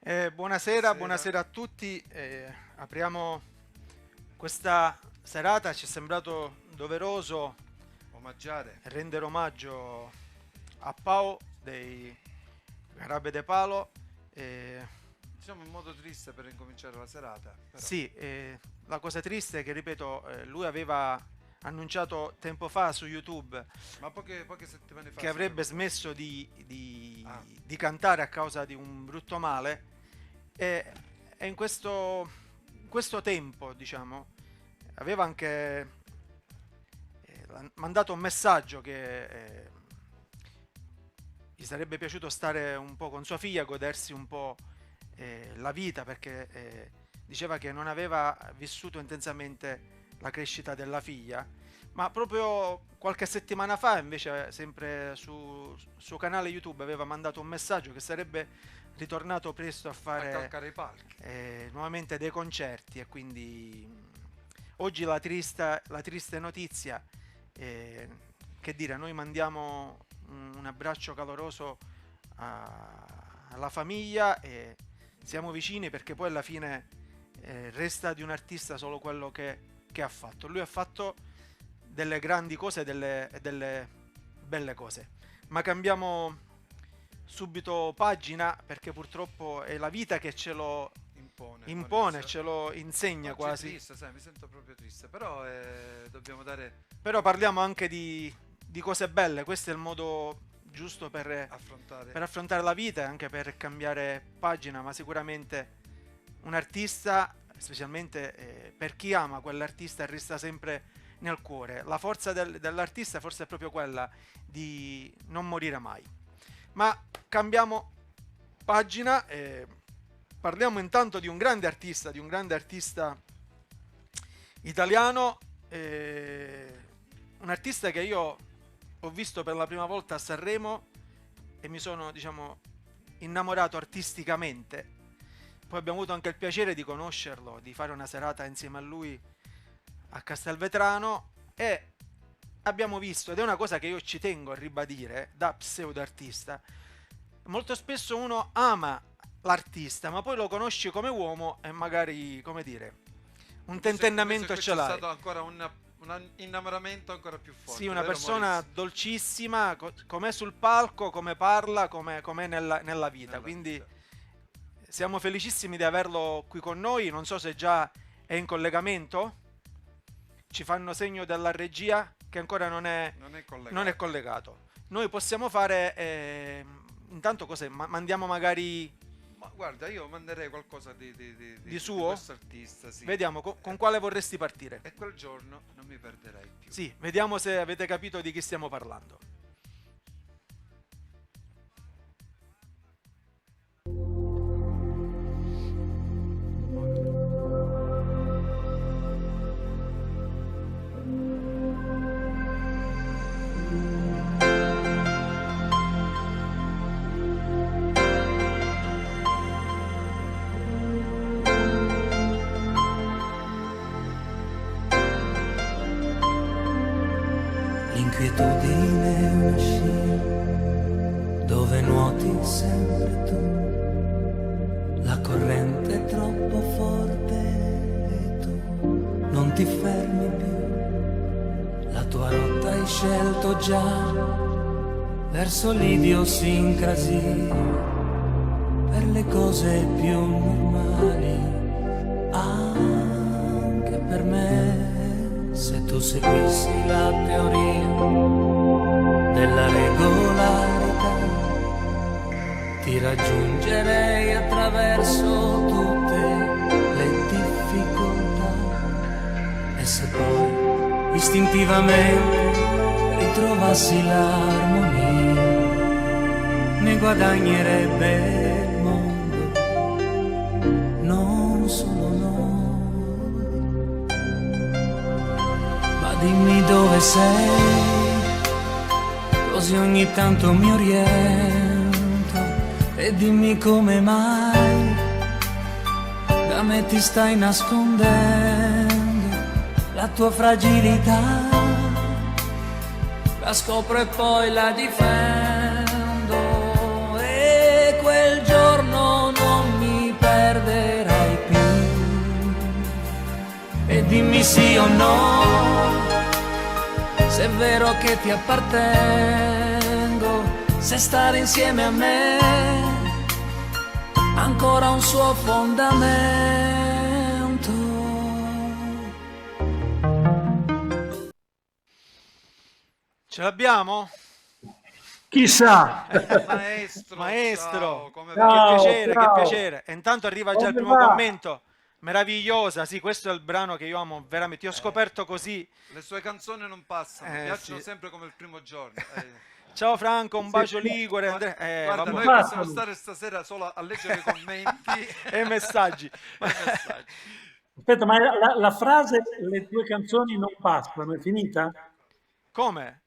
Buonasera, buonasera a tutti. Apriamo questa serata. Ci è sembrato doveroso Omaggiare. rendere omaggio a Pau dei Jarabe de Palo. Diciamo un modo triste per incominciare la serata. Però. Sì, la cosa triste è che, ripeto, lui aveva annunciato tempo fa su YouTube Ma poche settimane fa. che avrebbe smesso di cantare a causa di un brutto male e in questo tempo, diciamo, aveva anche mandato un messaggio che gli sarebbe piaciuto stare un po' con sua figlia, godersi un po' la vita, perché diceva che non aveva vissuto intensamente la crescita della figlia, ma proprio qualche settimana fa invece, sempre sul suo canale YouTube, aveva mandato un messaggio che sarebbe ritornato presto a A fare calcare i palchi. nuovamente dei concerti. E quindi oggi la triste notizia, che dire, noi mandiamo un abbraccio caloroso alla famiglia e siamo vicini, perché poi alla fine resta di un artista solo quello che ha fatto. Lui ha fatto delle grandi cose e delle belle cose, ma cambiamo subito pagina, perché purtroppo è la vita che ce lo impone, Maurizio. ce lo insegna Oggi è quasi. triste, sai, mi sento proprio triste. Però dobbiamo dare. Però parliamo anche di cose belle. Questo è il modo giusto per Affrontare. affrontare la vita e anche per cambiare pagina. Ma sicuramente un artista, specialmente per chi ama quell'artista, resta sempre nel cuore. La forza dell'artista forse è proprio quella di non morire mai. Ma cambiamo pagina e parliamo intanto di un grande artista italiano, un artista che io ho visto per la prima volta a Sanremo e mi sono, diciamo, innamorato artisticamente. Poi abbiamo avuto anche il piacere di conoscerlo, di fare una serata insieme a lui a Castelvetrano, e abbiamo visto, ed è una cosa che io ci tengo a ribadire da pseudo artista, molto spesso uno ama l'artista ma poi lo conosci come uomo e magari, come dire, un tentennamento Invece ce qui c'è l'hai. stato ancora un innamoramento ancora più forte. Sì, una vero, persona Maurizio? dolcissima, com'è sul palco, come parla, com'è nella vita. Nella Quindi vita. siamo felicissimi di averlo qui con noi. Non so se già è in collegamento. Ci fanno segno dalla regia che ancora non è collegato. Noi possiamo fare intanto cos'è? Mandiamo magari Ma guarda, io manderei qualcosa di suo? questo artista, sì. Vediamo con quale vorresti partire. E quel giorno non mi perderai più. Sì, vediamo se avete capito di chi stiamo parlando. L'inquietudine è una scia dove nuoti sempre tu, la corrente è troppo forte e tu non ti fermi più, la tua rotta hai scelto già verso l'idiosincrasia, per le cose più normali, anche per me. Se tu seguissi la teoria della regolarità, ti raggiungerei attraverso tutte le difficoltà. E se poi istintivamente ritrovassi l'armonia, ne guadagnerebbe il mondo, non solo noi. Dimmi dove sei, così ogni tanto mi oriento, e dimmi come mai da me ti stai nascondendo la tua fragilità. La scopro e poi la difendo, e quel giorno non mi dimmi sì o no, se è vero che ti appartengo, se stare insieme a me ancora un suo fondamento. Ce l'abbiamo? Chissà. Maestro, ciao, come che va? Ciao, piacere, che ciao. piacere. E intanto arriva già il Come primo va? commento. Meravigliosa, sì, questo è il brano che io amo veramente. Io ho scoperto così. Le sue canzoni non passano, piacciono sì. sempre come il primo giorno. Ciao Franco, un bacio Ligure. Guarda, Vabbè. noi Passano. possiamo stare stasera solo a leggere i commenti E messaggi. e messaggi. Aspetta, ma la frase le tue canzoni non passano è finita? Come?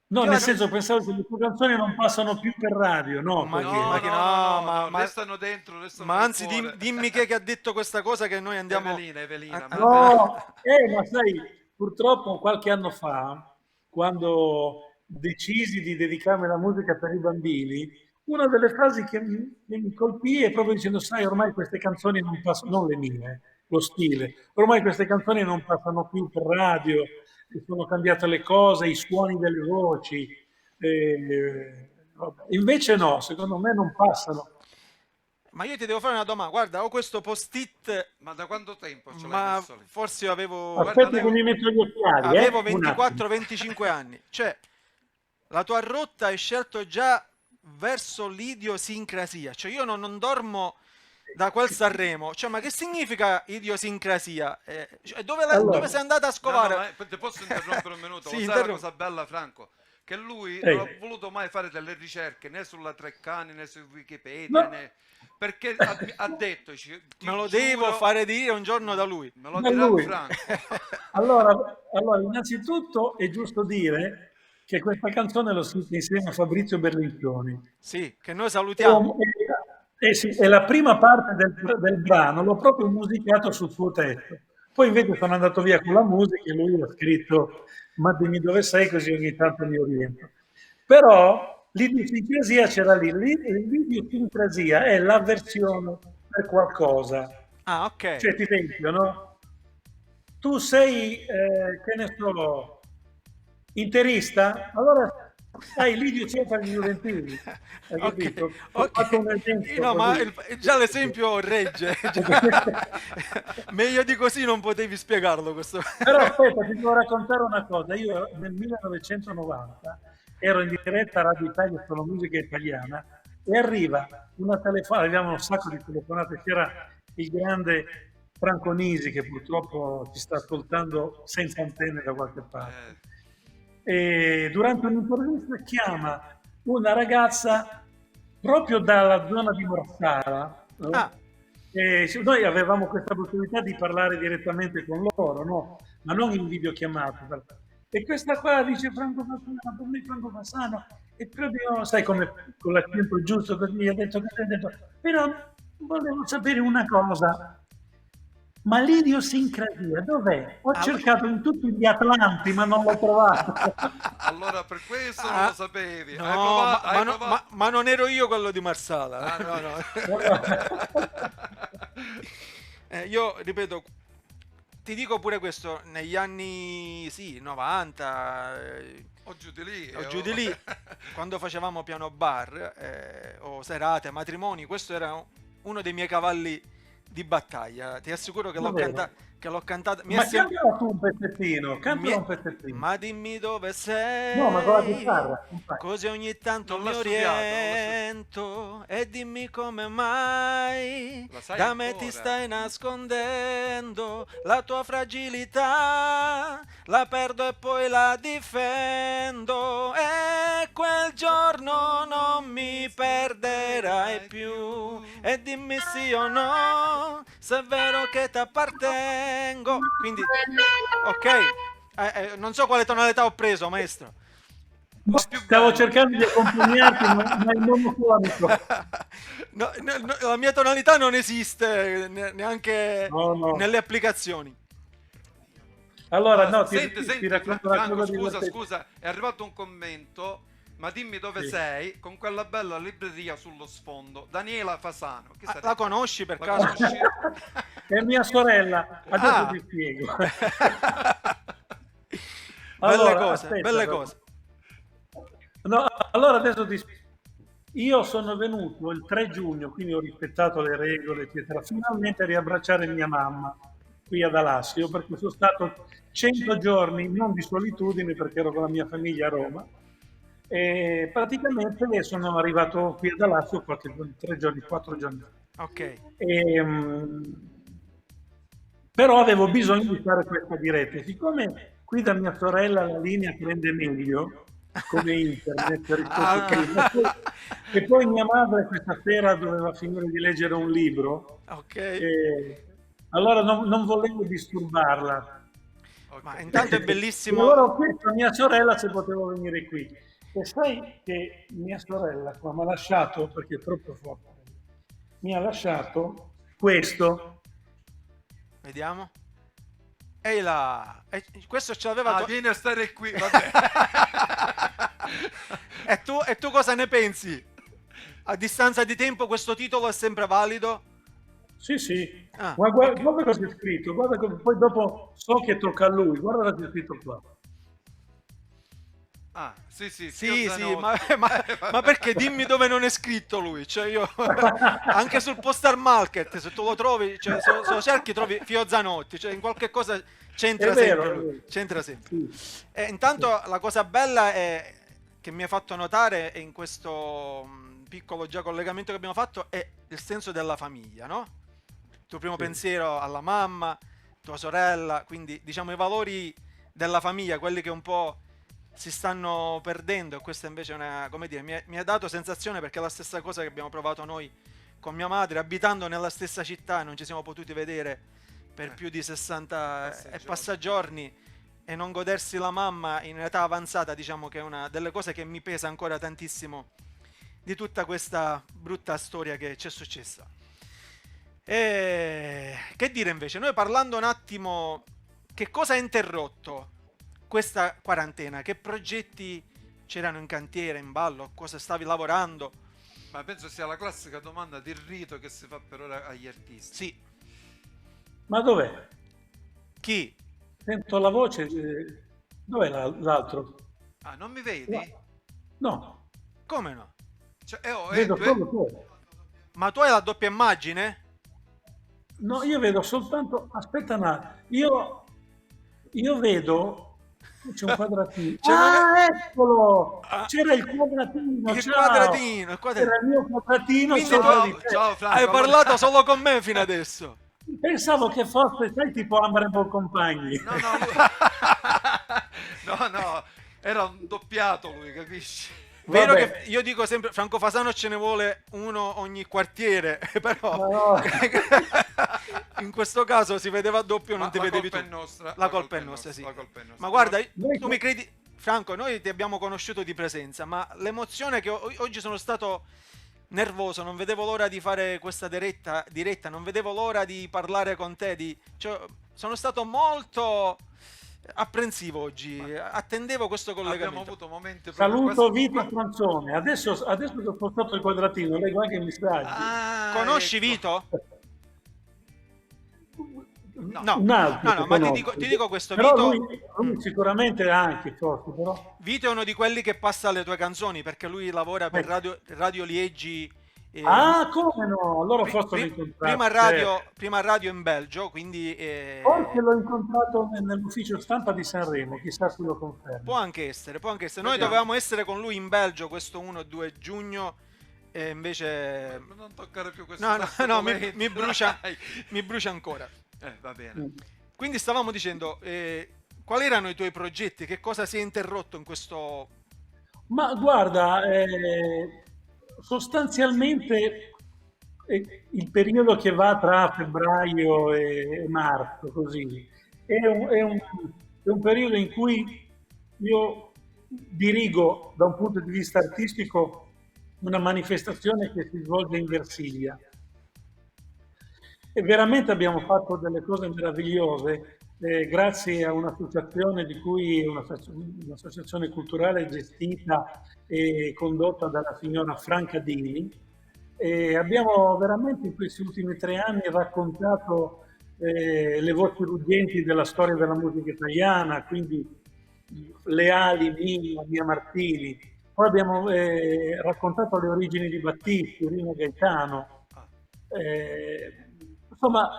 No, Io nel la- senso pensavo che le tue canzoni non passano più per radio, no? Ma perché- chi- No, ma no, che- no, no, no, ma- restano dentro, restano Ma nel anzi, cuore. dimmi che ha detto questa cosa che noi andiamo... Evelina, Ah, No, ma sai, purtroppo qualche anno fa, quando decisi di dedicarmi alla musica per i bambini, una delle frasi che mi colpì è proprio dicendo, sai, ormai queste canzoni non passano, non le mie, lo stile, ormai queste canzoni non passano più per radio, sono cambiate le cose, i suoni delle voci. Vabbè. Invece no, secondo me non passano. Ma io ti devo fare una domanda. Guarda, ho questo post-it, Ma da quanto tempo ce l'hai ma messo lì? forse io avevo... Aspetta noi- che mi metto gli occhiali, Avevo un attimo. 24-25 anni. Cioè, la tua rotta hai scelto già verso l'idiosincrasia. Cioè, io non dormo da quel Sanremo. Cioè, ma che significa idiosincrasia? Cioè, Allora. dove sei andata a No, scovare? no, ma ti posso interrompere un minuto? Sì, Lo sai la interrompi. cosa bella, Franco? Che lui Ehi. non ha voluto mai fare delle ricerche né sulla Treccani né su Wikipedia, No. perché ha detto, ti Me lo giuro, devo fare dire un giorno da lui. me lo Da dirà lui. Franco. Allora, innanzitutto è giusto dire che questa canzone l'ho scritta insieme a Fabrizio Berlincioni. Sì, che noi salutiamo. Sì, e la prima parte del brano l'ho proprio musicato sul suo testo. Poi invece sono andato via con la musica e lui ha scritto "Ma dimmi dove sei così ogni tanto mi oriento". Però l'idiosincrasia c'era lì. L'idiosincrasia è l'avversione per qualcosa. Ah, ok. Cioè, ti esempio, no? Tu sei, che ne so, interista? Allora hai l'idiosincrasia di Juventini. Hai Ok, capito? Ho fatto un esempio no, ma così. già l'esempio regge. Meglio di così non potevi spiegarlo questo. Però aspetta, ti devo raccontare una cosa. Io nel 1990 ero in diretta a Radio Italia sulla musica italiana e arriva una telefonata, abbiamo un sacco di telefonate, c'era il grande Franco Nisi che purtroppo ci sta ascoltando senza antenne da qualche parte. E durante un'intervista chiama una ragazza proprio dalla zona di Marsala, no? Ah. E noi avevamo questa possibilità di parlare direttamente con loro, no? Ma non in videochiamata. E questa qua dice Franco Fassano, per me Franco Fassano, e proprio, sai, come con l'accento giusto, così ha detto, però volevo sapere una cosa, ma l'idiosincrasia dov'è? Ho cercato in tutti gli Atlanti, ma non l'ho trovato. Allora per questo non Ah, lo sapevi. no, Hai provato? ma Hai no, provato? ma non ero io quello di Marsala. Ah, No, no. no. Io ripeto, ti dico pure questo, negli anni sì, 90 O giù di lì. o giù di lì, quando facevamo piano bar o serate, matrimoni, questo era uno dei miei cavalli di battaglia. Ti assicuro che Davvero? l'ho cantata. Ma cantala tu un pezzettino, cantala un pezzettino. Ma dimmi dove sei. No, ma con la chitarra, infatti. Così ogni tanto Non mi l'ha studiato, oriento e dimmi come mai La sai da me ancora? ti stai nascondendo la tua fragilità, la perdo e poi la difendo e quel giorno non mi perderai più e dimmi sì o no se è vero che ti appartengo. Quindi ok, non so quale tonalità ho preso, maestro. Stavo cercando di accompagnarti, ma il monofonico. No, la mia tonalità non esiste neanche No. nelle applicazioni. Allora, no, Senti, ti racconto una Franco, cosa divertente. scusa, è arrivato un commento Ma dimmi dove Sì. sei, con quella bella libreria sullo sfondo. Daniela Fasano. Chi Ah, sarebbe? la conosci per La caso? conosci? È mia sorella, adesso Ah. ti spiego. Belle Allora, cose, aspetta, belle però. cose. No, allora adesso ti spiego. Io sono venuto il 3 giugno, quindi ho rispettato le regole, eccetera, finalmente a riabbracciare mia mamma qui ad Alassio, perché sono stato 100 giorni non di solitudine perché ero con la mia famiglia a Roma e praticamente sono arrivato qui ad Alassio 3 giorni, 4 giorni fa. Ok. Però avevo bisogno di fare questa diretta. E siccome qui da mia sorella la linea prende meglio, come internet rispetto a Ah, prima, e poi mia madre questa sera doveva finire di leggere un libro, ok. allora non volevo disturbarla. Ok. Ma intanto è E bellissimo. allora ho chiesto a mia sorella se potevo venire qui. E sai che mia sorella qua mi ha lasciato, perché è troppo forte, mi ha lasciato questo. Vediamo. Ehi là. Questo ce l'aveva Ah, vieni a stare qui, vabbè. e tu cosa ne pensi? A distanza di tempo questo titolo è sempre valido? Sì, sì. Ah, Ma guarda, ok. guarda cosa c'è scritto, guarda poi dopo so che tocca a lui, guarda cosa c'è scritto qua. Ah, sì, sì, Sì, sì, Zanotti. ma perché dimmi dove non è scritto lui? Cioè io, anche sul postal market, se tu lo trovi, cioè, se lo cerchi trovi Fio Zanotti, cioè in qualche cosa c'entra È vero, sempre è lui, vero. c'entra sempre. Sì. E intanto la cosa bella è, che mi ha fatto notare in questo piccolo già collegamento che abbiamo fatto è il senso della famiglia, no? Il tuo primo Sì. pensiero alla mamma, tua sorella, quindi diciamo i valori della famiglia, quelli che un po' si stanno perdendo. Questa invece è una, come dire, mi ha dato sensazione perché è la stessa cosa che abbiamo provato noi con mia madre, abitando nella stessa città, non ci siamo potuti vedere per più di 60 e passa giorni e non godersi la mamma in età avanzata, diciamo che è una delle cose che mi pesa ancora tantissimo di tutta questa brutta storia che ci è successa. E che dire invece, noi parlando un attimo, che cosa ha interrotto questa quarantena? Che progetti c'erano in cantiere, in ballo? Cosa stavi lavorando? Ma penso sia la classica domanda di rito che si fa per ora agli artisti. Sì, Ma dov'è? chi? Sento la voce, dov'è l'altro? Ah, non mi vedi? No, Come no? Cioè, oh, vedo solo te. Ma tu hai la doppia immagine? No, io vedo soltanto, aspetta un attimo, io vedo, c'è un quadratino. C'è Eccolo! Ah. C'era il quadratino, Il ciao! quadratino, il quadratino. Era il mio quadratino Quindi sopra tu- di te. ciao Franco. Hai parlato solo con me fino adesso. Pensavo che fosse, sai, tipo Ambremo Compagni. No, no, era un doppiato lui, capisci? Vero Vabbè. che io dico sempre Franco Fasano ce ne vuole uno ogni quartiere, però No. in questo caso si vedeva a doppio, non Ma ti la vedevi colpa tu. è nostra, La colpa è nostra, sì. la colpa è nostra. Ma guarda, Noi- tu mi credi, Franco, noi ti abbiamo conosciuto di presenza, ma l'emozione che oggi sono stato nervoso, non vedevo l'ora di fare questa diretta, non vedevo l'ora di parlare con te, cioè, sono stato molto apprensivo oggi, attendevo questo abbiamo collegamento. avuto momenti proprio Saluto quasi- Vito Franzone. Adesso che ho spostato il quadratino, leggo anche i messaggi. Ah, Conosci ecco. Vito? No, Un altro no, che ma ti conosco. dico questo, Però Vito, lui sicuramente anche, forse, però. Vito è uno di quelli che passa le tue canzoni perché lui lavora per Radio Liegi. Ah, come no? Allora pri- forse l'ho pri- incontrato. prima radio in Belgio, quindi Forse l'ho incontrato nell'ufficio stampa di Sanremo, chissà se lo può conferma. anche essere, può anche essere. Noi Vediamo. dovevamo essere con lui in Belgio questo 1 e 2 giugno e invece Non toccare più questo no, tasto no, dolente, mi brucia, dai. mi brucia ancora. Va bene. Mm. Quindi stavamo dicendo, quali erano i tuoi progetti? Che cosa si è interrotto in questo... Ma guarda, sostanzialmente il periodo che va tra febbraio e marzo, così, è un periodo in cui io dirigo da un punto di vista artistico una manifestazione che si svolge in Versilia. E veramente abbiamo fatto delle cose meravigliose grazie a un'associazione di cui un'associazione culturale gestita e condotta dalla signora Franca Dini, abbiamo veramente in questi ultimi 3 anni raccontato le voci ruggenti della storia della musica italiana, quindi Leali, Mia Martini. Poi abbiamo raccontato le origini di Battisti, Rino Gaetano. Insomma,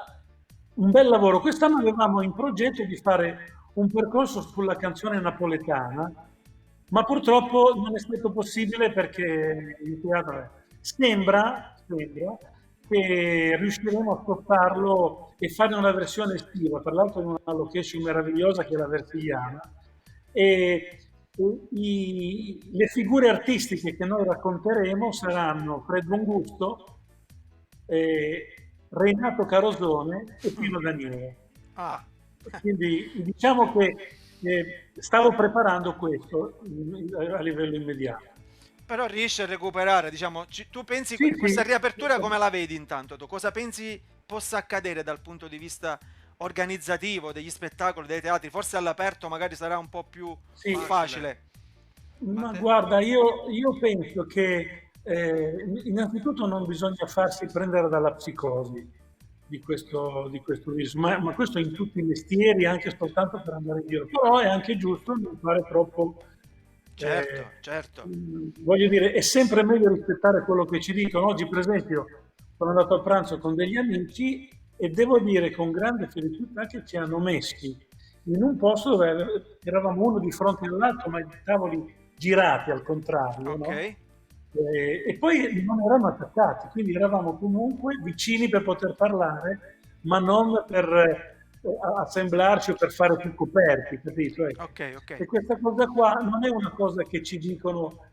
un bel lavoro. Quest'anno avevamo in progetto di fare un percorso sulla canzone napoletana, ma purtroppo non è stato possibile perché il teatro sembra che riusciremo a spostarlo e fare una versione estiva, tra l'altro in una location meravigliosa che è la Versigliana. E le figure artistiche che noi racconteremo saranno Fred Bongusto, Renato Carosone e Pino Daniele. Quindi diciamo che stavo preparando questo a livello immediato. Però riesci a recuperare, diciamo, tu pensi Sì, questa sì. riapertura come la vedi intanto? Tu cosa pensi possa accadere dal punto di vista organizzativo degli spettacoli, dei teatri? Forse all'aperto magari sarà un po' più Sì. facile. Ma guarda, io penso che innanzitutto non bisogna farsi prendere dalla psicosi di questo virus, ma questo in tutti i mestieri, anche soltanto per andare in giro. Però è anche giusto non fare troppo. Certo. Voglio dire, è sempre meglio rispettare quello che ci dicono. Oggi, per esempio, sono andato a pranzo con degli amici e devo dire con grande felicità che ci hanno messi in un posto dove eravamo uno di fronte all'altro, ma i tavoli girati al contrario, Ok. no? E poi non eravamo attaccati, quindi eravamo comunque vicini per poter parlare, ma non per assemblarci o per fare più coperti, capito? Ecco. Ok. E questa cosa qua non è una cosa che ci dicono,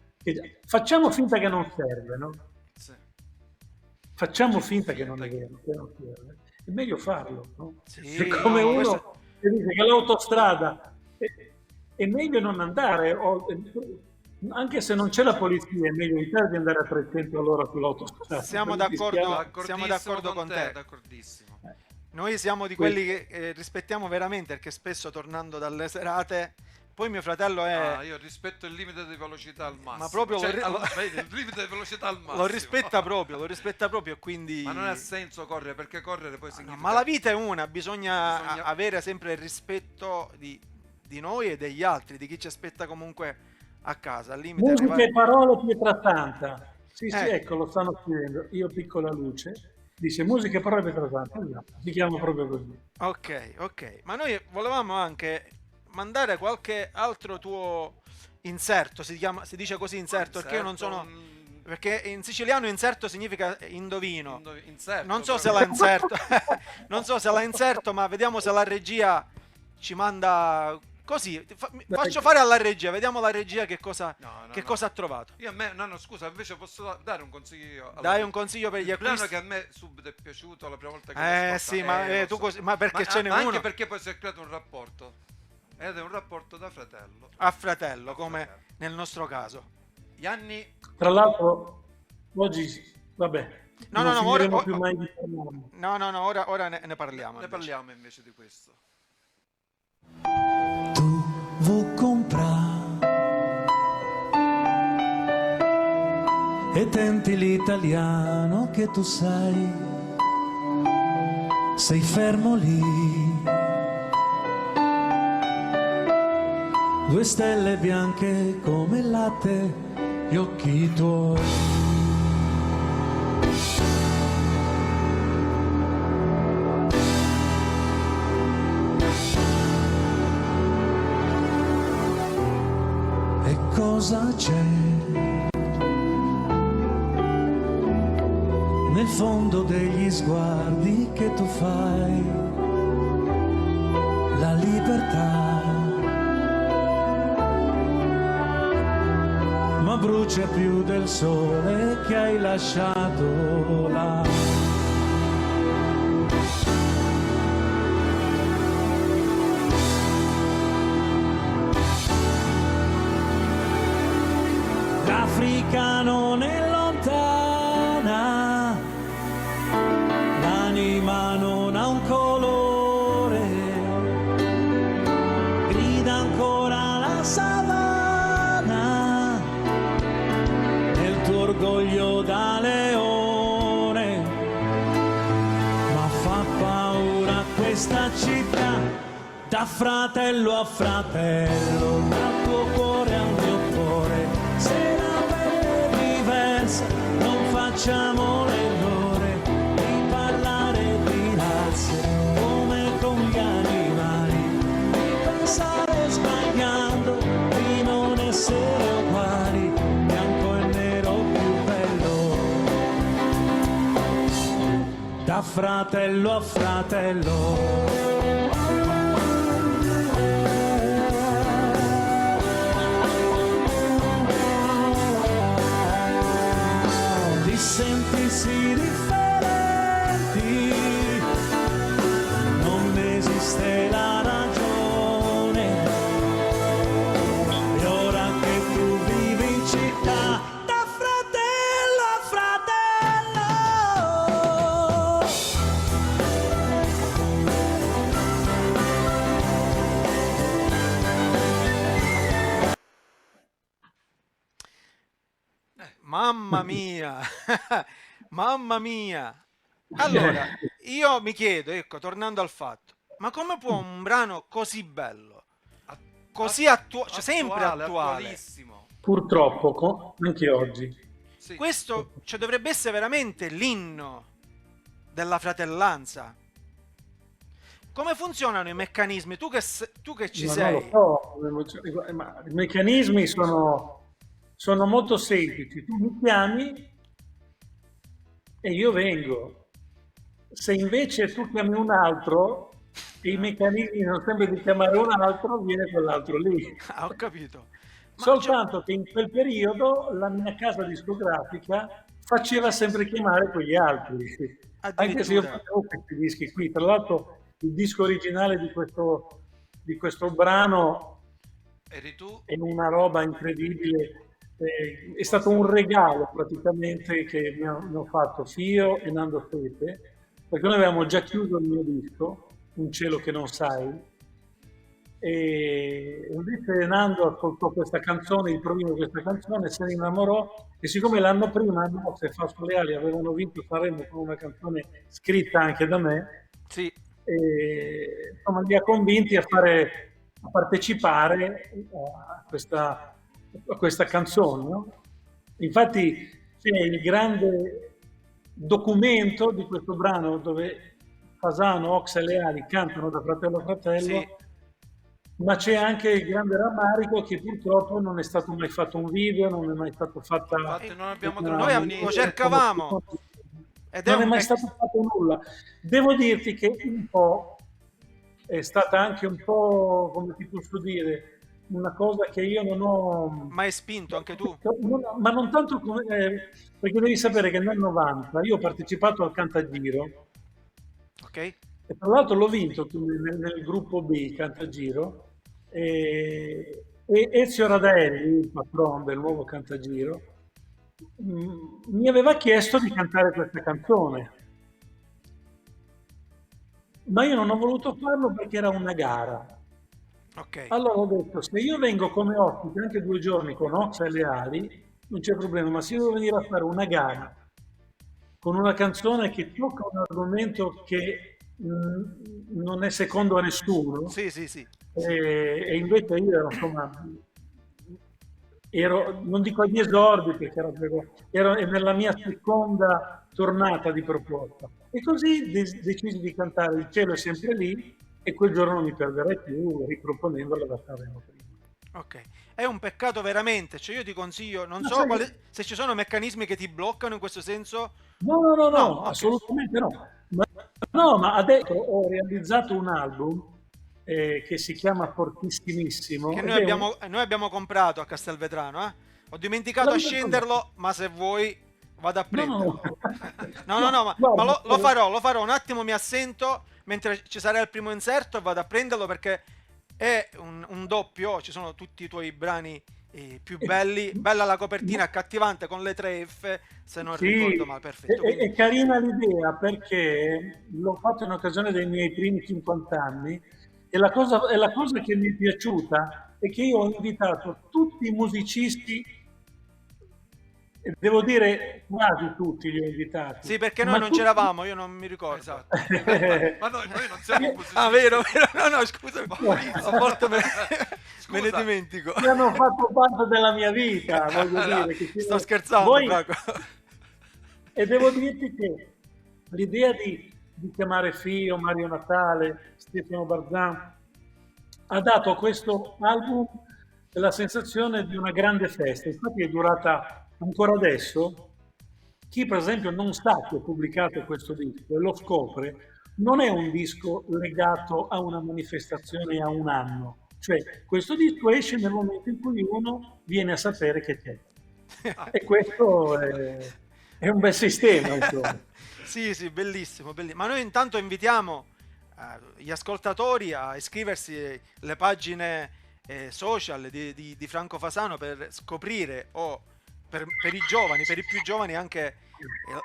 facciamo finta che non serve, no? Sì. Facciamo finta che non è vero, che non serve. È meglio farlo, no? Sì, È come no, uno questo- che dice che l'autostrada è meglio non andare, anche se non c'è la polizia, è meglio evitare di andare a 300 all'ora sull'autostrada. Siamo Perché d'accordo. rischiamo- Siamo d'accordo con te. D'accordissimo. Noi siamo di quelli che rispettiamo veramente, perché spesso tornando dalle serate, poi mio fratello è... Io rispetto il limite di velocità al massimo. Ma proprio Cioè, lo vedi, il limite di velocità al massimo. lo rispetta proprio, quindi... Ma non ha senso correre, perché correre poi significa... Ma la vita è una, bisogna avere sempre il rispetto di noi e degli altri, di chi ci aspetta comunque a casa. Al limite Musica e parole, Pietra Santa. Sì, Eh. ecco, lo stanno scrivendo. Io piccola luce. Dice musica e parole, Pietra Santa. Esatto, si chiama proprio così. Ok. Ma noi volevamo anche mandare qualche altro tuo inserto, si dice così inserto, perché io non sono... Perché in siciliano inserto significa indovino. Inserto, Non so se l'ha inserto, non so se l'ha inserto, ma vediamo se la regia ci manda così. Faccio fare alla regia, vediamo la regia che cosa ha trovato. No, scusa, invece posso dare un consiglio. Dai un consiglio per gli Il brano acquisti. che a me subito è piaciuto la prima volta che l'ho ascoltato. Sì, ma lo tu so. così, ma perché ce n'è uno Anche perché poi si è creato un rapporto. Ed è un rapporto da fratello. a fratello, come nel nostro caso. Gli anni... Tra l'altro, oggi, vabbè, No, non ora, finiremo più mai di parlare. no, ora ne parliamo. Ne invece. parliamo invece di questo. Tu vuoi comprare e tenti l'italiano che tu sai, sei fermo lì, 2 stelle bianche come il latte, gli occhi tuoi. E cosa c'è nel fondo degli sguardi che tu fai? La libertà, ma brucia più del sole che hai lasciato là. L'Africa non è lontana, l'anima non ha un colore, questa città, da fratello a fratello, dal tuo cuore al mio cuore. Se la pelle è diversa, non facciamo l'errore di parlare di razze come con gli animali, di pensare sbagliando di non essere uguali, bianco e nero più bello, da fratello a fratello. Sentirsi differenti, non esiste la ragione, e ora che tu vivi in città, da fratello a fratello. Mamma mia, mamma mia. Allora, io mi chiedo, ecco, tornando al fatto, ma come può un brano così bello, così attuale, cioè sempre attuale, attualissimo. Purtroppo, anche oggi. Sì. questo cioè, dovrebbe essere veramente l'inno della fratellanza. Come funzionano i meccanismi? Tu che ci Ma sei? non lo so, ma i meccanismi sono molto semplici. Tu mi chiami e io vengo. Se invece tu chiami un altro e i meccanismi sono sempre di chiamare un altro, viene quell'altro lì. Ah, ho capito. Ma Soltanto che in quel periodo la mia casa discografica faceva sempre chiamare quegli altri. Anche se io addirittura. facevo questi dischi qui. Tra l'altro il disco originale di questo brano Eri tu? è una roba incredibile. È stato un regalo praticamente che mi hanno fatto Fio e Nando Fete, perché noi avevamo già chiuso il mio disco, Un cielo che non sai, e invece Nando ascoltò questa canzone, il provino di questa canzone, se ne innamorò, e siccome l'anno prima Noce e Fausto Leali avevano vinto Sanremo con una canzone scritta anche da me, Sì, e insomma li ha convinti a partecipare a questa canzone, no? Infatti c'è il grande documento di questo brano dove Fasano, Ox e Leali cantano da fratello a fratello, sì. ma c'è anche il grande rammarico che purtroppo non è stato mai fatto un video, non è mai stato fatta Infatti non abbiamo una- trovato Noi lo niente. cercavamo ed è non è un mai stato fatto nulla. Devo dirti che un po' è stata anche un po', come ti posso dire, una cosa che io non ho mai spinto anche tu. ma non tanto come, perché devi sapere che nel 90 io ho partecipato al Cantagiro Ok? e tra l'altro l'ho vinto nel gruppo B Cantagiro, e Ezio Radaelli, il patron del nuovo Cantagiro, mi aveva chiesto di cantare questa canzone, ma io non ho voluto farlo perché era una gara. Ok. Allora ho detto, se io vengo come ospite anche 2 giorni con Ox e Leali, non c'è problema, ma se io devo venire a fare una gara con una canzone che tocca un argomento che non è secondo a nessuno, Sì, sì, sì. e invece io insomma ero, non dico agli esordi perché ero nella mia seconda tornata di proposta, e così decisi di cantare Il cielo è sempre lì, e quel giorno non mi perderei più riproponendola da Sanremo prima. Ok. È un peccato veramente, cioè io ti consiglio, non Ma so sai, se ci sono meccanismi che ti bloccano in questo senso. no, No, ok. assolutamente no. Ma adesso ho realizzato un album che si chiama Fortissimissimo. Che ed è un- noi abbiamo comprato a Castelvetrano, eh? Ho dimenticato a l'avete scenderlo, ma se vuoi vado a No, no, prenderlo. No, ma guarda, lo farò, un attimo mi assento mentre ci sarà il primo inserto e vado a prenderlo perché è un doppio, ci sono tutti i tuoi brani più belli, bella la copertina, accattivante con le 3F, se non sì, ricordo male, perfetto. è Quindi, carina l'idea perché l'ho fatto in occasione dei miei primi 50 anni, e la cosa che mi è piaciuta è che io ho invitato tutti i musicisti devo dire quasi tutti li ho invitati. Sì, perché noi Ma non tutti- c'eravamo, io non mi ricordo. Esatto. Ma noi non siamo così. Ah, vero, vero. No, scusami. A volte me ne dimentico. Che hanno fatto parte della mia vita, voglio dire. Che Sto scherzando, Voi- Franco. E devo dirti che l'idea di chiamare Fio, Mario Natale, Stefano Barzan ha dato a questo album la sensazione di una grande festa. Infatti è durata ancora adesso. Chi per esempio non sa che ho pubblicato questo disco e lo scopre, non è un disco legato a una manifestazione a un anno. Cioè questo disco esce nel momento in cui uno viene a sapere che c'è. E questo è un bel sistema, insomma. Sì, bellissimo, bellissimo. Ma noi intanto invitiamo gli ascoltatori a iscriversi alle pagine social di Franco Fasano per scoprire, o per i giovani, per i più giovani, anche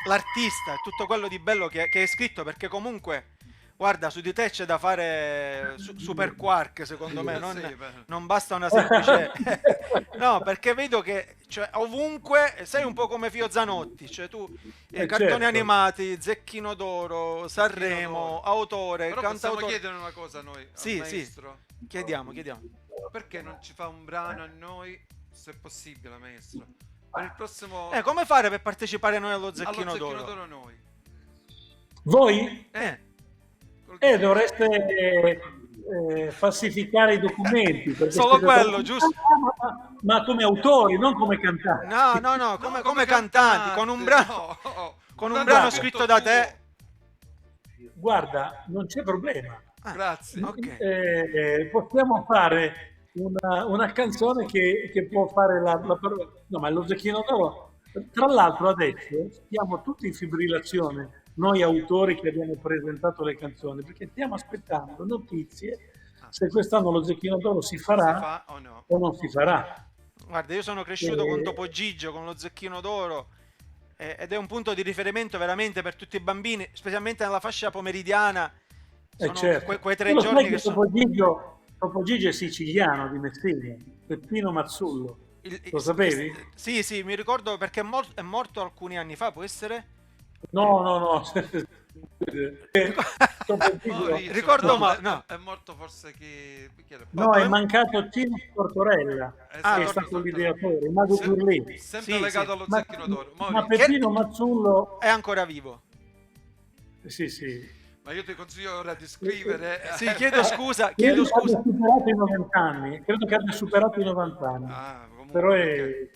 l'artista e tutto quello di bello che è scritto, perché comunque, guarda, su di te c'è da fare super quark, secondo me, non basta una semplice... No, perché vedo che ovunque sei un po' come Fio Zanotti, cioè tu cartoni certo. animati, Zecchino d'Oro, Sanremo, autore, Però possiamo cantautore. chiedere una cosa a noi, Sì, al sì. maestro? Chiediamo. Perché non ci fa un brano a noi, se è possibile, maestro? Per il prossimo... Come fare per partecipare noi allo Zecchino allo d'Oro? Zecchino d'Oro noi. Voi Col- dovreste falsificare i documenti. perché Solo siete quello, stati- giusto? Ma come autori, non come cantanti. No, come cantanti, con un brano, con un brano scritto da te. Guarda, non c'è problema. Grazie. Ok. Possiamo fare una canzone che può fare la no, ma lo Zecchino d'Oro. Tra l'altro adesso stiamo tutti in fibrillazione, noi autori che abbiamo presentato le canzoni, perché stiamo aspettando notizie se quest'anno lo Zecchino d'Oro si farà Si fa o no? o non si farà. Guarda, io sono cresciuto con Topo Gigio, con lo Zecchino d'Oro, ed è un punto di riferimento veramente per tutti i bambini, specialmente nella fascia pomeridiana. Sono Certo. quei 3 Tu lo giorni sai che sono... Topo Gigio è siciliano di Messina, Peppino Mazzullo. Lo sapevi? Sì, mi ricordo, perché è morto alcuni anni fa, può essere? No. Topo Gigio- Maurizio, Ricordo no, male, no. È morto forse chi era? No, è mancato Cino Tortorella, Esatto, che è stato Tortorella. l'ideatore, il mago Zurletti. Sempre Sì, legato sì. allo Ma, Zecchino d'Oro. ma Maurizio, Peppino Mazzullo, È ancora vivo. sì. ma io ti consiglio ora di scrivere. Sì, chiedo scusa. Credo che abbia superato i 90 anni, credo che abbia superato i 90 anni. Comunque, Però perché-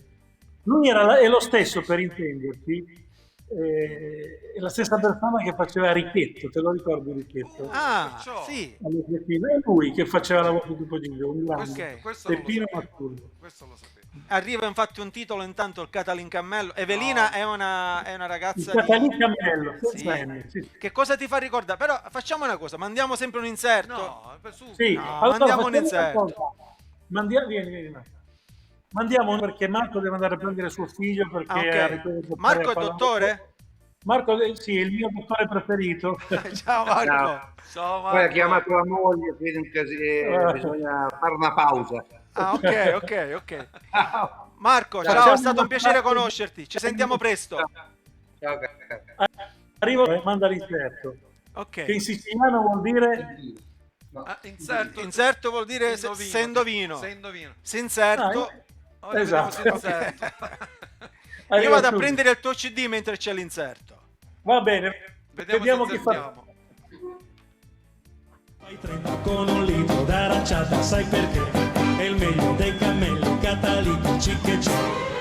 lui è lo stesso, per intenderti, è la stessa persona che faceva Ricchetto, te lo ricordi Ricchetto? Perciò- Sì. Allo Zecchino. È lui che faceva la voce di Poggio, un grande. Ok. questo non lo Peppino sapevo. Mazzullo. Questo lo sapevo. Arriva infatti un titolo, intanto il Catalin Cammello. Evelina è una Il ragazza Catalin Cammello, Sì. senza N, sì. Che cosa ti fa ricordare? Però facciamo una cosa, mandiamo sempre un inserto. No, su. Sì, No, allora mandiamo un facciamo una inserto. cosa. Vieni, Marco. Mandiamo perché Marco deve andare a prendere suo figlio perché Ah, ok. ha ripreso a giocare Marco a è pallavolo. dottore? Marco, sì, è il mio dottore preferito. Ciao Marco. Ciao. Ciao Poi ha Marco. chiamato la moglie, quindi bisogna fare una pausa. Ah, ok. Marco, Ciao. ciao, è stato un piacere conoscerti. Ci sentiamo presto. Ciao. Arrivo e manda l'inserto, che Ok. in siciliano vuol dire... Inserto. Inserto vuol dire se indovino. Se indovino. Se inserto. Ah, Ora esatto. vediamo se inserto. Io vado a tu. prendere il tuo CD mentre c'è l'inserto. Va bene, vediamo se chi fa... sentiamo. Fai 30 con un litro d'aranciata, sai perché? È il meglio dei cammelli catalitici che c'è.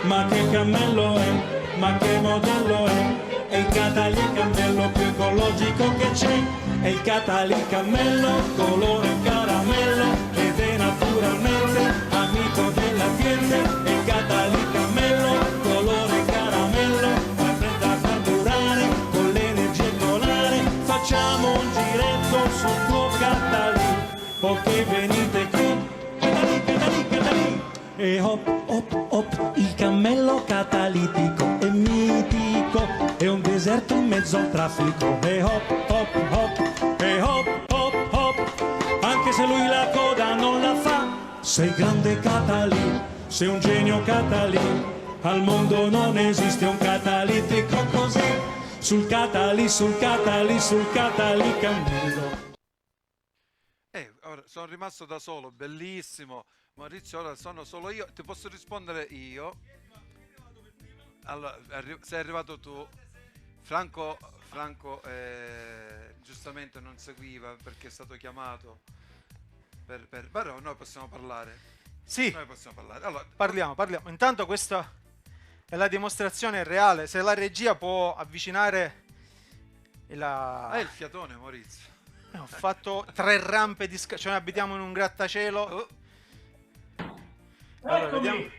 Ma che cammello è? Ma che modello è? È il Catalicammello più ecologico che c'è. È il Catalicammello colore caramello ed è naturalmente amico dell'ambiente. È il Catalicammello colore caramello, fa fretta a carburare con l'energia solare. Facciamo un giretto sul tuo Catalì, perché venite qui, Catalì. E hop, il cammello catalitico è mitico, è un deserto in mezzo al traffico. E hop, anche se lui la coda non la fa. Sei grande Catalì, sei un genio Catalì, al mondo non esiste un catalitico così, sul catalicannullo. Ora sono rimasto da solo, bellissimo. Maurizio, ora sono solo io, ti posso rispondere io. Allora, sei arrivato tu. Franco giustamente non seguiva perché è stato chiamato. Però noi possiamo parlare. Sì, Noi possiamo parlare. Allora, parliamo. Intanto questa è la dimostrazione reale. Se la regia può avvicinare hai il fiatone, Maurizio. Ho fatto 3 rampe di cioè noi abitiamo in un grattacielo. Oh, Allora, Eccomi. vediamo.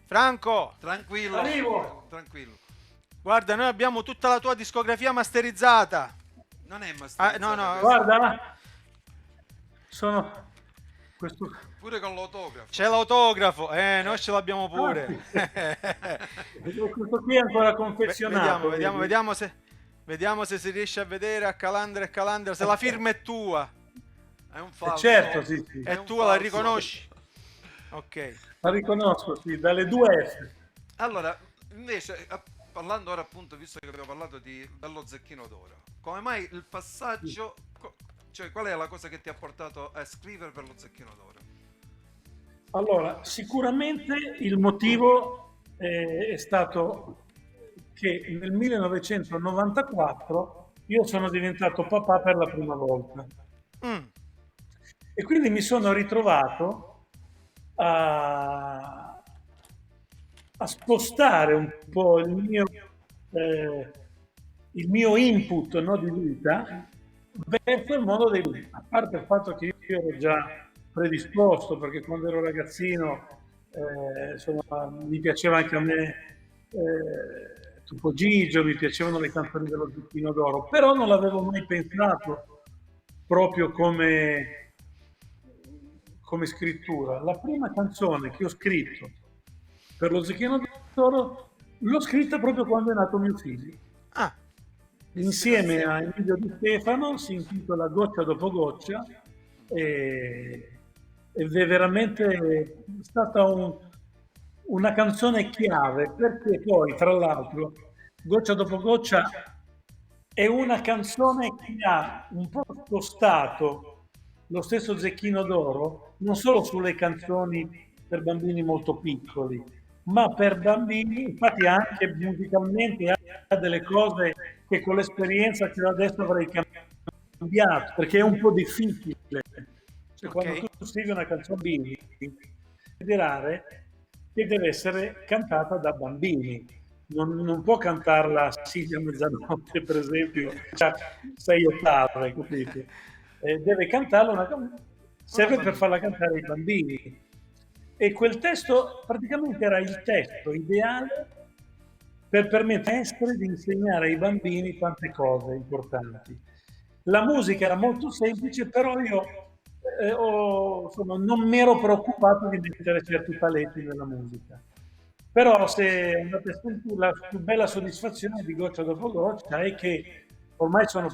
Franco, tranquillo. Arrivo. Tranquillo. guarda, noi abbiamo tutta la tua discografia masterizzata. Non è masterizzato. no, Guarda, sono questo. Pure con l'autografo. C'è l'autografo, noi ce l'abbiamo pure. Questo qui è ancora confezionato. Vediamo se si riesce a vedere a Calandra se la firma è tua. È un falso. Certo, sì. È È un tua, la falso. riconosci? Ok. La riconosco, sì, dalle 2 F. Allora, invece, parlando ora appunto, visto che abbiamo parlato dello Zecchino d'Oro, come mai il passaggio, cioè qual è la cosa che ti ha portato a scrivere per lo Zecchino d'Oro? Allora, sicuramente il motivo è stato che nel 1994 io sono diventato papà per la prima volta e quindi mi sono ritrovato a spostare un po' il mio input, no, di vita verso il mondo dei libri. A parte il fatto che io ero già predisposto, perché quando ero ragazzino insomma, mi piaceva anche a me Tupo Gigio, mi piacevano le canzoni dello Zecchino d'Oro, però non l'avevo mai pensato proprio come scrittura. La prima canzone che ho scritto per lo Zecchino d'Oro l'ho scritta proprio quando è nato mio figlio. Ah, Insieme a Emilio Di Stefano, si intitola Goccia dopo goccia ed è veramente stata una canzone chiave, perché poi tra l'altro Goccia dopo goccia è una canzone che ha un po' spostato lo stesso Zecchino d'Oro non solo sulle canzoni per bambini molto piccoli, ma per bambini, infatti anche musicalmente ha delle cose che con l'esperienza che adesso avrei cambiato, perché è un po' difficile. Cioè, quando tu scrivi una canzone bambini, considerare che deve essere cantata da bambini. Non può cantarla Silvia Mezzanotte, per esempio, 6 ottave, capite? Deve cantarla serve per farla cantare ai bambini. E quel testo praticamente era il testo ideale per permettere di insegnare ai bambini tante cose importanti. La musica era molto semplice, però io insomma, non mi ero preoccupato di mettere certi paletti nella musica. Però se andate a sentire, la più bella soddisfazione di Goccia dopo goccia è che ormai sono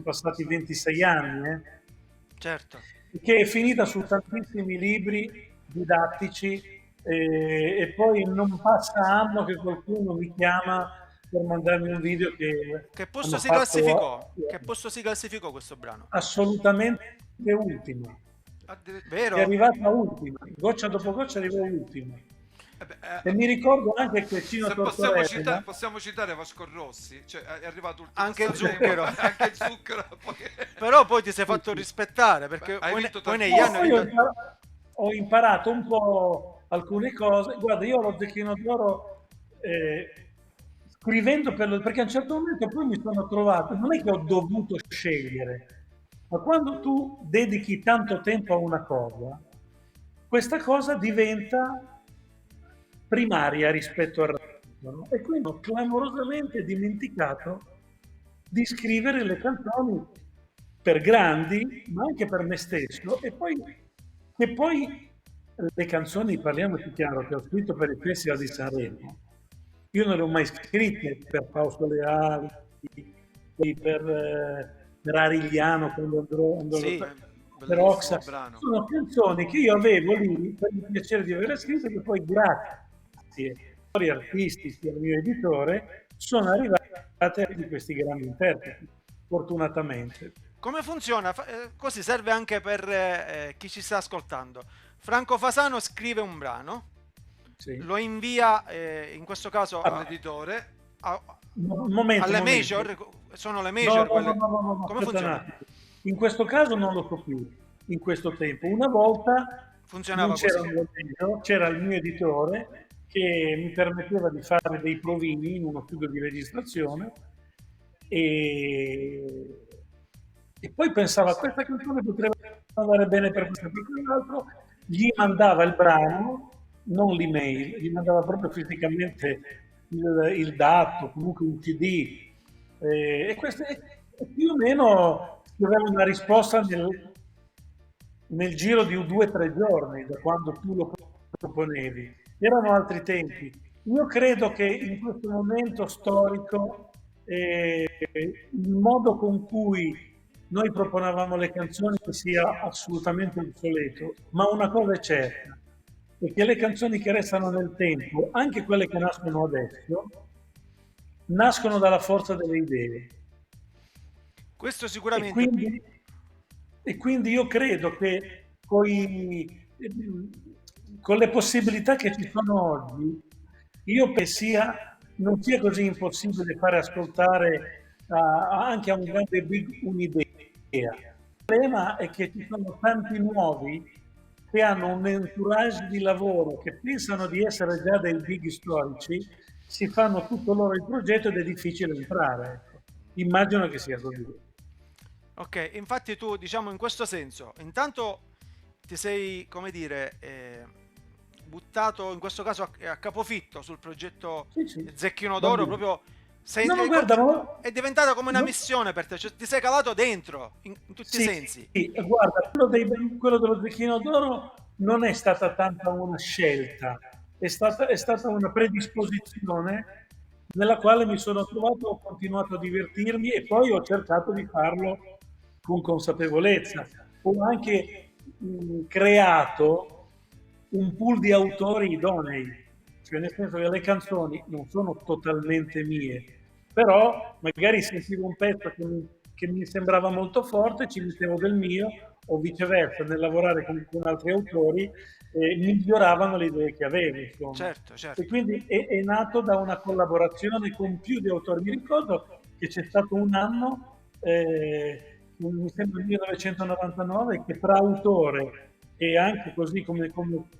passati 26 anni, certo. che è finita su tantissimi libri didattici e poi non passa anno che qualcuno mi chiama per mandarmi un video che posto si classificò? Che posto si classificò questo brano? Assolutamente ultimo. Vero? È arrivata ultima. Goccia dopo goccia arrivò ultima. E mi ricordo anche che Cino Tortorella, possiamo citare Vasco Rossi, cioè è arrivato ultimo, anche il zucchero. Anche il zucchero poi... Però poi ti sei fatto rispettare, perché poi negli anni ho imparato un po' alcune cose. Guarda, io lo Zecchino d'Oro scrivendo perché a un certo momento poi mi sono trovato, non è che ho dovuto scegliere, ma quando tu dedichi tanto tempo a una cosa, questa cosa diventa primaria rispetto al resto, no? E quindi ho clamorosamente dimenticato di scrivere le canzoni per grandi, ma anche per me stesso, e poi le canzoni, parliamoci chiaro, che ho scritto per il Festival di Sanremo, io non le ho mai scritte per Fausto Leali, per Arigliano, quando andrò sì, per Oxa. Sono canzoni che io avevo lì per il piacere di averle scritte, che poi grazie artistici al mio editore sono arrivate di questi grandi interpreti, fortunatamente. Come funziona? Così serve anche per chi ci sta ascoltando. Franco Fasano scrive un brano, Sì. lo invia in questo caso all'editore. alle major? Sono le major? No, Come aspetta un funziona? attimo. In questo caso non lo so più, in questo tempo. Una volta Funzionava non c'era così. un momento, c'era il mio editore che mi permetteva di fare dei provini in uno studio di registrazione e poi pensava questa canzone potrebbe andare bene per questo e per quell'altro, gli mandava il brano, non l'email, gli mandava proprio fisicamente il dato, comunque un CD, e più o meno aveva una risposta nel giro di 2 o 3 giorni da quando tu lo proponevi. Erano altri tempi. Io credo che in questo momento storico il modo con cui noi proponevamo le canzoni sia assolutamente obsoleto, ma una cosa è certa, è che le canzoni che restano nel tempo, anche quelle che nascono adesso, nascono dalla forza delle idee. Questo E sicuramente. quindi io credo che con le possibilità che ci sono oggi, io penso non sia così impossibile fare ascoltare anche a un grande big un'idea. Il problema è che ci sono tanti nuovi che hanno un entourage di lavoro, che pensano di essere già dei big storici, si fanno tutto loro il progetto ed è difficile entrare. Ecco. Immagino che sia così. Ok, infatti tu, diciamo, in questo senso, intanto ti sei, come dire, buttato in questo caso a capofitto sul progetto Sì. Zecchino d'Oro, Va bene. proprio No, guarda, ma- è diventata come una no. missione per te, cioè ti sei calato dentro in tutti i sensi. Sì, guarda, quello dello Zecchino d'Oro non è stata tanta una scelta, è stata una predisposizione nella quale mi sono trovato, ho continuato a divertirmi e poi ho cercato di farlo con consapevolezza. Ho anche creato un pool di autori idonei, cioè nel senso che le canzoni non sono totalmente mie, però magari sentivo un pezzo che mi sembrava molto forte, ci mettevo del mio, o viceversa, nel lavorare con altri autori, miglioravano le idee che avevo, insomma. Certo. E quindi è nato da una collaborazione con più di autori. Mi ricordo che c'è stato un anno, mi sembra il 1999, che tra autore e anche così come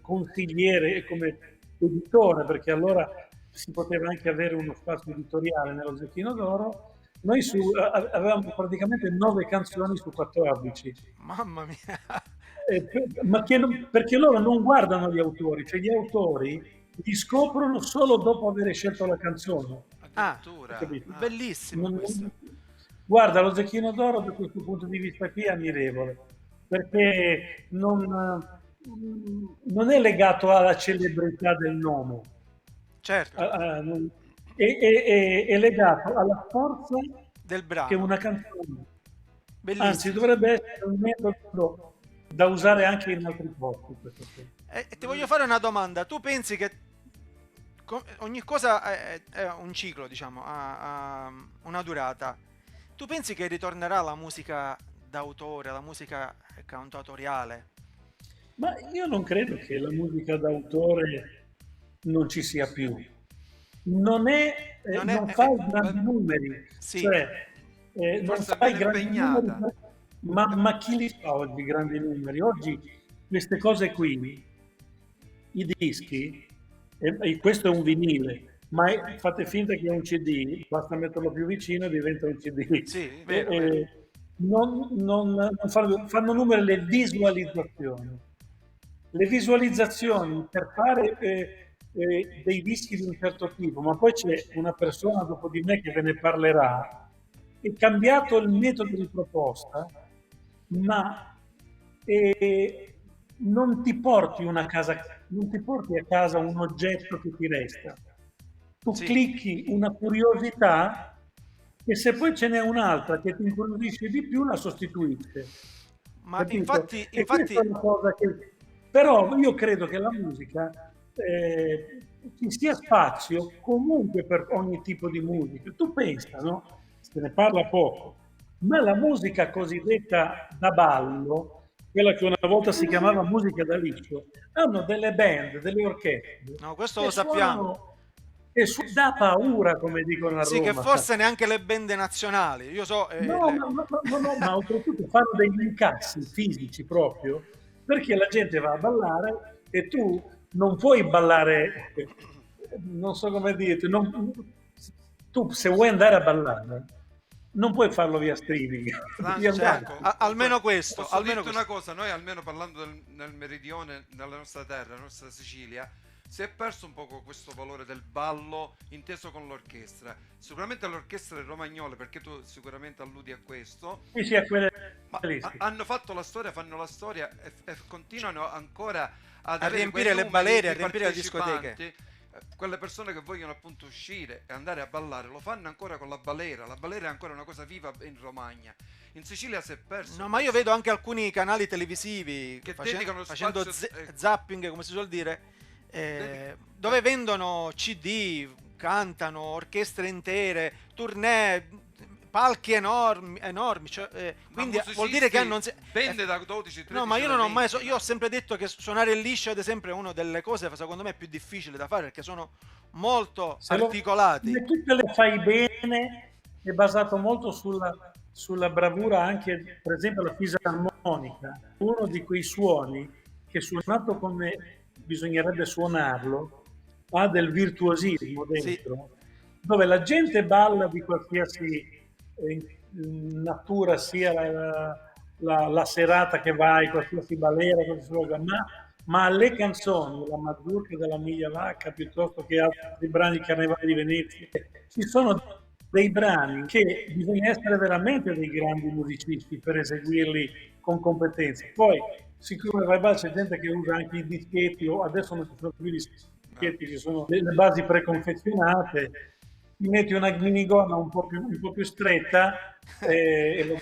consigliere e come editore, perché allora si poteva anche avere uno spazio editoriale nello Zecchino d'Oro, noi avevamo praticamente 9 canzoni su 14. Mamma mia. Ma perché loro non guardano gli autori, cioè gli autori li scoprono solo dopo aver scelto la canzone. Addirittura. Capito? Bellissimo questo. Guarda, lo Zecchino d'Oro da questo punto di vista qui è ammirevole, perché non è legato alla celebrità del nome, Certo, è legato alla forza del che brano. una canzone. Bellissimo. Anzi, dovrebbe essere un metodo da usare anche in altri posti. E ti voglio fare una domanda. Tu pensi che ogni cosa è un ciclo, diciamo, ha una durata. Tu pensi che ritornerà la musica d'autore, la musica cantautoriale? Ma io non credo che la musica d'autore non ci sia più. Non fa i grandi numeri, Sì. cioè non Forse fa i ben grandi impegnata. numeri, ma chi li fa oggi i grandi numeri? Oggi queste cose qui, i dischi, e questo è un vinile, ma fate finta che è un CD, basta metterlo più vicino e diventa un CD. Sì, vero. Non fanno numeri le visualizzazioni. Le visualizzazioni per fare dei dischi di un certo tipo, ma poi c'è una persona dopo di me che ve ne parlerà, è cambiato il metodo di proposta, ma non ti porti a casa un oggetto che ti resta. Tu Sì. clicchi una curiosità e se poi ce n'è un'altra che ti incuriosisce di più, la sostituisce. Ma Capito? infatti, E questa è una cosa che... Però io credo che la musica ci sia spazio comunque per ogni tipo di musica. Tu pensa, no? Se ne parla poco, ma la musica cosiddetta da ballo, quella che una volta si chiamava musica da liscio, hanno delle band, delle orchestre No, questo che lo sappiamo. suonano e dà paura, come dicono a Sì, che Roma. forse neanche le band nazionali. Io so. No, ma oltretutto fanno degli incassi fisici proprio, perché la gente va a ballare e tu non puoi ballare, non so come dirti, tu se vuoi andare a ballare non puoi farlo via streaming, devi andare. Ecco, almeno questo, posso almeno dirti questo. una cosa, noi almeno parlando nel meridione, nella nostra terra, nella nostra Sicilia, si è perso un poco questo valore del ballo inteso con l'orchestra. Sicuramente l'orchestra romagnole, perché tu sicuramente alludi a questo, Sì, sì, a quelle ma lì, sì. hanno fatto la storia, fanno la storia e continuano ancora ad A avere riempire quei le numeri balere, a di riempire le discoteche. partecipanti. Quelle persone che vogliono appunto uscire e andare a ballare lo fanno ancora con la balera. La balera è ancora una cosa viva in Romagna. In Sicilia si è perso. No, ma io vedo anche alcuni canali televisivi Che face- dedicano facendo spazio- zapping, come si suol dire, dove vendono CD, cantano orchestre intere, tournée, palchi enormi, cioè, quindi vuol dire che hanno vende da 12-13 no, ma io non ho mai elementi, io ho sempre detto che suonare il liscio ad esempio è una delle cose secondo me più difficili da fare, perché sono molto articolati. Se tu te le fai bene, è basato molto sulla bravura anche, per esempio, la fisarmonica, uno di quei suoni che suonato come bisognerebbe suonarlo, ha del virtuosismo dentro, dove la gente balla di qualsiasi natura sia la serata che vai, qualsiasi balera, ma le canzoni, la mazurka della Miglia Vacca piuttosto che altri brani carnevali di Venezia, ci sono dei brani che bisogna essere veramente dei grandi musicisti per eseguirli con competenza. Poi, siccome c'è gente che usa anche i dischetti, o adesso non ci sono più i dischetti, ci sono le basi preconfezionate, ti metti una minigonna un po' più stretta e lo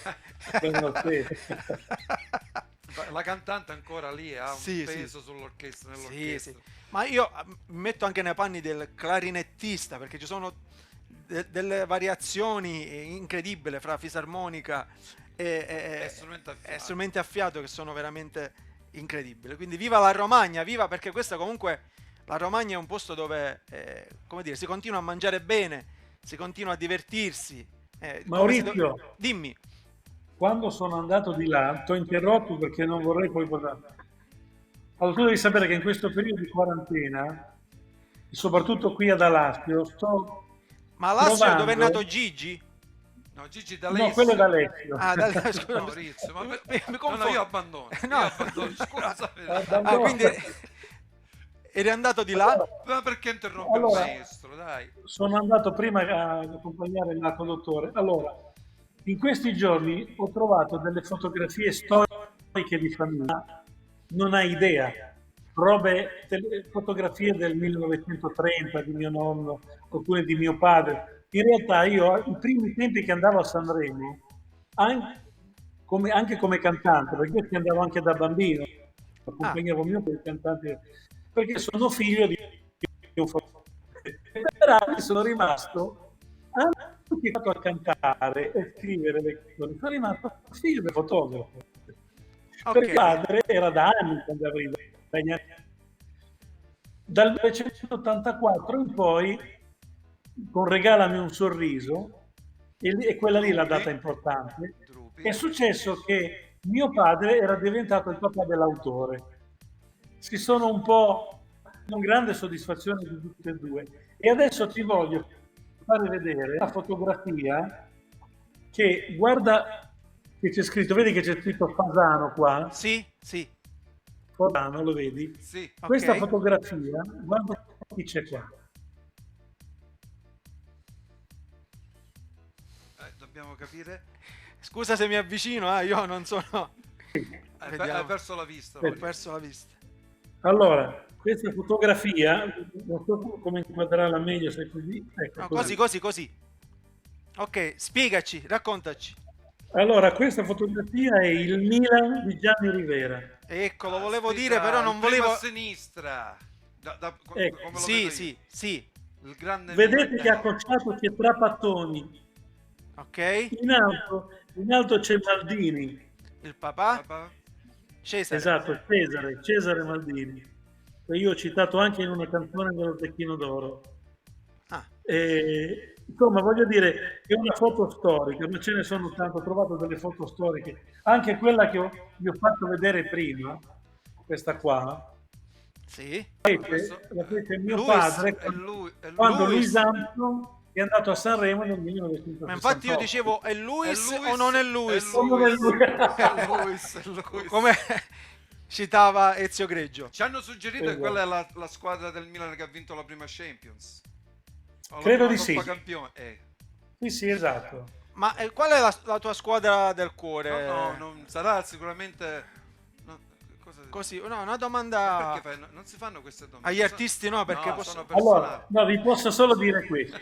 la cantante ancora lì ha un Sì, peso nell'orchestra. Sì. Ma io mi metto anche nei panni del clarinettista, perché ci sono delle variazioni incredibili fra fisarmonica e strumenti a fiato che sono veramente incredibili. Quindi viva la Romagna, viva, perché questa comunque la Romagna è un posto dove come dire, si continua a mangiare bene, si continua a divertirsi. Maurizio, dimmi. Quando sono andato di là, ti ho interrotto perché non vorrei poi parlare. Allora, tu devi sapere che in questo periodo di quarantena, soprattutto qui ad Alaspio, Ma Alaspio provando... dove è nato Gigi? No, Gigi D'Alessio. No, quello è D'Alessio. Scusa, Maurizio, ma mi confondo. no, io abbandono. No. Io abbandono, scusa. Quindi eri andato di là? Ma perché interrompe il maestro, dai? Sono andato prima a accompagnare il nato dottore. Allora, in questi giorni ho trovato delle fotografie storiche di famiglia, non hai idea, fotografie del 1930 di mio nonno, oppure di mio padre. In realtà io, i primi tempi che andavo a Sanremo, anche come cantante, perché ci andavo anche da bambino, accompagnavo mio cantante, perché sono figlio di un fotografo. Per anni sono rimasto anche a cantare e scrivere le canzoni, sono rimasto figlio del fotografo. Perché padre era da anni quando arriva. Dal 1984 in poi, con Regalami un sorriso, e quella lì la data importante, è successo che mio padre era diventato il papà dell'autore. Si sono un po' con grande soddisfazione di tutte e due. E adesso ti voglio fare vedere la fotografia che, guarda che c'è scritto, vedi che c'è scritto Fasano qua? Sì. Fasano, lo vedi? Sì. Questa fotografia, guarda chi c'è qua. Dobbiamo capire. Scusa se mi avvicino, io non sono... Hai perso la vista. Ho perso la vista. Allora, questa fotografia, non so come inquadrarla meglio, se così. Ecco, no, così. Ok, spiegaci, raccontaci. Allora, questa fotografia è il Milan di Gianni Rivera. Ecco, lo volevo dire, però non volevo... a sinistra. Ecco. come lo Sì, vedo io. sì, sì. Il grande Vedete che accosciato c'è Trapattoni, Ok. in alto c'è Maldini, Il papà? papà? Cesare. esatto, Cesare Maldini, che io ho citato anche in una canzone dello Zecchino d'Oro. Ah, Insomma, voglio dire, è una foto storica, ma ce ne sono tante, ho trovato delle foto storiche, anche quella che vi ho fatto vedere prima, questa qua, sì. la fece mio Luis, padre È lui, è lui. quando Luis. Louis Armstrong è andato a Sanremo nel Ma 1968. infatti io dicevo, è Luis, È o non è Luis? È Non è lui. È Luis, è Luis. Come citava Ezio Greggio. Ci hanno suggerito che quella è la squadra del Milan che ha vinto la prima Champions. O la Credo prima di sì. Coppa Campione. Sì, esatto. Ma qual è la tua squadra del cuore? No, non sarà sicuramente. No, cosa Così, no, una Ma domanda perché non si fanno queste domande? agli artisti, no, perché No, posso... sono personali. Allora, no, vi posso solo dire questo.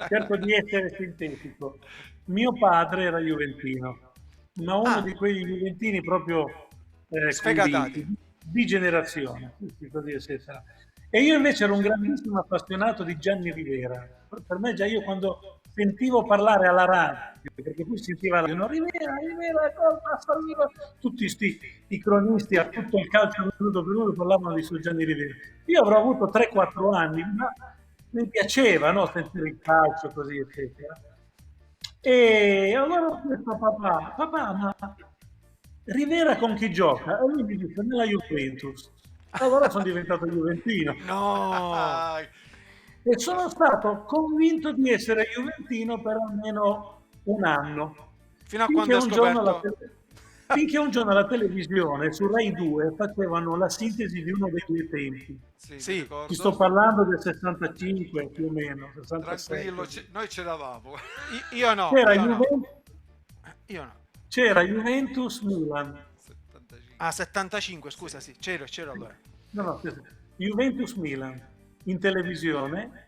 Cerco di essere sintetico. Mio padre era juventino, ma uno Ah. di quegli juventini proprio Sfegatati. convinti, di generazione. Sì, così sarà. E io invece ero un grandissimo appassionato di Gianni Rivera. Per me già io quando sentivo parlare alla radio, perché poi sentiva la no, Rivera, colpa, Salvino, tutti i cronisti a tutto il calcio minuto per minuto parlavano di su Gianni Rivera. Io avrò avuto 3-4 anni, ma mi piaceva, no, sentire il calcio così, eccetera. E allora ho detto a papà, ma Rivera con chi gioca? E lui mi dice, nella Juventus. Allora sono diventato juventino. No, Ah, E sono stato convinto di essere juventino per almeno un anno. fino a quando hai scoperto... Finché un giorno alla televisione, su Rai 2, facevano la sintesi di uno dei due tempi. sì, Sì. mi ricordo. Ti sto parlando del 65 più o meno, 67. Tranquillo, noi c'eravamo. Io no, C'era, io no. Juventus, Io no. c'era Juventus Milan. 75. Ah, 75, scusa, sì, c'ero allora. No, aspetta. Juventus Milan in televisione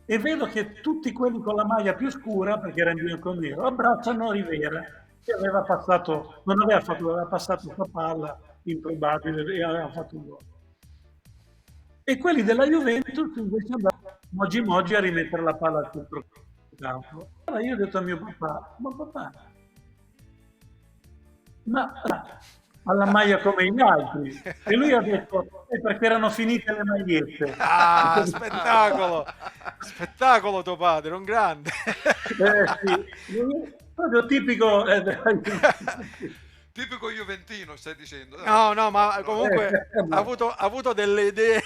e vedo che tutti quelli con la maglia più scura, perché era in bianco e nero, abbracciano Rivera che aveva passato questa palla improbabile e aveva fatto un gol. E quelli della Juventus invece andavano moggi a rimettere la palla al centrocampo. Allora io ho detto a mio papà, ma alla maglia come gli altri. E lui ha detto, perché erano finite le magliette. Ah, spettacolo! Spettacolo tuo padre, un grande. Sì. Proprio tipico Tipico juventino, stai dicendo. No, ma comunque ha avuto delle idee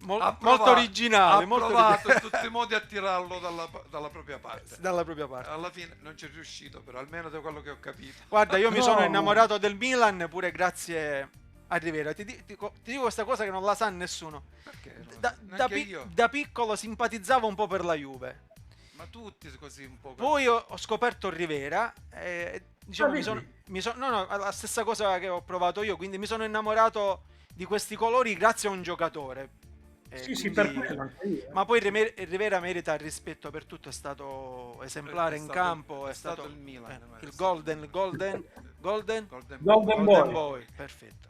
molto originali. Ha molto provato in tutti i modi a tirarlo dalla propria parte. dalla propria parte. Alla fine non ci è riuscito, però almeno da quello che ho capito. Guarda, io mi sono No. innamorato del Milan pure grazie a Rivera. Ti dico questa cosa che non la sa nessuno. Perché? Da Io. da piccolo simpatizzavo un po' per la Juve. Ma tutti così un po'. Poi ho scoperto Rivera e diciamo, Ah, no, la stessa cosa che ho provato io, quindi mi sono innamorato di questi colori grazie a un giocatore. Sì, Quindi- per quello anche io. Ma poi Rivera merita il rispetto per tutto, è stato esemplare in campo, è stato il Milan, il Golden Golden Boy, perfetto.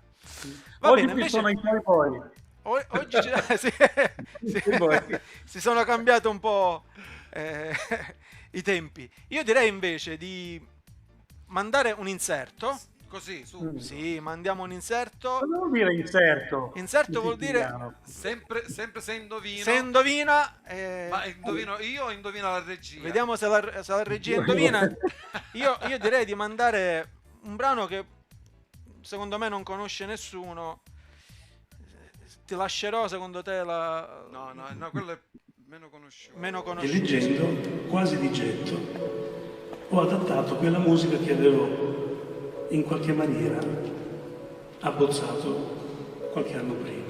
Oggi bene, qui invece- sono i tuoi poi. Oggi sì, Sì, poi. si sono cambiati un po' i tempi. Io direi invece di mandare un inserto. Così, su. Sì, mandiamo un inserto. Cosa vuol dire inserto? Inserto In vuol dire siciliano? Sempre se indovino. se indovina. Ma indovino io o indovina la regia? Vediamo se la regia indovina. Io direi di mandare un brano che secondo me non conosce nessuno. Ti lascerò, secondo te, No, quello è meno conosciuto. meno E conosciuta. leggendo, quasi di getto, ho adattato quella musica che avevo in qualche maniera abbozzato qualche anno prima.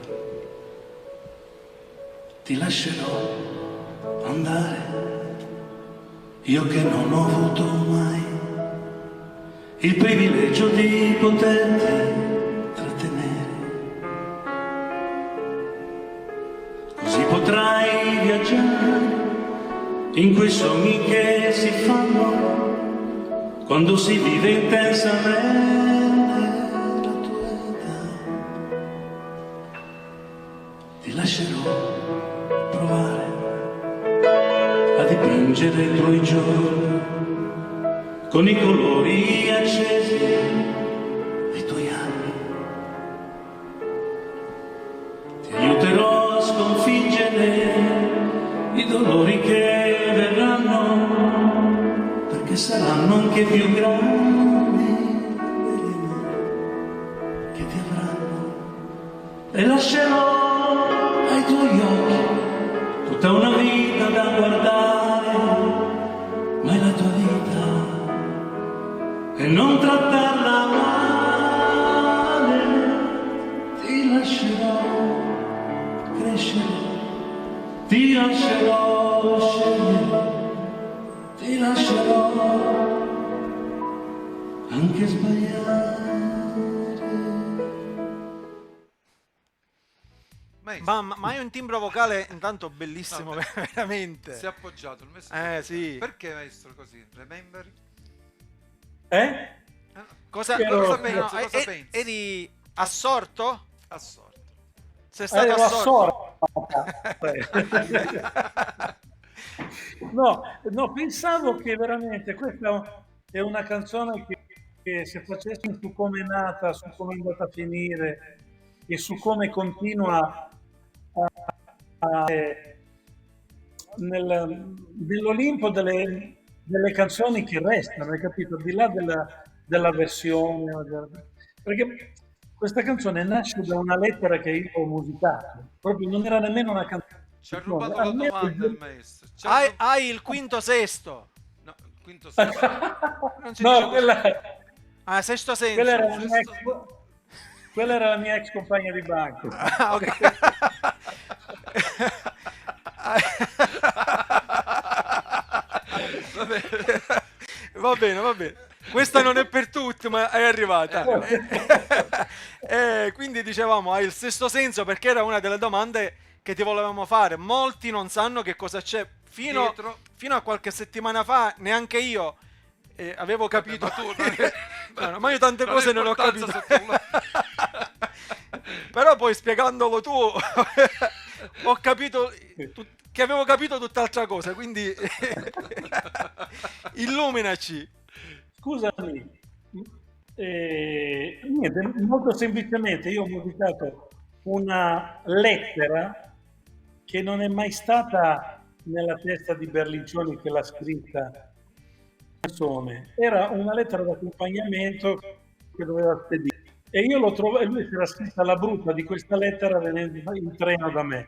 Ti lascerò andare, io che non ho avuto mai il privilegio di poterti trattenere. Così potrai viaggiare in quei sogni che si fanno quando si vive intensamente la tua età. Ti luce dentro i giorni, con i colori accesi dei tuoi anni. Ti aiuterò a sconfiggere i dolori che verranno, perché saranno anche più grandi delle mani che ti avranno. E lascerò ai tuoi occhi tutta una vita da guardare, ma è la tua vita e non trattarla male. Ti lascerò crescere, ti lascerò scegliere, ti lascerò anche sbagliare. Ma hai un timbro vocale intanto bellissimo, No, veramente. Si è appoggiato il maestro. Sì. Perché maestro così? Remember? Cosa Ero- pensi? Cosa pensi? Eri assorto? Assorto. Sei stato Ero assorto? No, pensavo che veramente questa è una canzone che se facessi su come è nata, su come è andata a finire e su come continua nell'Olimpo delle canzoni che restano, hai capito? Al di là della versione, perché questa canzone nasce da una lettera che io ho musicato, proprio non era nemmeno una canzone. Ci ha rubato la Almeno domanda il maestro. Hai il quinto sesto. No, quinto senso. Non si dice No, così. quella Sesto senso. era la mia quella era la mia ex compagna di banco. Ah, ok. Va bene. Questa non è per tutti, ma è arrivata. Quindi dicevamo, hai il sesto senso, perché era una delle domande che ti volevamo fare. Molti non sanno che cosa c'è. Fino a qualche settimana fa neanche io avevo capito. Ma tu Ma io tante cose non ho capito. Però poi spiegandolo tu ho capito che avevo capito tutt'altra cosa, quindi illuminaci. Scusami, niente, molto semplicemente io ho musicato una lettera che non è mai stata nella testa di Berlincioni che l'ha scritta. Canzone. Era una lettera d'accompagnamento che doveva spedire e io lo trovo, e lui si era scritta la brutta di questa lettera venendo in treno da me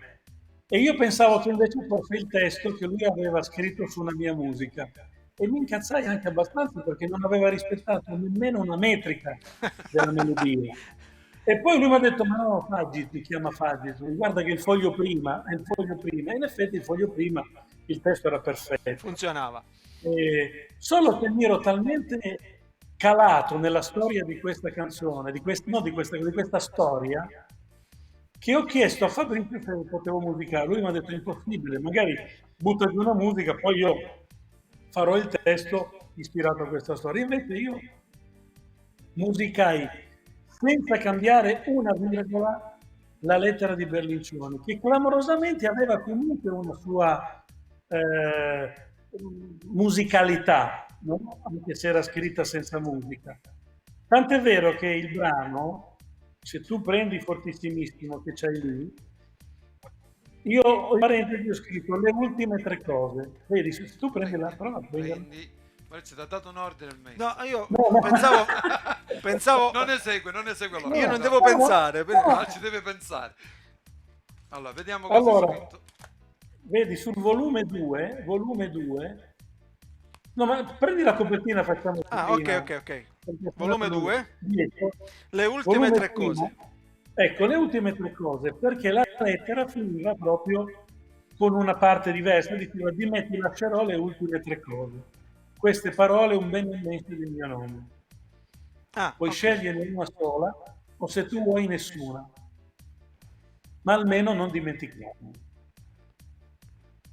e io pensavo che invece fosse il testo che lui aveva scritto su una mia musica e mi incazzai anche abbastanza perché non aveva rispettato nemmeno una metrica della melodia. E poi lui mi ha detto: ma no, Faggi, ti chiama Faggi, guarda che il foglio prima è il foglio prima. E in effetti il foglio prima, il testo era perfetto. Funzionava. Solo che mi ero talmente calato nella storia di questa canzone, di questa storia, che ho chiesto a Fabrizio se potevo musicare. Lui mi ha detto: è impossibile, magari butta giù una musica, poi io farò il testo ispirato a questa storia. Invece io musicai senza cambiare una virgola la lettera di Berlincioni, che clamorosamente aveva comunque una sua musicalità, no? Anche se era scritta senza musica. Tant'è vero che il brano, se tu prendi Fortissimissimo che c'hai lì, io in parentesi ho scritto le ultime tre cose. Vedi, se tu prendi la parola, Quindi, ti ha dato un ordine il maestro. No, io No. pensavo Non esegue la io non cosa. devo pensare. No, ci deve pensare. Allora, vediamo cosa Allora, è scritto. vedi sul volume 2, no, ma prendi la copertina, facciamo Ok. Perché Volume sennò 2, dietro. le ultime Volume tre primo, cose. Ecco, le ultime tre cose, perché la lettera finiva proprio con una parte diversa, diceva: di me ti lascerò le ultime tre cose. Queste parole un bene immenso del mio nome. Puoi Ok. sceglierne una sola, o se tu vuoi nessuna. Ma almeno non dimenticarmi.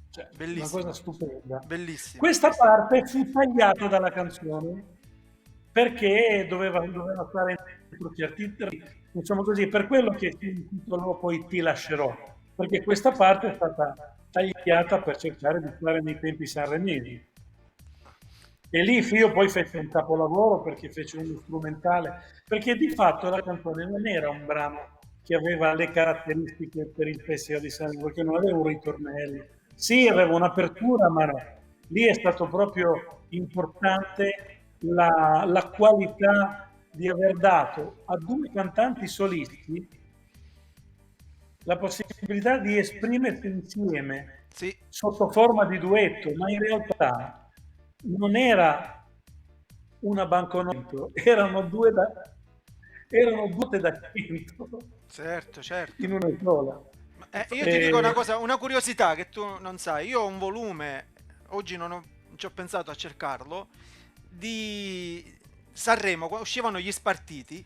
Cioè, Bellissimo. una cosa stupenda. Bellissimo. Questa parte fu tagliata dalla canzone perché doveva stare dentro certi, diciamo così, per quello che si intitolò poi Ti lascerò, perché questa parte è stata tagliata per cercare di fare nei tempi sanremesi. E lì io poi feci un capolavoro perché feci uno strumentale, perché di fatto la canzone non era un brano che aveva le caratteristiche per il Festival di Sanremo, perché non aveva un ritornello. Sì, aveva un'apertura, ma no. Lì è stato proprio importante la qualità di aver dato a due cantanti solisti la possibilità di esprimersi insieme Sì, sotto forma di duetto, ma in realtà non era una banconota, erano due da 100 certo, certo. in una sola. Io ti dico una E- cosa, una curiosità che tu non sai. Io ho un volume, oggi non ci ho pensato a cercarlo, di Sanremo, uscivano gli spartiti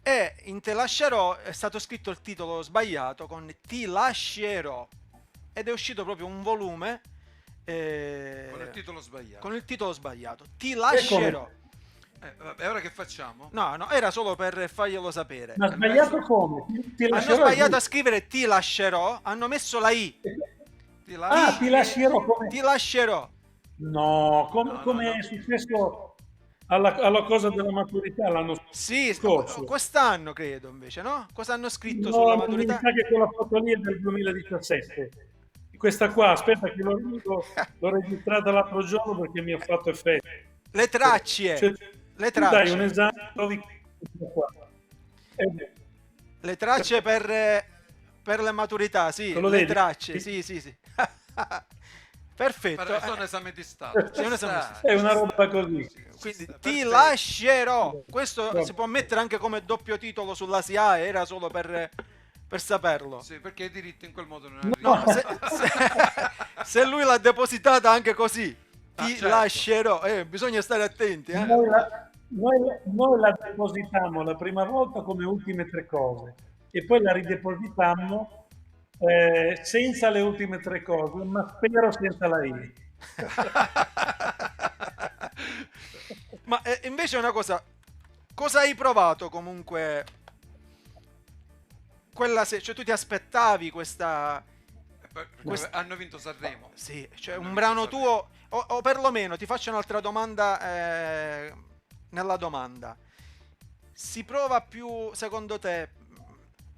e in Te lascerò è stato scritto il titolo sbagliato con Ti lascerò ed è uscito proprio un volume Con il titolo sbagliato. con il titolo sbagliato. Ti E lascerò. come? Vabbè, ora che facciamo? No, no, era solo per farglielo sapere. Ma sbagliato come? Ti Hanno lascerò sbagliato a giusto. scrivere ti lascerò, hanno messo la I. Ti Ah, ti lascerò come? Ti lascerò. No, come, No, come no, è no. successo alla cosa della maturità l'anno Sì, scorso. quest'anno credo invece, no? Cosa hanno scritto sulla No, mi maturità? sa che quella foto lì è del 2017. Questa qua, aspetta che l'ho registrata l'altro giorno perché mi ha fatto effetto. Le tracce, Cioè, le tu dai un tracce, esame, trovi questa qua. Eh, le tracce per le maturità, sì, te lo le vedi? tracce, sì, sì, sì. Perfetto. Però sono esame di Stato. Sì, un esame di Stato. È una roba così. Quindi ti Perfetto. lascerò. Questo Vabbè. si può mettere anche come doppio titolo sulla SIAE, era solo per saperlo. Sì, perché i diritti in quel modo non No, arrivano. Se lui l'ha depositata anche così, Ah, ti certo. lascerò. Bisogna stare attenti. Noi la depositammo la prima volta come ultime tre cose e poi la ridepositammo senza le ultime tre cose, ma spero senza la I. Ma invece una cosa hai provato comunque? Cioè tu ti aspettavi questa... Hanno vinto Sanremo. Sì, cioè Hanno un vinto brano Sanremo. tuo, o perlomeno ti faccio un'altra domanda nella domanda. Si prova più, secondo te,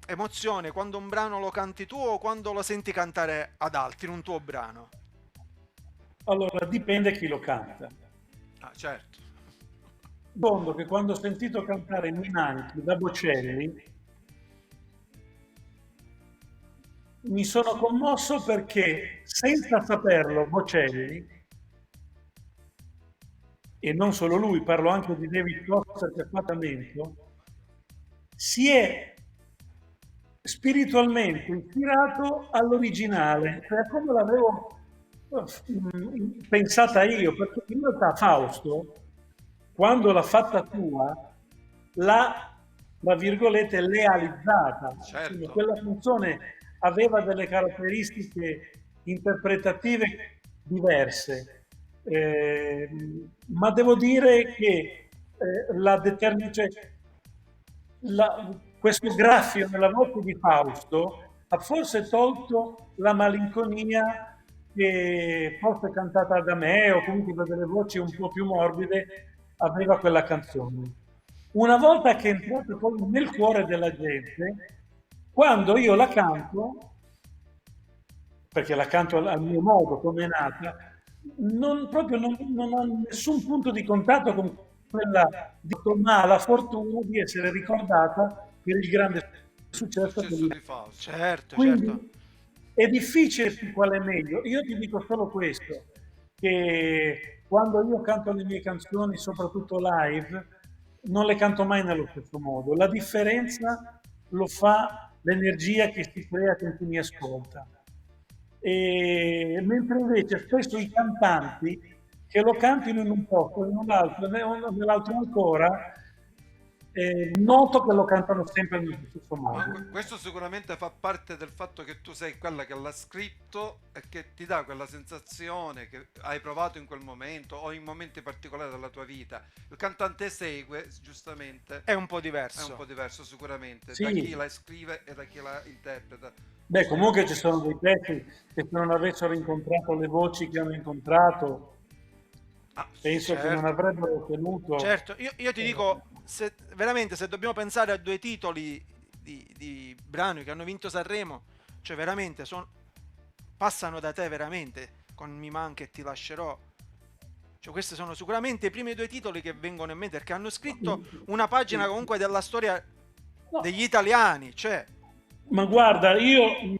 emozione quando un brano lo canti tu o quando lo senti cantare ad altri in un tuo brano? Allora, dipende chi lo canta. Ah, certo. Secondo che quando ho sentito cantare Minanchi da Bocelli mi sono commosso perché senza saperlo Bocelli, e non solo lui, parlo anche di David Foster che ha fatto Lamento, si è spiritualmente ispirato all'originale, cioè come l'avevo pensata io, perché in realtà Fausto, quando l'ha fatta sua, l'ha, tra virgolette, lealizzata. Certo. Quindi quella canzone aveva delle caratteristiche interpretative diverse, ma devo dire che cioè, questo graffio nella voce di Fausto ha forse tolto la malinconia che forse cantata da me o comunque da delle voci un po' più morbide aveva quella canzone. Una volta che è entrata poi nel cuore della gente, quando io la canto, perché la canto al mio modo, come è nata, non ho nessun punto di contatto con quella di ma ha la fortuna di essere ricordata per il grande successo che Successo lui di Fausto. Certo, certo. quindi è difficile su quale è meglio. Io ti dico solo questo, che quando io canto le mie canzoni, soprattutto live, non le canto mai nello stesso modo. La differenza lo fa l'energia che si crea con chi mi ascolta. Mentre invece spesso i cantanti che lo cantino in un posto, in un altro, nell'altro ancora, noto che lo cantano sempre nello stesso Ma modo. questo sicuramente fa parte del fatto che tu sei quella che l'ha scritto e che ti dà quella sensazione che hai provato in quel momento o in momenti particolari della tua vita. Il cantante segue, giustamente, È un po' è diverso. un po' diverso sicuramente da Sì. chi la scrive e da chi la interpreta. Beh, comunque ci sono dei pezzi che se non avessero incontrato le voci che hanno incontrato, Ah, penso che non Certo. avrebbero ottenuto. Certo, io ti dico, veramente se dobbiamo pensare a due titoli di brani che hanno vinto Sanremo, cioè veramente passano da te veramente, con Mi manca e Ti lascerò. Cioè questi sono sicuramente i primi due titoli che vengono in mente, perché hanno scritto una pagina comunque della storia No, degli italiani, cioè... ma guarda, a me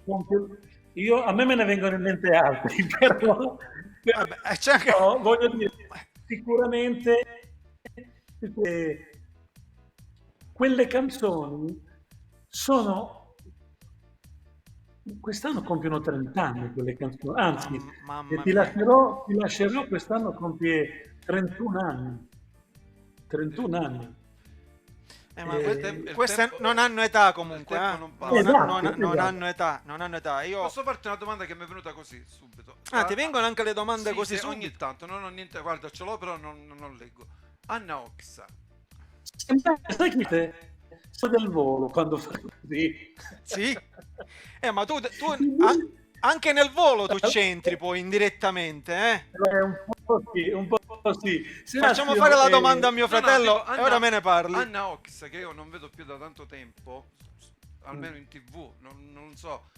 ne vengono in mente altri, però, Vabbè, c'è anche... però voglio dire, sicuramente quelle canzoni sono, quest'anno compiono 30 anni quelle canzoni, anzi, Mamma ti mia. lascerò quest'anno compie 31 anni. 31 anni. Ma il queste tempo- non hanno età comunque, il tempo eh. non Non, passa. Esatto, non esatto. hanno età, non hanno età. Io... Posso farti una domanda che mi è venuta così subito? Ah, ti vengono anche le domande Sì, così sì, ogni subito? tanto, non ho niente, guarda, ce l'ho però non leggo. Anna Oxa. Sai chi te? So del volo quando fa così. Sì? Ma anche nel volo tu c'entri poi indirettamente, eh? Un po' sì, un po' sì. Facciamo fare la domanda a mio No, fratello dico, e ora me ne parli. Anna Oxa, che io non vedo più da tanto tempo, almeno in TV, non so.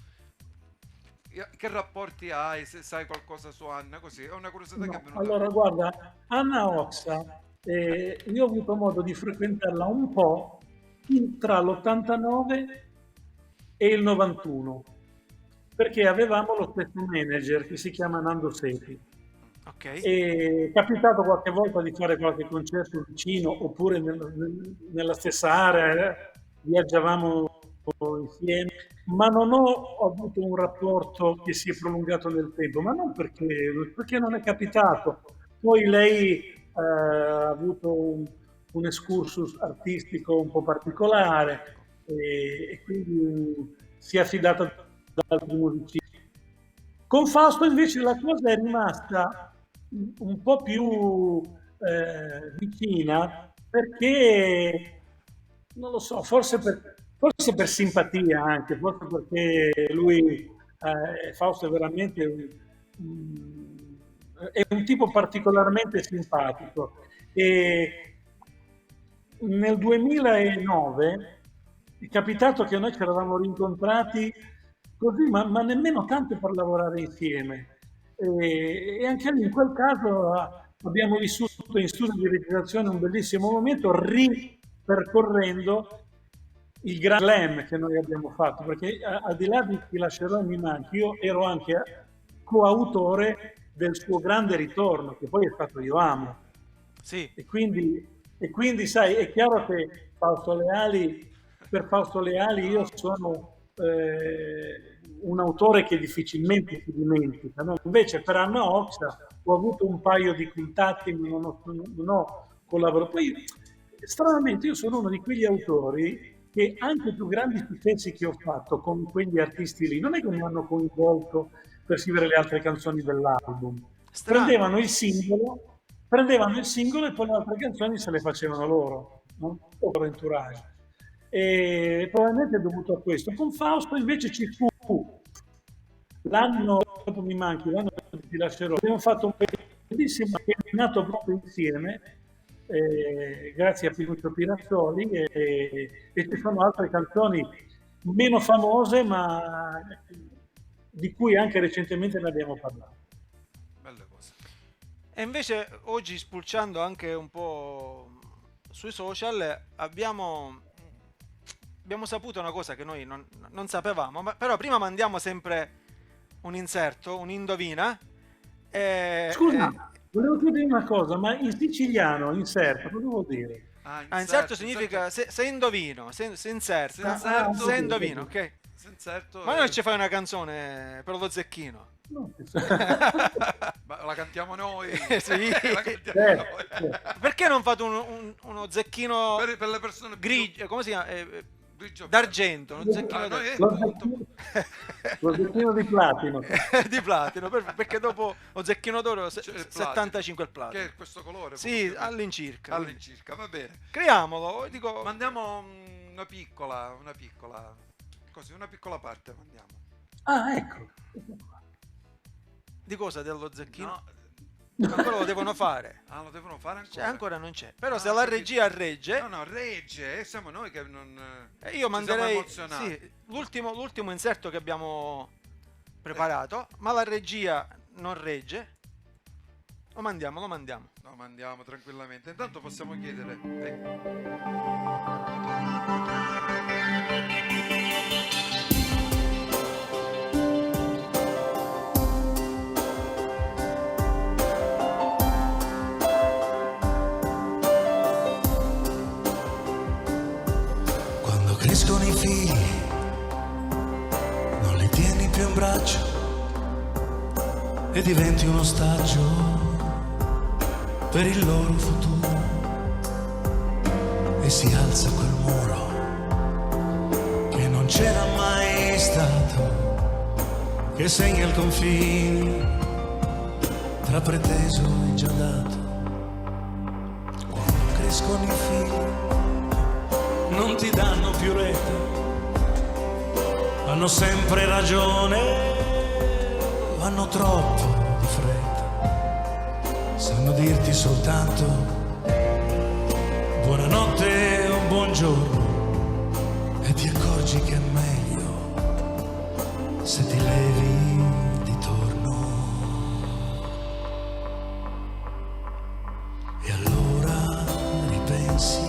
Che rapporti hai, se sai qualcosa su Anna, così, è una curiosità che è No, venuta. allora guarda, Anna Oxa, io ho avuto modo di frequentarla un po' tra l'89 e il 91, perché avevamo lo stesso manager che si chiama Nando Sepi. Ok. E è capitato qualche volta di fare qualche concerto vicino oppure nella stessa area, viaggiavamo insieme, ma non ho avuto un rapporto che si è prolungato nel tempo, ma non perché non è capitato. Poi lei ha avuto un excursus artistico un po' particolare e quindi si è affidata ad altri musicisti. Con Fausto invece la cosa è rimasta un po' più vicina perché, non lo so, forse per simpatia anche, forse perché lui, Fausto è veramente è un tipo particolarmente simpatico. E nel 2009 è capitato che noi ci eravamo rincontrati così, ma nemmeno tanto per lavorare insieme. E anche lì in quel caso abbiamo vissuto in studio di registrazione un bellissimo momento ripercorrendo il Grand Slam che noi abbiamo fatto, perché al di là di Ti lascerò e mi manchi, io ero anche coautore del suo grande ritorno, che poi è stato Io amo. Sì. E quindi sai, è chiaro che per Fausto Leali io sono un autore che difficilmente si dimentica, no? Invece per Anna Oxa ho avuto un paio di contatti, ma non ho collaborato. Poi, stranamente, io sono uno di quegli autori che anche i più grandi successi che ho fatto con quegli artisti lì, non è che mi hanno coinvolto per scrivere le altre canzoni dell'album. Strano. Prendevano il singolo e poi le altre canzoni se le facevano loro, no? O per entourage. E probabilmente è dovuto a questo. Con Fausto invece ci fu l'anno dopo Mi manchi, l'anno che Ti lascerò. Abbiamo fatto un bellissimo che è nato proprio insieme, grazie a Pinuccio Pirazzoli, e ci sono altre canzoni meno famose, ma di cui anche recentemente ne abbiamo parlato. Belle cose. E invece oggi, spulciando anche un po' sui social, abbiamo saputo una cosa che noi non sapevamo, però prima mandiamo sempre un inserto, un indovina. Scusa, volevo chiedere una cosa, ma in siciliano inserto cosa vuol dire? Inserto significa se indovino, se inserta, Inserto. se indovino, ok? Certo, Ma noi ci fai una canzone per lo zecchino. No, ma la cantiamo noi. Sì. La cantiamo noi. Perché non fate uno zecchino Per le persone più grigio, come si chiama? grigio- D'argento, uno zecchino Ah, noi Lo appunto. lo zecchino di platino. di platino, perché dopo lo zecchino d'oro C'è il platino. 75 il Che platino. è questo colore? Sì, proprio. all'incirca. All'incirca, va bene. Creiamolo, dico, Mandiamo una piccola, così, una piccola parte mandiamo. Ah, ecco. di cosa dello zecchino? No, Ma quello lo devono fare. lo devono fare ancora. Cioè, ancora non c'è. Però Ah, se la capito. regia regge, No, regge, siamo noi che non io ci siamo manderei emozionati. sì, l'ultimo inserto che abbiamo preparato, ma la regia non regge. Lo mandiamo. No, mandiamo tranquillamente. Intanto possiamo chiedere. Ecco. Quando crescono i figli, non li tieni più in braccio e diventi un ostaggio per il loro futuro. E si alza quel muro che non c'era mai stato, che segna il confine tra preteso e già dato. Quando crescono i figli non ti danno più retta, hanno sempre ragione, vanno troppo di fretta, sanno dirti soltanto buonanotte o buongiorno e ti accorgi che è meglio se ti levi di torno. E allora ripensi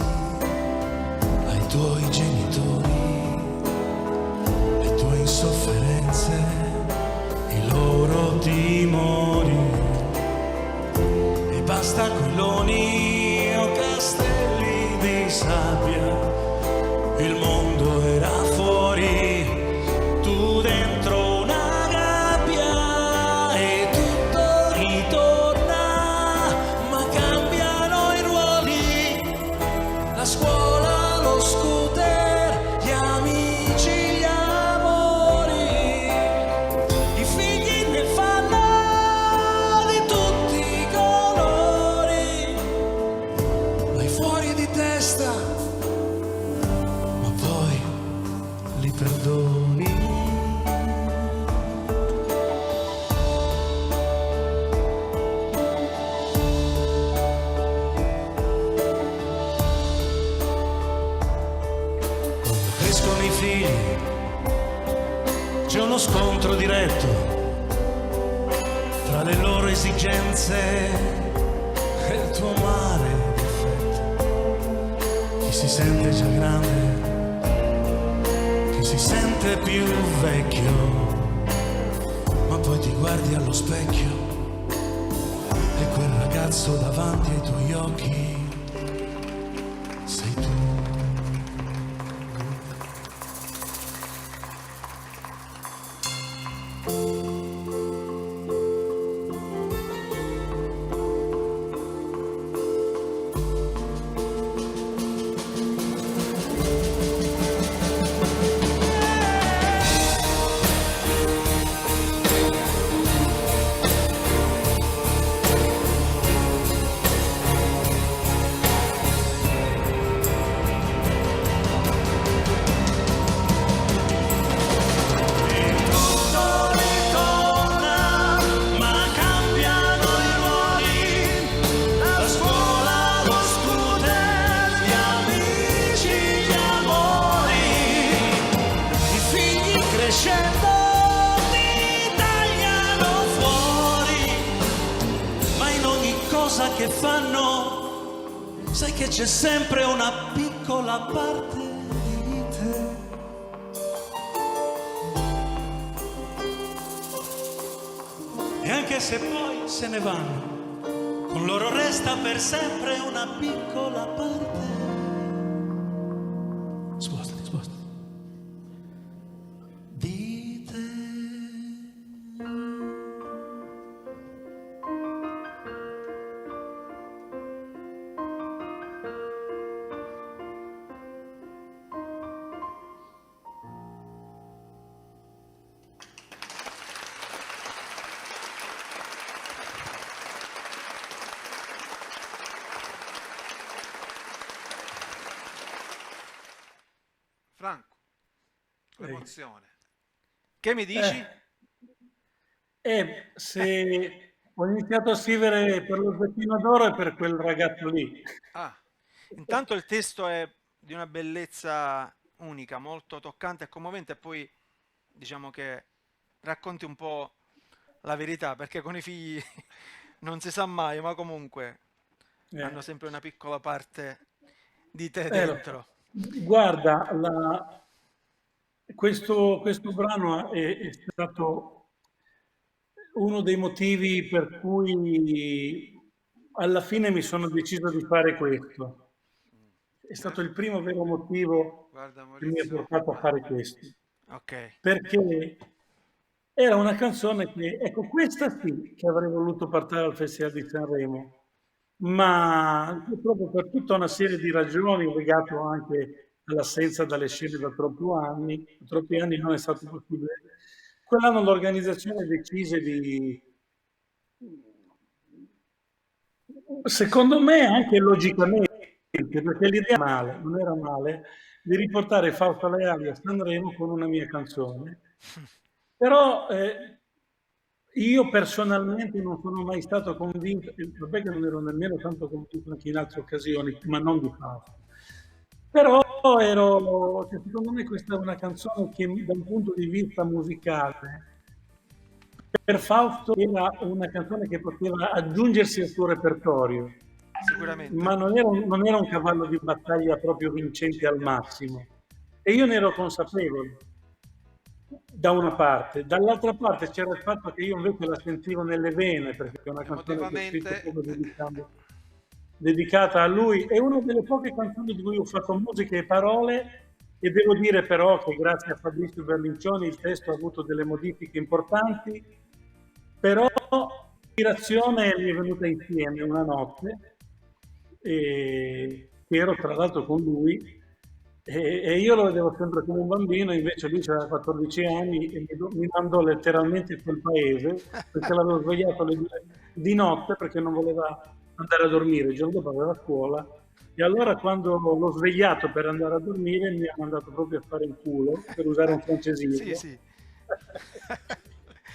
ai tuoi genitori, le tue insofferenze, i loro timori, e basta colloni o castelli di sabbia, il mondo era fuori, tu dentro una gabbia e tutto ritorna, ma cambiano i ruoli, la scuola, lo scooter, gli amici, gli amori, i figli ne fanno di tutti i colori, vai fuori di testa, ma poi li perdoni. Quando crescono i figli c'è uno scontro diretto tra le loro esigenze e il tuo mare difetto. Chi si sente già grande, chi si sente più vecchio, ma poi ti guardi allo specchio e quel ragazzo davanti ai tuoi occhi sei tu. Tutto ritorna, ma cambiano i ruoli, la scuola, lo scooter, gli amici, gli amori, i figli crescendo ti tagliano fuori, ma in ogni cosa che fanno sai che c'è sempre una piccola parte di te. E anche se poi se ne vanno, con loro resta per sempre una piccola parte. Spostati. Di te. l'emozione. Che mi dici? Se ho iniziato a scrivere per lo Zeppino d'Oro e per quel ragazzo lì. Ah, Intanto il testo è di una bellezza unica, molto toccante e commovente, e poi diciamo che racconti un po' la verità, perché con i figli non si sa mai, ma comunque hanno Eh, sempre una piccola parte di te lo so. dentro. Guarda, questo brano è stato uno dei motivi per cui alla fine mi sono deciso di fare questo. È stato il primo vero motivo guarda che mi ha Maurizio, portato a fare questo. Ok, Perché era una canzone che, ecco, questa sì che avrei voluto portare al Festival di Sanremo, ma proprio per tutta una serie di ragioni, legato anche all'assenza dalle scene da troppi anni non è stato possibile. Quell'anno l'organizzazione decise di, secondo me anche logicamente, perché l'idea male, non era male, di riportare Fausto Leali a Sanremo con una mia canzone. Però io personalmente non sono mai stato convinto, e vabbè che non ero nemmeno tanto convinto anche in altre occasioni, ma non di Fausto. Però cioè, secondo me questa è una canzone che da un punto di vista musicale per Fausto era una canzone che poteva aggiungersi al suo repertorio, sicuramente. ma non era un cavallo di battaglia proprio vincente al massimo. E io ne ero consapevole, da una parte. Dall'altra parte c'era il fatto che io invece la sentivo nelle vene, perché è una canzone che ho scritto emotivamente, proprio dedicata a lui. È una delle poche canzoni di cui ho fatto musica e parole, e devo dire però che grazie a Fabrizio Berlincioni il testo ha avuto delle modifiche importanti, però l'ispirazione mi è venuta insieme una notte, che ero tra l'altro con lui, e io lo vedevo sempre come un bambino, invece lui aveva 14 anni e mi mandò letteralmente in quel paese, perché l'avevo svegliato di notte perché non voleva andare a dormire, il giorno dopo aveva scuola, e allora quando l'ho svegliato per andare a dormire mi ha mandato proprio a fare il culo, per usare un Sì, francesismo. sì.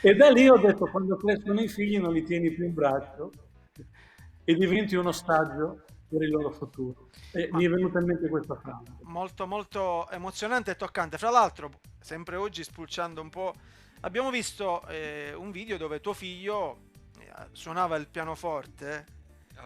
E da lì ho detto, quando crescono i figli non li tieni più in braccio e diventi un ostaggio per il loro futuro. E Ma mi è venuta in mente questa frase. molto molto emozionante e toccante. Fra l'altro, sempre oggi spulciando un po', abbiamo visto un video dove tuo figlio suonava il pianoforte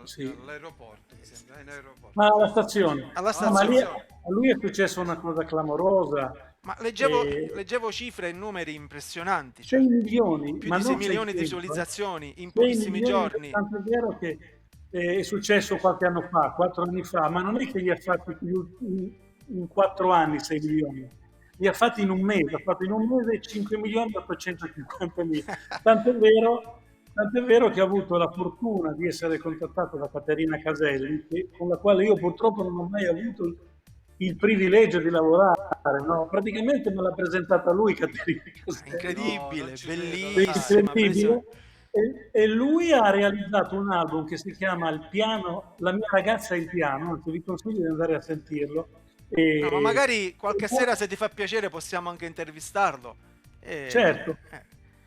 Sì. all'aeroporto, mi sembra, in aeroporto. Ma alla stazione. alla No, ma lì, stazione. a lui è successa una cosa clamorosa. Ma Eh, leggevo cifre e numeri impressionanti, 6 cioè milioni, più ma di 6 non milioni di 600, visualizzazioni in 6 pochissimi milioni, giorni. tanto è vero che è successo qualche anno fa, 4 anni fa, ma non è che li ha fatti in 4 anni 6 milioni, li ha fatti in un mese, ha fatto in un mese 5 milioni 850 mila. Tanto è vero che ho avuto la fortuna di essere contattato da Caterina Caselli, con la quale io purtroppo non ho mai avuto il privilegio di lavorare, no? Praticamente me l'ha presentata lui, Caterina Caselli. No, Incredibile, non ci credo, bellissima, dai. bellissima. Incredibile. E lui ha realizzato un album che si chiama Il piano, La mia ragazza e il piano, anzi vi consiglio di andare a sentirlo. No, ma E, magari qualche sera, se ti fa piacere, possiamo anche intervistarlo. certo,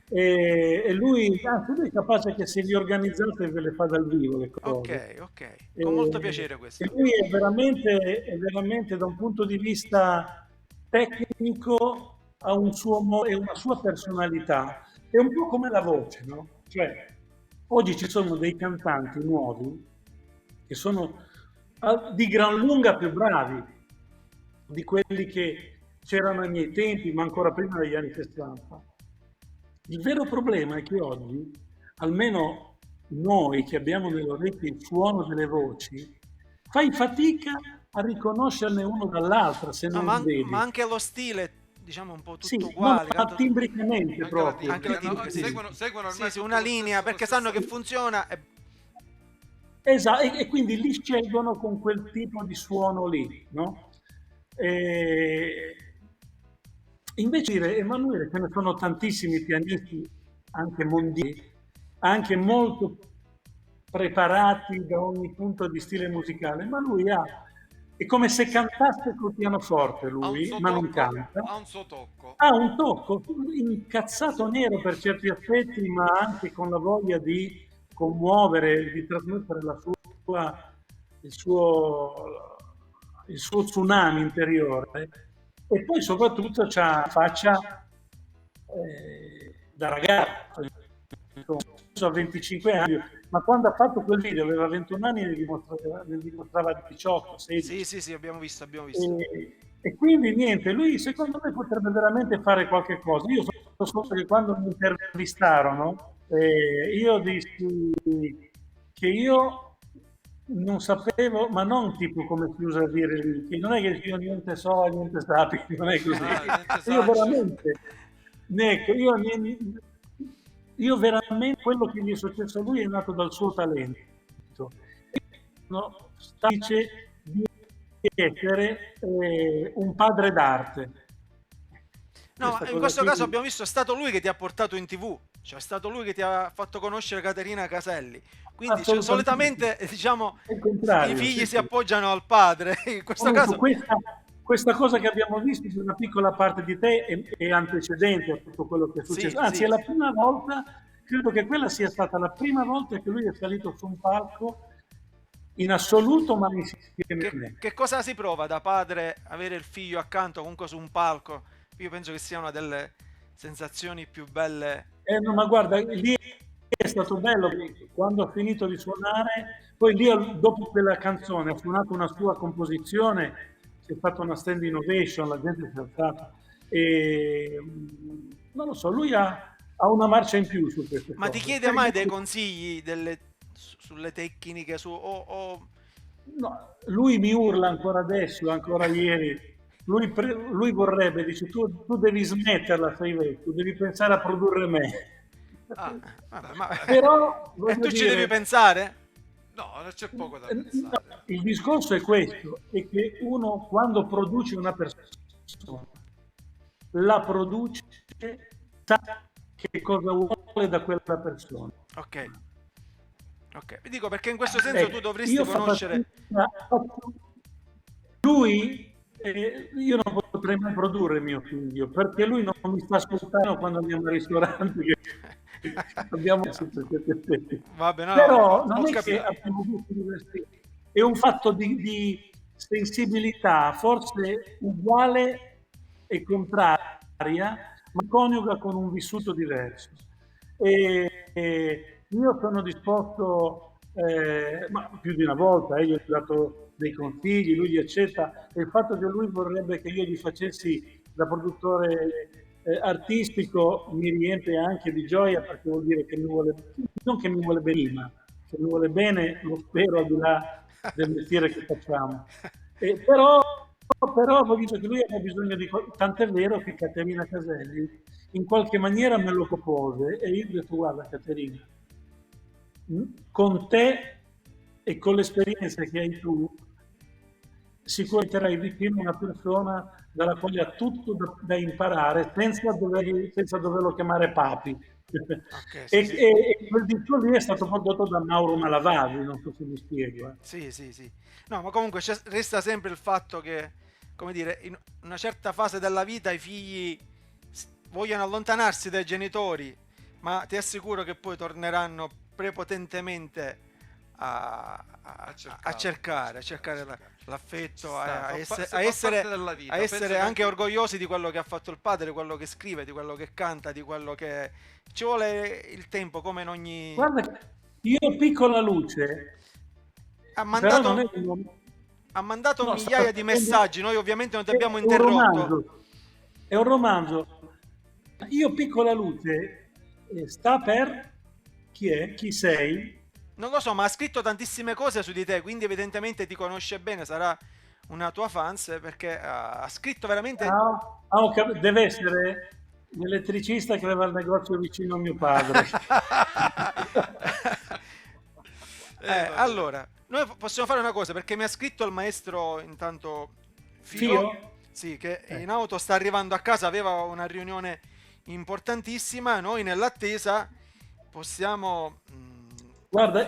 Eh, e lui è capace che se li organizzate ve le fa dal vivo le cose. ok, ok, con molto E, piacere e questo. lui è veramente da un punto di vista tecnico ha un suo e una sua personalità. È un po' come la voce, no? Cioè, oggi ci sono dei cantanti nuovi che sono di gran lunga più bravi di quelli che c'erano ai miei tempi, ma ancora prima degli anni 60. Il vero problema è che oggi, almeno noi che abbiamo nelle orecchie il suono delle voci, fai fatica a riconoscerne uno dall'altra se No, non li ma vedi. anche lo stile, diciamo, un po' Sì, tutto no, uguale. ma timbricamente Anche la proprio. Anche le timbrica, no, timbriche, sì, sì. seguono Sì, ormai sì, tutto una lo linea, stesso, perché sanno che stesso. funziona. Esatto, e quindi li scelgono con quel tipo di suono lì, no? E invece dire, Emanuele, ce ne sono tantissimi pianisti, anche mondiali, anche molto preparati da ogni punto di stile musicale, ma lui ha è come se cantasse col pianoforte Ha un lui, suo ma non tocco, canta. ha un suo tocco. Ha un tocco incazzato nero per certi aspetti, ma anche con la voglia di commuovere, di trasmettere il suo, il suo tsunami interiore. E poi soprattutto c'ha faccia da ragazzo, a 25 anni, ma quando ha fatto quel video aveva 21 anni e ne dimostrava 18, 16. Sì, abbiamo visto. E quindi niente, lui secondo me potrebbe veramente fare qualche cosa. Io so solo che quando mi intervistarono, io dissi che io non sapevo, ma non tipo come si usa a dire lì, che non è che io niente so, niente sapi, non è così. Niente Io sacci. veramente, ecco, io veramente quello che gli è successo a lui è nato dal suo talento. No, dice di essere un padre d'arte. No, Questa ma in cosa questo qui- caso abbiamo visto, è stato lui che ti ha portato in TV, cioè è stato lui che ti ha fatto conoscere Caterina Caselli. Quindi cioè, Assolutamente. solitamente diciamo È il contrario, i figli sì, si sì. appoggiano al padre. In questo Comunque, caso questa cosa che abbiamo visto di una piccola parte di te è antecedente a tutto quello che è successo. Anzi, sì. è la prima volta, credo che quella sia stata la prima volta che lui è salito su un palco in assoluto, ma insieme a me. Che cosa si prova da padre avere il figlio accanto comunque su un palco? Io penso che sia una delle sensazioni più belle. No, ma guarda, lì è stato bello perché quando ha finito di suonare, poi lì dopo quella canzone ha suonato una sua composizione, si è fatta una standing ovation, la gente si è alzata e non lo so, lui ha una marcia in più su queste Ma ti cose. chiede mai dei consigli sulle tecniche, No, lui mi urla ancora adesso, ancora ieri. Lui vorrebbe, dice tu devi smetterla, sei vecchio, devi pensare a produrre me. Ah, vabbè, ma... Però, E voglio tu ci devi dire, pensare? No, c'è poco da no, pensare. il discorso è questo, è che uno quando produce una persona, la produce, sa che cosa vuole da quella persona. Ok. Vi dico perché in questo senso tu dovresti Io conoscere... lui, io non potrei mai produrre mio figlio perché lui non mi sta ascoltando quando andiamo al ristorante che abbiamo Vabbè, no, però ho non è che capito. abbiamo gusti diversi, è un fatto di sensibilità forse uguale e contraria, ma coniuga con un vissuto diverso. E io sono disposto, ma più di una volta, gli ho dato dei consigli, lui li accetta, e il fatto che lui vorrebbe che io gli facessi da produttore artistico mi riempie anche di gioia perché vuol dire che mi vuole, non che mi vuole bene, ma che mi vuole bene, lo spero, al di là del mestiere che facciamo. Però voglio dire che lui aveva bisogno di... Tant'è vero che Caterina Caselli in qualche maniera me lo propose e io ho detto guarda Caterina, con te e con l'esperienza che hai tu sicuramente sarai vicino a una persona dalla quale ha tutto da imparare senza doverlo chiamare papi. Ok, E quel disco lì è stato prodotto da Mauro Malavasi, non so se mi spiego. Sì. No, ma comunque resta sempre il fatto che, come dire, in una certa fase della vita i figli vogliono allontanarsi dai genitori, ma ti assicuro che poi torneranno prepotentemente a cercare l'affetto, a essere anche orgogliosi di quello che ha fatto il padre, di quello che scrive, di quello che canta, di quello che... Ci vuole il tempo, come in ogni... Guarda, io Piccola Luce, Ha però non mandato, è... ha mandato No, migliaia di messaggi, noi ovviamente non ti abbiamo interrotto. È un romanzo. Io Piccola Luce sta per chi è? Chi sei? Non lo so, ma ha scritto tantissime cose su di te, quindi evidentemente ti conosce bene, sarà una tua fans perché ha scritto veramente... Deve essere l'elettricista che aveva il negozio vicino a mio padre. Allora, noi possiamo fare una cosa, perché mi ha scritto il maestro intanto Fio? Sì, che in auto sta arrivando a casa, aveva una riunione importantissima, noi nell'attesa possiamo... Guarda,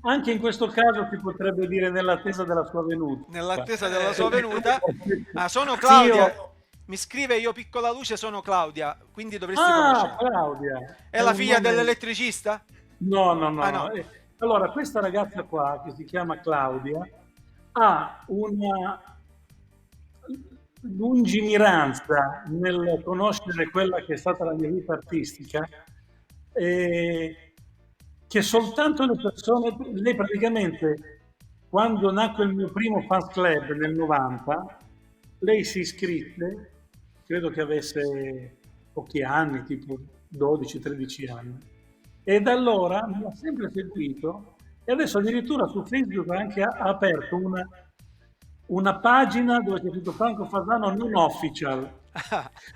anche in questo caso si potrebbe dire nell'attesa della sua venuta. Nell'attesa della sua venuta. Sono Claudia. Io- Mi scrive io piccola luce, sono Claudia, quindi dovresti Ah, conoscere. Claudia. È la un figlia nome- dell'elettricista? No, no, no. Ah, no. Allora, questa ragazza qua, che si chiama Claudia, ha una lungimiranza nel conoscere quella che è stata la mia vita artistica, che soltanto le persone, lei praticamente, quando nacque il mio primo fans club nel 90, lei si iscrisse, credo che avesse pochi anni, tipo 12-13 anni, e da allora mi ha sempre seguito e adesso addirittura su Facebook ha aperto una pagina dove c'è scritto Franco Fasano non official.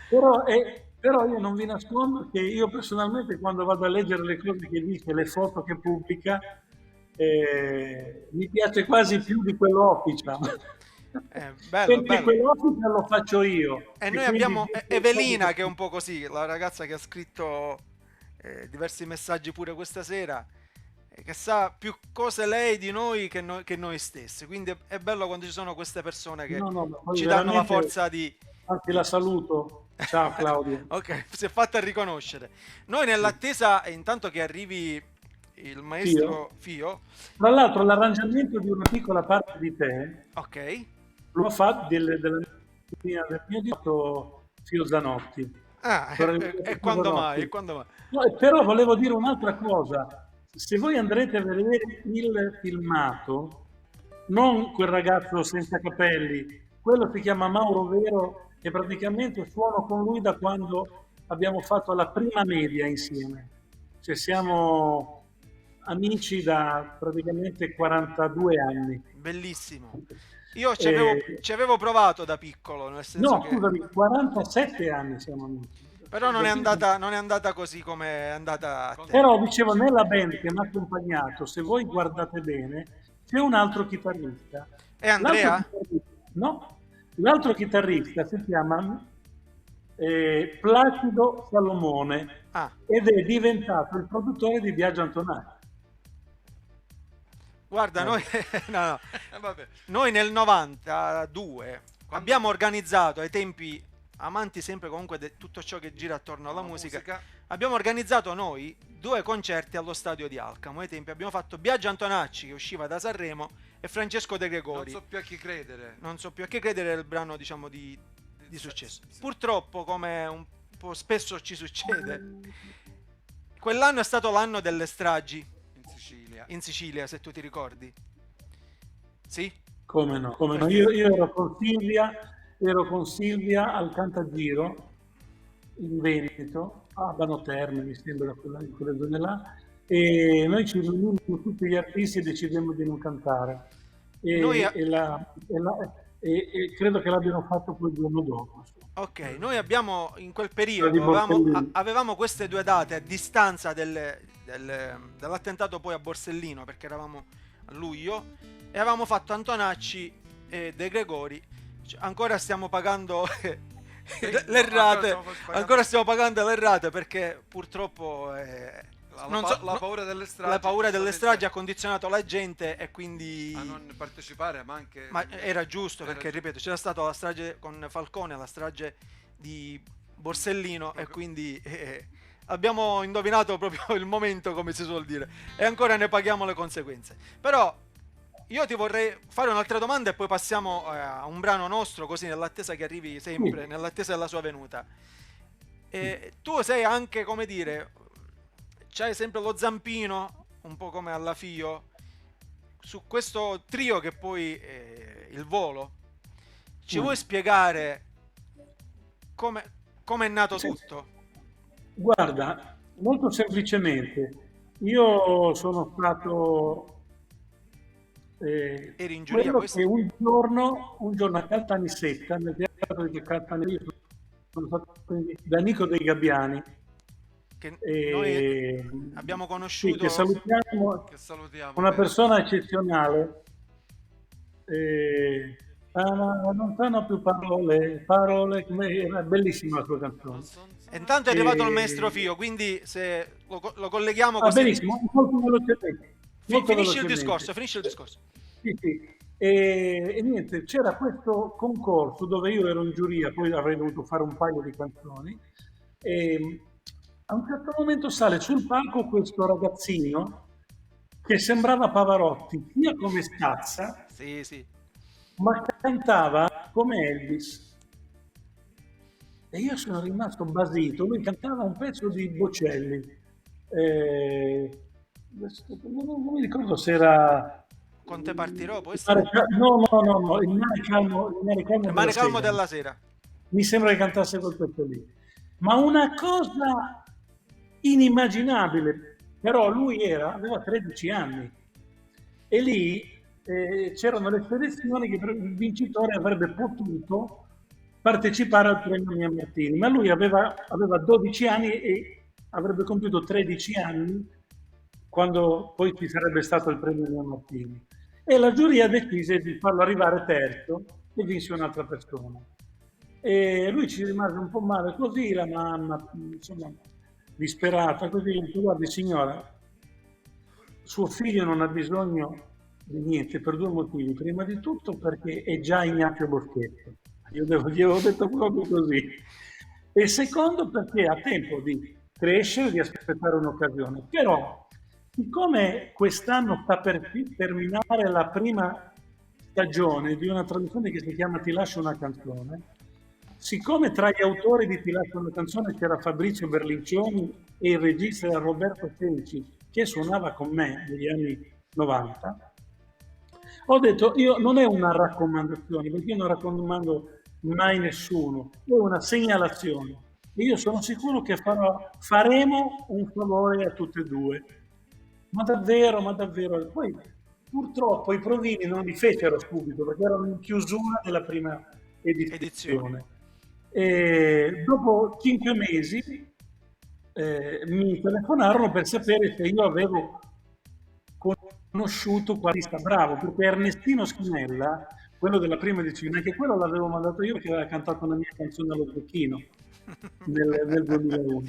Però io non vi nascondo che io personalmente quando vado a leggere le cose che dice, le foto che pubblica, mi piace quasi più di quello official. Bello, Perché bello. quello official lo faccio io. E noi quindi abbiamo dico- Evelina che è un po' così, la ragazza che ha scritto diversi messaggi pure questa sera, che sa più cose lei di noi che noi stessi. Quindi è bello quando ci sono queste persone che No, no, ma poi ci danno la veramente- forza di... Anzi, la saluto. Ciao Claudia. Ok, si è fatta riconoscere. Noi nell'attesa, intanto che arrivi il maestro Fio, Tra l'altro l'arrangiamento di una piccola parte di te ok. lo fa del mio diretto Fio Zanotti. Ah, e quando mai? E quando mai? No, però volevo dire un'altra cosa. Se voi andrete a vedere il filmato, non quel ragazzo senza capelli, quello si chiama Mauro Vero e praticamente suono con lui da quando abbiamo fatto la prima media insieme. Cioè siamo amici da praticamente 42 anni. Bellissimo. Io ci avevo provato da piccolo, nel senso No, che... scusami, 47 anni siamo amici. Però non è andata così come è andata a te. Però dicevo, nella band che mi ha accompagnato, se voi guardate bene, c'è un altro chitarrista. E Andrea? L'altro chitarrista si chiama Placido Salomone Ah, ed è diventato il produttore di Biagio Antonacci. guarda, noi, no, Vabbè. noi nel 92 abbiamo organizzato ai tempi, amanti sempre comunque di tutto ciò che gira attorno alla musica, abbiamo organizzato noi 2 concerti allo stadio di Alcamo. Ai tempi abbiamo fatto Biagio Antonacci che usciva da Sanremo e Francesco De Non Gregori. so più a chi credere. Non so più a che credere, era il brano diciamo di successo. Purtroppo, come un po' spesso ci succede, quell'anno è stato l'anno delle stragi in Sicilia, se tu ti ricordi. Sì? Come no? Io ero con Silvia al Cantagiro in Veneto, a Abano Terme, mi sembra, in quelle zone là, e noi ci riunimmo tutti gli artisti e decidemmo di non cantare. E credo che l'abbiano fatto poi il giorno dopo. Ok, noi abbiamo in quel periodo avevamo queste 2 date a distanza dell'attentato poi a Borsellino, perché eravamo a luglio, e avevamo fatto Antonacci e De Gregori. Ancora stiamo pagando le rate, ancora stiamo pagando le rate perché purtroppo La paura delle stragi. la paura delle stragi ha condizionato la gente e quindi a non partecipare, ma anche... ma era giusto perché ripeto c'era stata la strage con Falcone, la strage di Borsellino e quindi abbiamo indovinato proprio il momento, come si suol dire, e ancora ne paghiamo le conseguenze. Però io ti vorrei fare un'altra domanda e poi passiamo a un brano nostro, così nell'attesa che arrivi sempre, nell'attesa della sua venuta. Tu sei anche, come dire, c'hai sempre lo zampino, un po' come alla Fio, su questo trio che poi il Volo. Ci vuoi spiegare come è nato tutto? Guarda, molto semplicemente, io sono stato Eri in giuria quello questo? che un giorno a Caltanissetta, nel teatro di Caltanissetta, sono stato da Nico dei Gabbiani, Che noi abbiamo conosciuto. che salutiamo, Che salutiamo. una persona eccezionale. Non sanno più parole, era bellissima la sua canzone. E intanto è arrivato il maestro Fio, quindi se lo colleghiamo così. Benissimo, molto velocemente. molto Finisci il velocemente. discorso, finisci il discorso. Sì, sì. E niente, c'era questo concorso dove io ero in giuria, poi avrei dovuto fare un paio di canzoni. E a un certo momento sale sul palco questo ragazzino che sembrava Pavarotti, sia come stazza, Sì, sì. ma cantava come Elvis. E io sono rimasto basito. Lui cantava un pezzo di Bocelli. Non mi ricordo se era. Con te partirò, può Il essere? no, il mare calmo Il della mare calmo sera. della sera. Mi sembra che cantasse quel pezzo lì. Ma una cosa inimmaginabile, però lui aveva 13 anni e lì c'erano le selezioni che il vincitore avrebbe potuto partecipare al premio Mia Martini, ma lui aveva 12 anni e avrebbe compiuto 13 anni quando poi ci sarebbe stato il premio Mia Martini. E la giuria decise di farlo arrivare terzo e vinse un'altra persona. E lui ci rimase un po' male così, la mamma, insomma, disperata, così, dice, guardi signora, suo figlio non ha bisogno di niente per due motivi. Prima di tutto perché è già Ignazio Boschetto. Gli avevo detto proprio così. E secondo perché ha tempo di crescere, di aspettare un'occasione. Però, siccome quest'anno sta per terminare la prima stagione di una traduzione che si chiama Ti lascio una canzone, siccome tra gli autori di Ti lascio una canzone c'era Fabrizio Berlincioni e il regista era Roberto Cenci, che suonava con me negli anni 90, ho detto, io non è una raccomandazione, perché io non raccomando mai nessuno, è una segnalazione. E io sono sicuro che faremo un favore a tutte e due. Ma davvero, ma davvero. Poi purtroppo i provini non li fecero subito, perché erano in chiusura della prima edizione. E dopo 5 mesi mi telefonarono per sapere se io avevo conosciuto qualista bravo, perché Ernestino Schinella, quello della prima edizione, anche quello l'avevo mandato io che aveva cantato una mia canzone allo Zecchino nel 2001.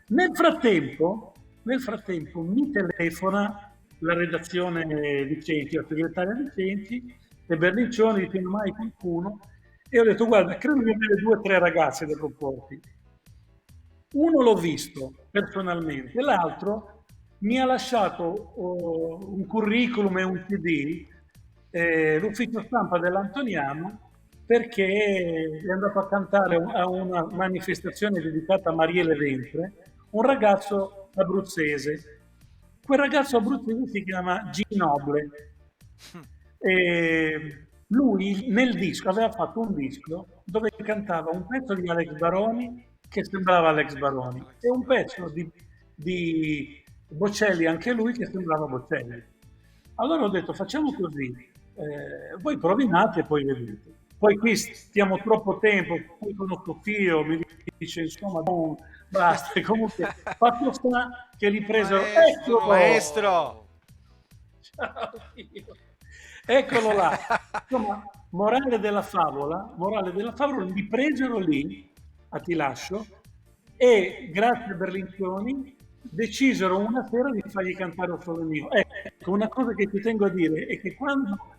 Nel frattempo mi telefona la redazione Vicenzi, la segretaria Vicenzi e Berlincioni dicendo mai qualcuno, e ho detto guarda, credo di avere 2 o 3 ragazze da proporti. Uno l'ho visto personalmente, l'altro mi ha lasciato un curriculum e un CD, l'ufficio stampa dell'Antoniano, perché è andato a cantare a una manifestazione dedicata a Marielle Ventre, un ragazzo abruzzese. Quel ragazzo abruzzese si chiama Ginoble. Lui nel disco aveva fatto un disco dove cantava un pezzo di Alex Baroni che sembrava Alex Baroni e un pezzo di Bocelli, anche lui, che sembrava Bocelli. Allora ho detto facciamo così, voi provinate e poi vedete. Poi qui stiamo troppo tempo, poi conosco Fio, mi dice insomma basta, comunque fatto sta che li presero. Eccolo, maestro! Ciao Fio. Eccolo là. Insomma, morale della favola, li presero lì a Ti lascio e grazie a Berlincioni decisero una sera di fargli cantare un solo mio. Ecco, una cosa che ti tengo a dire è che quando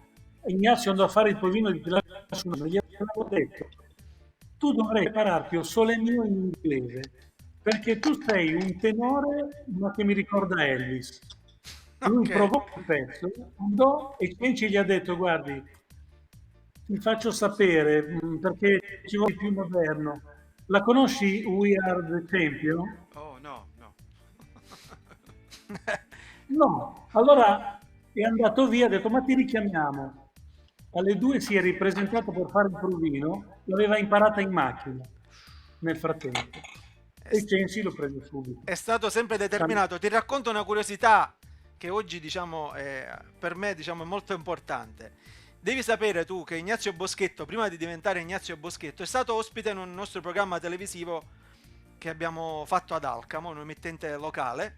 Ignazio andò a fare il provino di Ti lascio, gli avevo detto tu dovrai prepararti un sole mio in inglese perché tu sei un tenore ma che mi ricorda Elvis. Lui provò il pezzo, andò e Cenci gli ha detto guardi, ti faccio sapere perché ci vuoi più moderno. La conosci We Are the Champion? Oh no. No, allora è andato via, ha detto ma ti richiamiamo. Alle 2 si è ripresentato per fare il provino, l'aveva imparata in macchina nel frattempo e Censi lo prende subito. È stato sempre determinato. Ti racconto una curiosità che oggi per me è molto importante. Devi sapere tu che Ignazio Boschetto, prima di diventare Ignazio Boschetto, è stato ospite in un nostro programma televisivo che abbiamo fatto ad Alcamo, un emittente locale.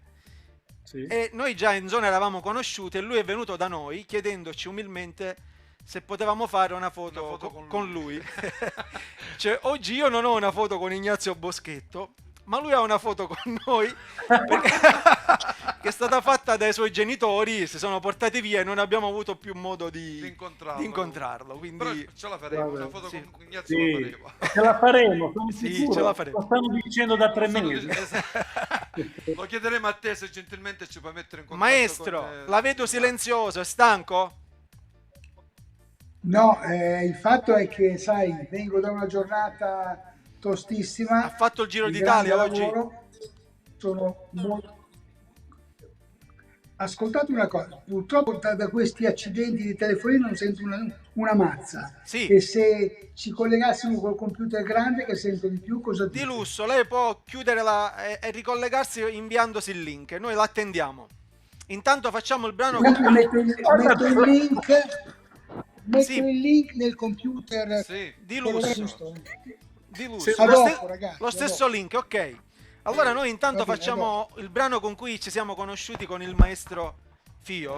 Sì. E noi già in zona eravamo conosciuti e lui è venuto da noi chiedendoci umilmente se potevamo fare una foto con lui. Cioè, oggi io non ho una foto con Ignazio Boschetto, ma lui ha una foto con noi perché che è stata fatta dai suoi genitori, si sono portati via e non abbiamo avuto più modo di incontrarlo. Però Quindi ce la faremo, Vabbè, una foto sì. con Ignazio Sì, la faremo. ce la faremo, sono Sì, sicuro. ce la faremo. Lo stanno dicendo da 3 Sono- mesi. Lo chiederemo a te se gentilmente ci puoi mettere in contatto maestro, con, la vedo silenzioso, è stanco? No, il fatto è che, sai, vengo da una giornata tostissima. Ha fatto il Giro di d'Italia grande oggi? lavoro. Sono molto... Ascoltate una cosa, purtroppo da questi accidenti di telefonino non sento una mazza. Sì. E se ci collegassimo col computer grande che sento di più, cosa Di dite? lusso, lei può chiudere e ricollegarsi inviandosi il link, noi l'attendiamo. Intanto facciamo il brano con... Metto il link, Sì. il link nel computer. Sì. di Quello lusso. giusto. Di lusso. A Lo, dopo, ragazzi, lo a stesso link, ok. Allora noi intanto Va bene, facciamo il brano con cui ci siamo conosciuti con il maestro Fio.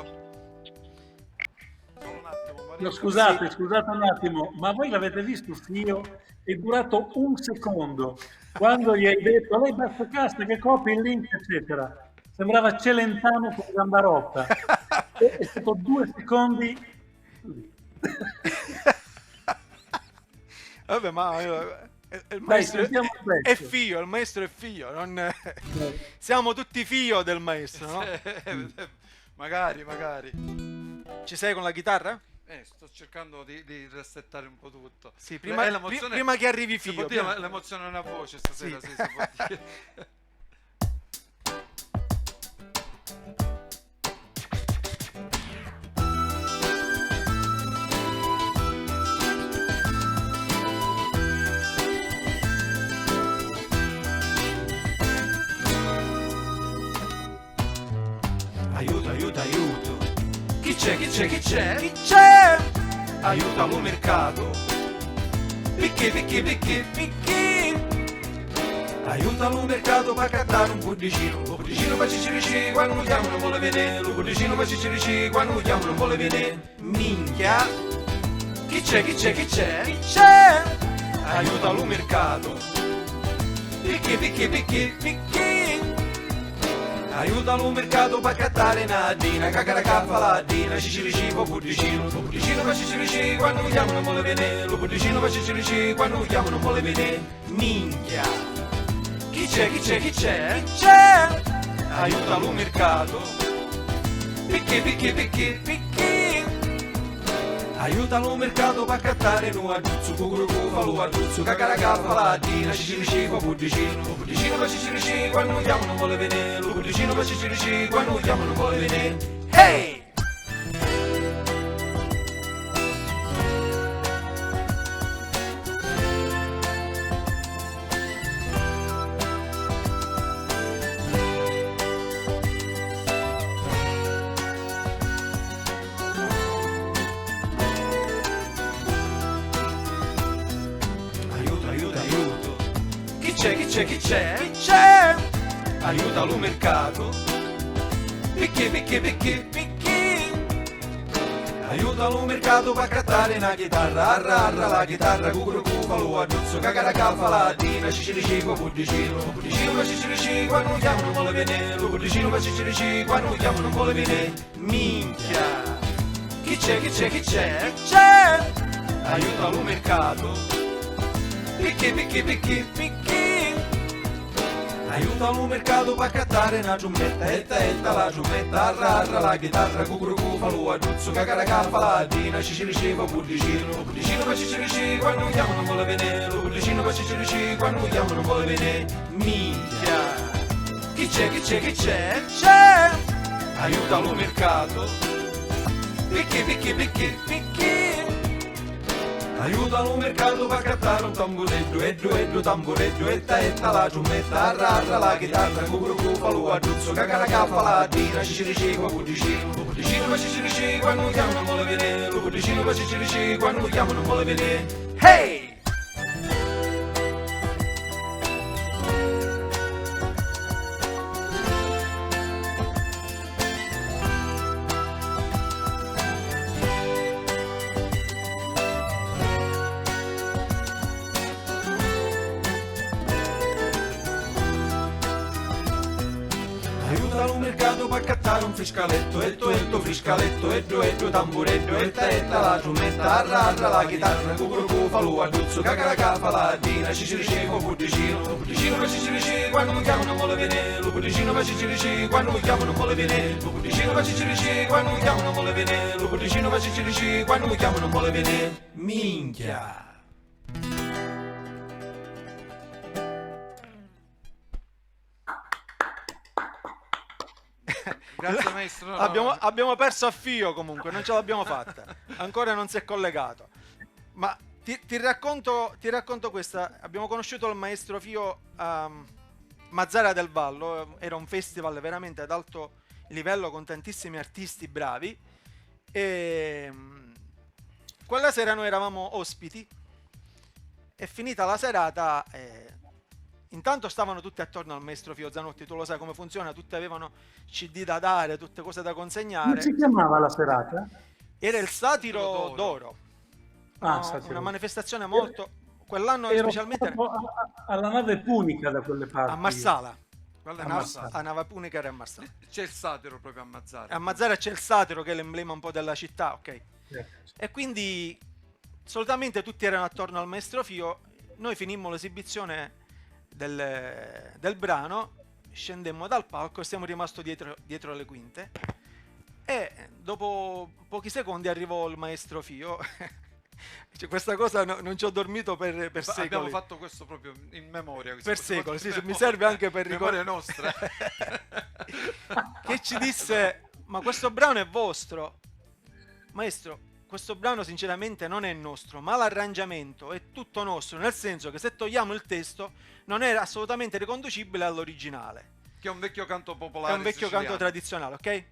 Solo un attimo, No, Maurizio. scusate un attimo, ma voi l'avete visto Fio? È durato un secondo. Quando gli hai detto, lei basta casta che copi il link, eccetera. Sembrava Celentano con Gambarotta. È stato 2 secondi. Vabbè, ma il maestro sentiamo il è pezzo. Fio, il maestro è Fio, siamo tutti Fio del maestro, no? Magari. Ci sei con la chitarra? Sto cercando di resettare un po' tutto. Sì, prima, L'emozione- prima che arrivi si Fio. può dire l'emozione è una voce stasera, Sì. sì, si può dire. Aiuto. Chi c'è? Chi c'è? Aiutalo mercato. Picchi. Aiutalo mercato per cattare un cuoricino. Un cuoricino per cicirici quando lo chiamo non vuole vedere. Un cuoricino per cicirici quando lo chiamo non vuole vedere. Minchia. Chi c'è? Chi c'è? Aiutalo mercato. Picchi. Aiutalo mercato per cattare nadina, cacca faladina, cicirici po' cuoricino per cicirici quando lo chiamo non vuole vedere, lo cuoricino per cicirici quando lo chiamo non vuole vedere. Minchia. Chi c'è? Aiutalo mercato. Picchi. Aiutalo mercato per cattare nu aggiuzzo, cucurucu fa lo aggiuzzo, cacca faladina, cicirici po' cuoricino per cicirici quando lo chiamo non vuole vedere, lo cuoricino per cicirici quando lo chiamo non vuole vedere. Hey! Aiuto. Chi c'è? Aiutalo mercato. Picchi. Aiutalo mercato per cattare una chitarra, arra la chitarra, cucurucu fa lo aggiuzzo, cacca faladina, cicirici po' cuoricino per cicirici quando lo chiamo non vuole vedere, lo cuoricino per cicirici quando lo chiamo non vuole vedere. Minchia. Chi c'è? Aiutalo mercato. Picchi. Aiutalo mercato per cattare una giummetta, etta la giummetta, arra la chitarra, cucurucu fa lo aggiuzzo, cacca faladina, cicirici po' cuoricino per cicirici quando lo chiamo non vuole vedere, lo cuoricino per cicirici quando lo chiamo non vuole vedere. Minchia. Chi c'è? Aiutalo mercato. Picchi. Aiutalo mercato per cattare un tambureddu, tambureddu, etta la giummetta, arra la chitarra, cucurucu fa lo aggiuzzo, cacca faladina, cicirici po' cuoricino per cicirici quando lo chiamo non vuole vedere, lo cuoricino per cicirici quando lo chiamo non vuole vedere. Hey! Aiutalo cantare un friscaletto, etto, friscaletto, etto, tamburetto, etta, la giumetta, arra, la chitarra, cucurucu, falù, adduzzo, cacaraca, faladina, cicirici, budicino, budicino, ma cicirici, quando mi chiamano vuole venire, lo budicino, ma cicirici, quando mi chiamano vuole venire, lo budicino, ma cicirici, quando mi chiamano vuole venire, lo budicino, ma cicirici, quando mi chiamano vuole venire, minchia. Grazie maestro. No, abbiamo perso a fio comunque, non ce l'abbiamo fatta. Ancora non si è collegato. Ma ti racconto questa. Abbiamo conosciuto il maestro Fio a Mazara del Vallo. Era un festival veramente ad alto livello con tantissimi artisti bravi. E quella sera noi eravamo ospiti. E finita la serata, intanto stavano tutti attorno al maestro Fio Zanotti. Tu lo sai come funziona, tutti avevano CD da dare, tutte cose da consegnare. Come si chiamava la serata? Era il Satiro d'Oro. Una manifestazione molto... Quell'anno specialmente... alla nave Punica da quelle parti. A Marsala. A Nava Punica era a Marsala. C'è il satiro proprio a Mazzara. A Mazzara c'è il Satiro, che è l'emblema un po' della città, ok? E quindi solitamente tutti erano attorno al maestro Fio. Noi finimmo l'esibizione del brano, scendemmo dal palco e siamo rimasti dietro le quinte. E dopo pochi secondi arrivò il maestro Fio. Cioè, questa cosa non ci ho dormito per secoli. Abbiamo fatto questo proprio in memoria. Per secoli, sì, mi serve anche per memoria nostra. Che ci disse: ma questo brano è vostro? Maestro, questo brano sinceramente non è nostro, ma l'arrangiamento è tutto nostro, nel senso che se togliamo il testo non è assolutamente riconducibile all'originale, che è un vecchio canto popolare, è un vecchio siciliano. canto tradizionale, ok?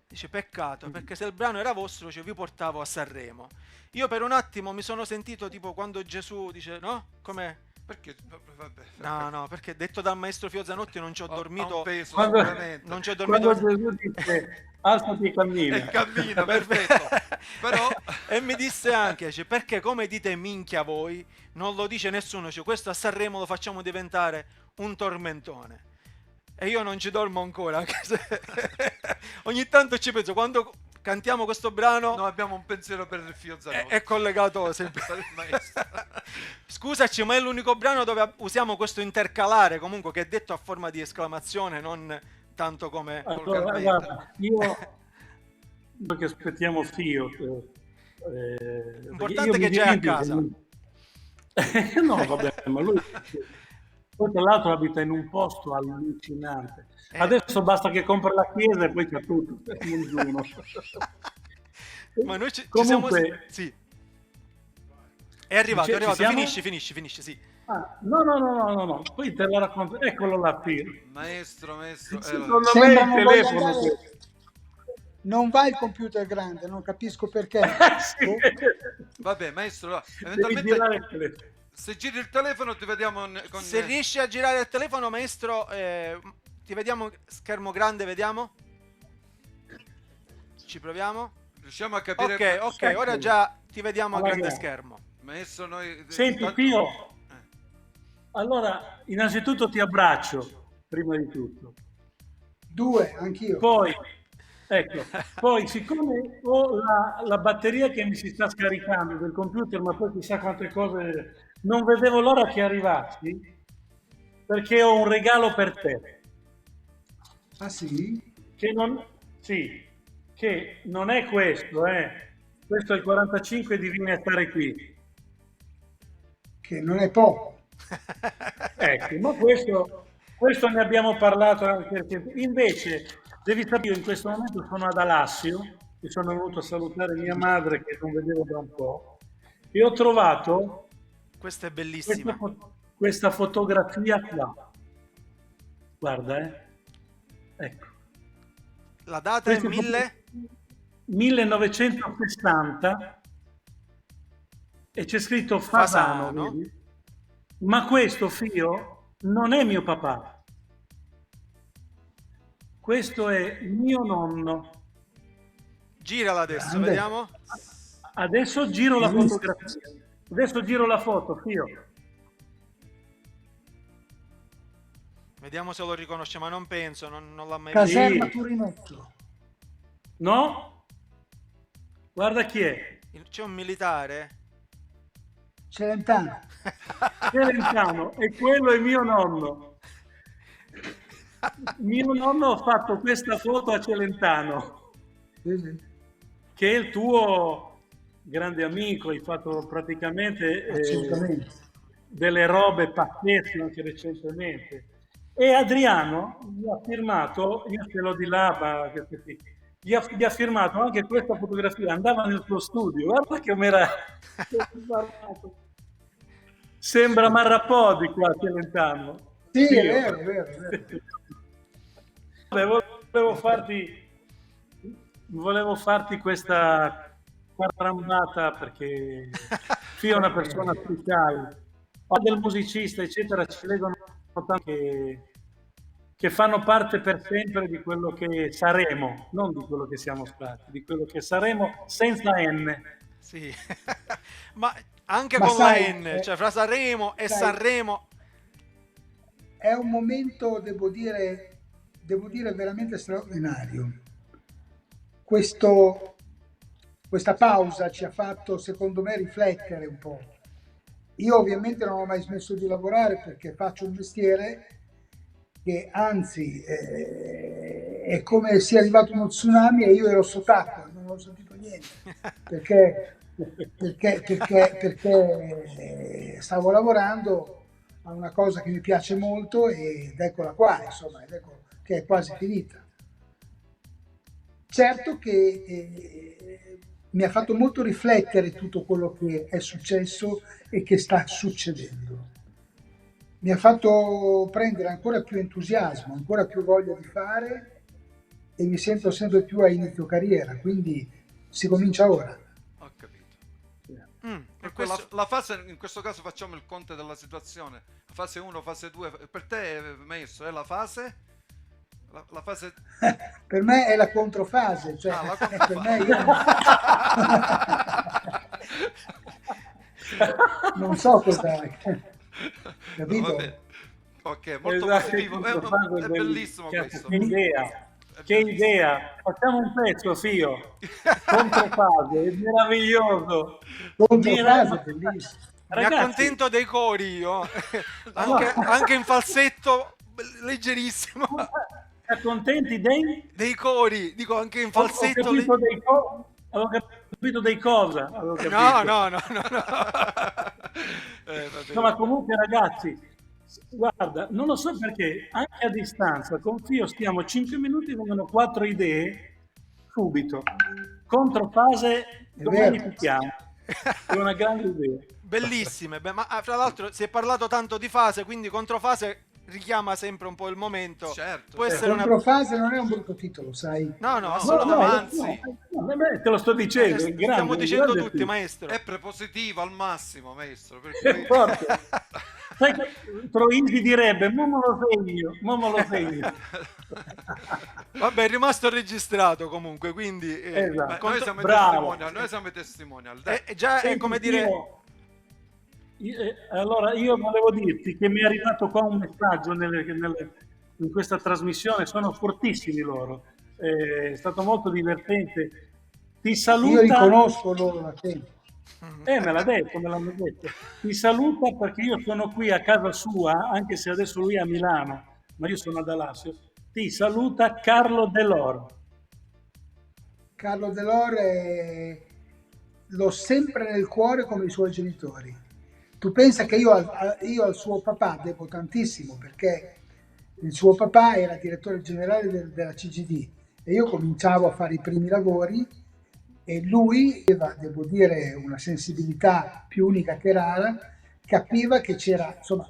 Dice: peccato, perché se il brano era vostro, cioè, vi portavo a Sanremo. Io per un attimo mi sono sentito tipo quando Gesù dice, no? Come? Perché? Vabbè. No, perché detto dal maestro Fio Zanotti non ci ho dormito. Non ci ho dormito. Quando Gesù dice alzati e cammina. E cammina, perfetto. Però... e mi disse anche, cioè, perché come dite minchia voi, non lo dice nessuno, cioè, questo a Sanremo lo facciamo diventare un tormentone. E io non ci dormo ancora, anche se ogni tanto ci penso, quando cantiamo questo brano... No, abbiamo un pensiero per il Fio Zanotti. È collegato sempre al maestro. Scusaci, ma è l'unico brano dove usiamo questo intercalare, comunque, che è detto a forma di esclamazione, non tanto come... Allora, guarda, io... Perché aspettiamo Fio. Importante che già è a casa. No, vabbè, ma lui... Poi tra l'altro abita in un posto allucinante. Adesso basta che compra la chiesa e poi c'è tutto. Ma noi ci comunque, siamo... Sì. È arrivato, finisci, sì. No. Poi te la racconto. Eccolo là, Pio. Maestro. Secondo me il telefono... Non va il computer grande, non capisco perché. Sì. Vabbè, maestro, eventualmente... Se giri il telefono ti vediamo con... Se riesci a girare il telefono, maestro, ti vediamo schermo grande, vediamo? Ci proviamo? Riusciamo a capire... Ok, ora già ti vediamo a grande schermo. Maestro, noi... Senti, Pio, allora, innanzitutto ti abbraccio, prima di tutto. 2, anch'io. Poi siccome ho la batteria che mi si sta scaricando del computer, ma poi chissà quante cose... Non vedevo l'ora che arrivassi, perché ho un regalo per te. Ah sì? Che non è questo, Questo è il 45 di Vieni a stare qui. Che non è poco. Ecco, ma questo ne abbiamo parlato anche. Invece, devi sapere, io in questo momento sono ad Alassio, e sono venuto a salutare mia madre che non vedevo da un po', e ho trovato... Questa è bellissima. Questa fotografia qua. Guarda, ecco. La data è 1960 e c'è scritto Fasano. Vedi? Ma questo Fio non è mio papà. Questo è mio nonno. Girala adesso, vediamo. Adesso giro la fotografia. Adesso giro la foto, Fio. Vediamo se lo riconosce, ma non penso, non l'ha mai visto. Caserma Sì. Turinetto. No? Guarda chi è. C'è un militare? Celentano. Celentano, e quello è mio nonno. Mio nonno ha fatto questa foto a Celentano, Sì, sì. che è il tuo grande amico, hai fatto praticamente Assolutamente. delle robe pazzesche anche recentemente. E Adriano gli ha firmato, io ce l'ho di là, ma gli ha firmato anche questa fotografia, andava nel suo studio, guarda che m'era sembra Marrapodi qua a Celentano. Sì, Sì, è vero, è vero, è vero. Vabbè, volevo farti questa quarambata perché Fio è una persona speciale. Del musicista, eccetera, ci legano tanti che fanno parte per sempre di quello che saremo, non di quello che siamo stati, di quello che saremo senza N. Sì. Ma anche Ma con sai, la N, cioè fra Sanremo e sai, Sanremo. è un momento, devo dire veramente straordinario. Questa pausa ci ha fatto, secondo me, riflettere un po'. Io ovviamente non ho mai smesso di lavorare perché faccio un mestiere che anzi è come sia arrivato uno tsunami e io ero sott'acqua, non ho sentito niente, perché stavo lavorando a una cosa che mi piace molto ed eccola qua, insomma, ed ecco che è quasi finita. Certo che mi ha fatto molto riflettere tutto quello che è successo e che sta succedendo. Mi ha fatto prendere ancora più entusiasmo, ancora più voglia di fare e mi sento sempre più a inizio carriera, quindi si comincia ora. Ho capito. E Per questo- la fase, in questo caso facciamo il conto della situazione. Fase 1, fase 2. Per te, maestro, è la fase? La fase... Per me è la controfase, cioè Ah, la per me non so cosa, capito? No, vabbè. Ok, molto Esatto, positivo. È bellissimo questo. Che idea, che idea. Facciamo un pezzo, Fio. Controfase, è meraviglioso. Controfase, bellissimo. Mi accontento dei cori io, anche in falsetto leggerissimo. Ti accontenti dei? Dei cori, dico anche in Ho falsetto. capito dei avevo capito dei cosa. Avevo capito. No. No, ma comunque ragazzi, guarda, non lo so perché anche a distanza con Fio stiamo 5 minuti e vengono 4 idee subito. Controfase, domani vero. picchiamo. È una grande idea. Bellissime, ma fra l'altro si è parlato tanto di fase, quindi controfase richiama sempre un po' il momento. Certo, Può certo. essere una... Controfase non è un brutto titolo, sai? No, No, assolutamente. anzi. Te lo sto dicendo, è grande, Stiamo dicendo grande tutti, film. maestro. È prepositivo al massimo, maestro. Per È cui... forte. Sai che Troisi direbbe, mo me lo segno. Vabbè, è rimasto registrato comunque, quindi... Esatto. Beh, noi siamo i Bravo. testimonial, noi siamo i testimonial. Dai. già è Senti, come dire... Allora, io volevo dirti che mi è arrivato qua un messaggio in questa trasmissione, sono fortissimi loro, è stato molto divertente. Ti Io saluta, li conosco loro da tempo. me l'hanno detto. Ti saluta perché io sono qui a casa sua, anche se adesso lui è a Milano, ma io sono ad Alassio. Ti saluta Carlo Delor. Carlo Delor l'ho sempre nel cuore come i suoi genitori. Tu pensa che io al suo papà devo tantissimo perché il suo papà era direttore generale della CGD e io cominciavo a fare i primi lavori e lui aveva, devo dire, una sensibilità più unica che rara, capiva che c'era, insomma,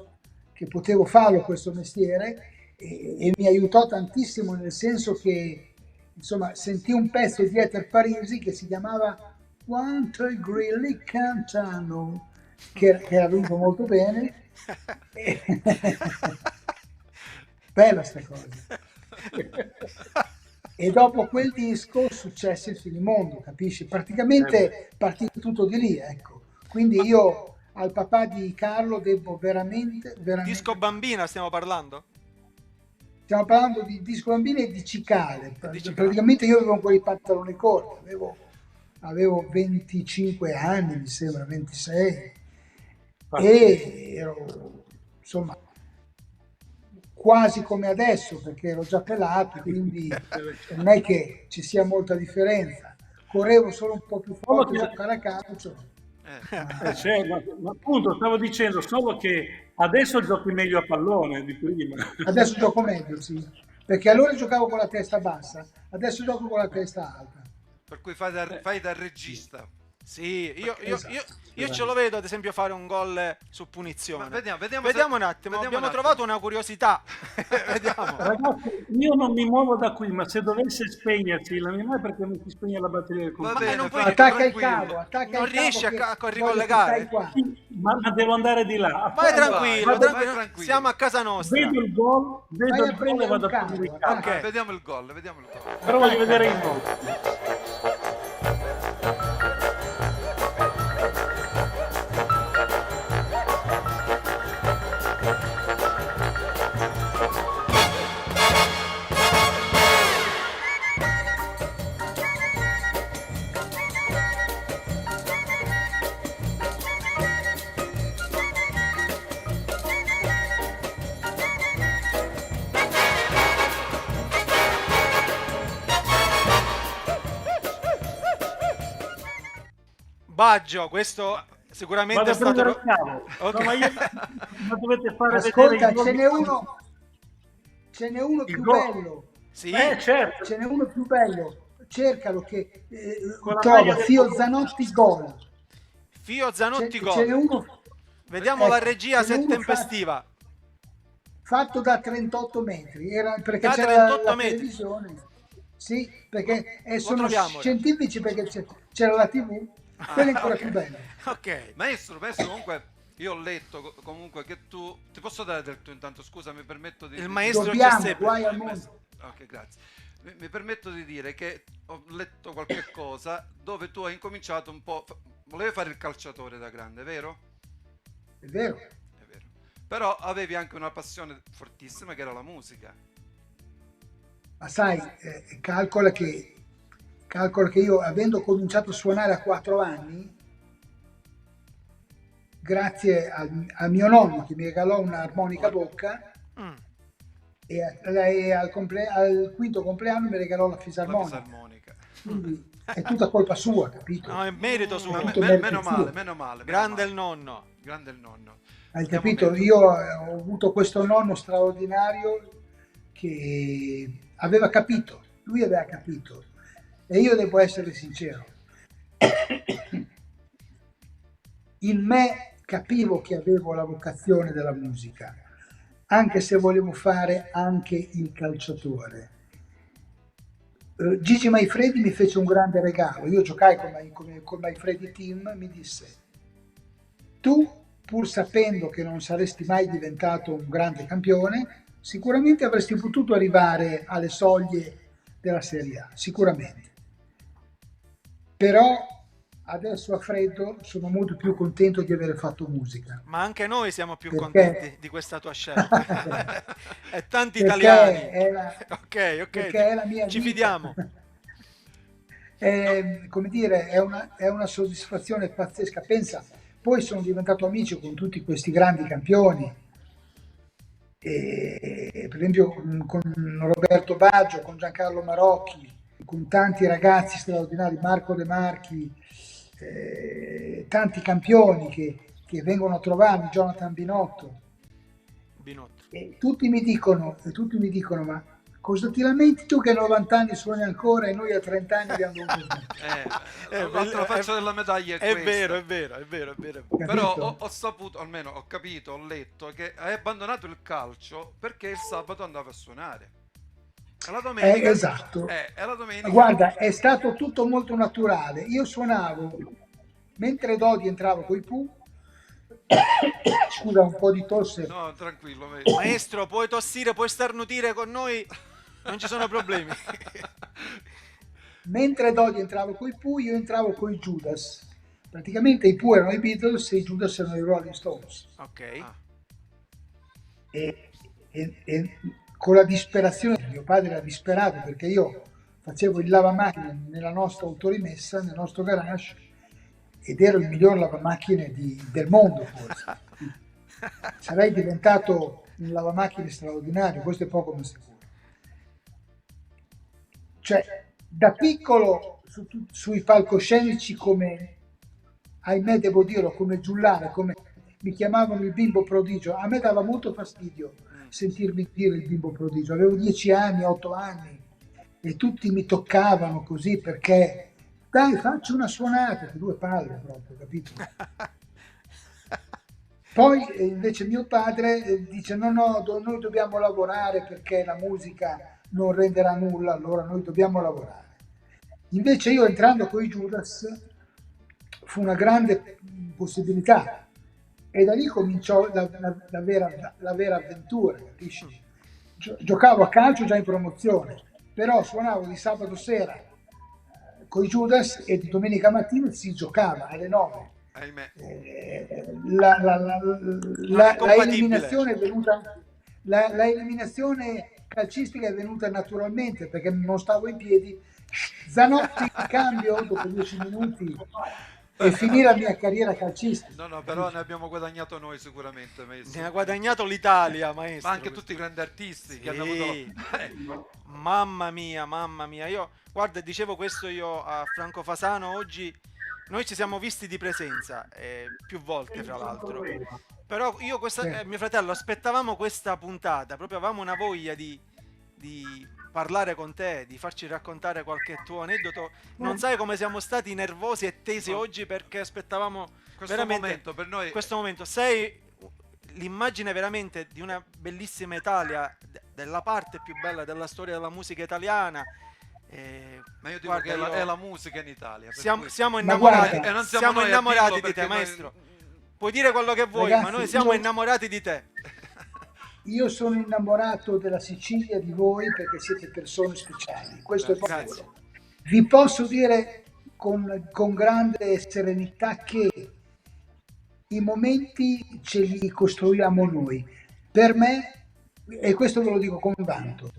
che potevo farlo questo mestiere e mi aiutò tantissimo nel senso che, insomma, sentì un pezzo di Eter Parisi che si chiamava Quanto i grilli cantano, che era venuto molto bene. Bella sta cosa. E dopo quel disco successe il finimondo, capisci? Praticamente partì tutto di lì, ecco. Quindi io al papà di Carlo devo veramente... Disco Bambina stiamo parlando? stiamo parlando di disco bambini e di cicale. Di cicale. Praticamente io avevo ancora i pantaloni corti, avevo 25 anni, mi sembra, 26, e ero, insomma, quasi come adesso, perché ero già pelato, quindi non è che ci sia molta differenza. Correvo solo un po' più forte a giocare a calcio. Ma appunto, stavo dicendo solo che adesso giochi meglio a pallone di prima. Adesso gioco meglio, sì, perché allora giocavo con la testa bassa, adesso gioco con la testa alta. Per cui fai da regista. Sì, io Esatto. ce lo vedo ad esempio fare un gol su punizione. Ma vediamo un attimo, abbiamo trovato una curiosità. Vediamo. Ragazzi, io non mi muovo da qui, ma se dovesse spegnersi la mia mano è perché mi si spegne la batteria del Va computer. bene, non puoi- Attacca il tranquillo. cavo, attacca Non il cavo riesci a che a voglio che ricollegare? stai qua. Ma devo andare di là. Vai Vai, tranquillo, vai tranquillo, tranquillo. siamo a casa nostra. Vedo il gol, Vai vedo a il gol e prendere vado un a cavo, pubblicare. Ok. Vediamo il gol, vediamo il gol. Però voglio vedere il gol. Baggio, questo sicuramente Vado è a prendere il stato... cavo. Ok. No, ma dovete fare Ascolta, vedere il gol. ce n'è uno Il più gol. bello, Sì, Certo. ce n'è uno più bello, cercalo che Con la trova maglia del Fio Bologna. Zanotti gol. Fio Zanotti Ce n'è gol. uno, Vediamo la ecco, regia ce n'è se è uno tempestiva. fatto da 38 metri, perché Da c'era 38 la metri. televisione. Sì, perché sono troviamo ora. scientifici, perché c'era la TV, quello è ancora ok. più bello. Ok. Maestro, comunque io ho letto comunque che tu ti posso dare del tuo intanto, scusa, mi permetto di Il maestro Dobbiamo, Giuseppe. guai al mondo. Ok, grazie. Mi permetto di dire che ho letto qualche cosa dove tu hai incominciato un po'. Volevi fare il calciatore da grande, vero? È vero. È vero. Però avevi anche una passione fortissima che era la musica. Ma sai, calcola che io, avendo cominciato a suonare a 4 anni, grazie al mio nonno che mi regalò un'armonica a bocca, Mm. e al quinto compleanno mi regalò la La fisarmonica. fisarmonica. Quindi è tutta colpa sua, capito? No, è merito suo. Ma tutto merito meno suo. male, meno male. Grande il nonno. Grande il nonno. Hai Stiamo capito? meglio. Io ho avuto questo nonno straordinario che aveva capito, lui aveva capito, e io devo essere sincero. In me capivo che avevo la vocazione della musica, anche se volevo fare anche il calciatore. Gigi Maifredi mi fece un grande regalo. Io giocai con Maifredi Team, mi disse: tu, pur sapendo che non saresti mai diventato un grande campione, sicuramente avresti potuto arrivare alle soglie della Serie A, sicuramente. Però adesso a freddo sono molto più contento di aver fatto musica. Ma anche noi siamo più Perché? contenti di questa tua scelta. E tanti Perché italiani. è la- Ok, perché è la mia ci vita. fidiamo. Come dire, è una soddisfazione pazzesca. Pensa, poi sono diventato amici con tutti questi grandi campioni, per esempio con Roberto Baggio, con Giancarlo Marocchi, con tanti ragazzi straordinari, Marco De Marchi, tanti campioni che vengono a trovarmi, Jonathan Binotto, Binotto. e tutti mi dicono, ma cosa ti lamenti tu che a 90 anni suoni ancora e noi a 30 anni abbiamo dovuto... L'altra faccia della medaglia è È questa. vero, è vero, è vero, è vero. Però Capito? ho saputo, almeno ho capito, ho letto che hai abbandonato il calcio perché il sabato andavi a suonare. E la domenica. Esatto. E la domenica. Guarda, è stato tutto molto naturale. Io suonavo mentre Dodi entrava coi Pooh. Scusa, un po' di tosse. No, tranquillo. Maestro, puoi tossire, puoi starnutire con noi, non ci sono problemi. Mentre Dodi entrava coi Pooh, io entravo coi Judas. Praticamente i Pooh erano i Beatles e i Judas erano i Rolling Stones. Ok. Ah. E con la disperazione. Mio padre era disperato perché io facevo il lavamacchine nella nostra autorimessa, nel nostro garage, ed ero il miglior lavamacchine del mondo forse. Sarei diventato un lavamacchine straordinario, questo è poco ma sicuro. Cioè, da piccolo sui palcoscenici, come, ahimè devo dirlo, come giullare, come mi chiamavano il bimbo prodigio, a me dava molto fastidio sentirmi dire il bimbo prodigio. Avevo 10 anni, 8 anni e tutti mi toccavano così perché dai, faccio una suonata, che 2 palle proprio, capito? Poi invece mio padre dice no, noi dobbiamo lavorare perché la musica non renderà nulla, allora noi dobbiamo lavorare. Invece io entrando con i Judas fu una grande possibilità e da lì cominciò la vera avventura, capisci? Giocavo a calcio già in promozione, però suonavo di sabato sera con i Judas e di domenica mattina si giocava alle 9. Ahimè. La eliminazione è venuta, la eliminazione calcistica è venuta naturalmente perché non stavo in piedi. Zanotti cambio dopo 10 minuti e finì la mia carriera calcistica. No, però ne abbiamo guadagnato noi sicuramente, maestro. Ne ha guadagnato l'Italia, maestro. Ma anche tutti i grandi artisti che hanno avuto... Mamma mia. Io, guarda, dicevo questo io a Franco Fasano oggi. Noi ci siamo visti di presenza più volte, fra l'altro. Però io, mio fratello, aspettavamo questa puntata, proprio avevamo una voglia di parlare con te, di farci raccontare qualche tuo aneddoto. Non sai come siamo stati nervosi e tesi oggi perché aspettavamo questo veramente momento per noi. Questo momento. Sei l'immagine veramente di una bellissima Italia, della parte più bella della storia della musica italiana. Ma io dico che è la musica in Italia. Siamo innamorati, e non siamo innamorati di te, maestro. Puoi dire quello che vuoi, ragazzi, ma noi siamo innamorati di te. Io sono innamorato della Sicilia, di voi, perché siete persone speciali. Questo è proprio. Vi posso dire con grande serenità che i momenti ce li costruiamo noi. Per me, e questo ve lo dico con vanto,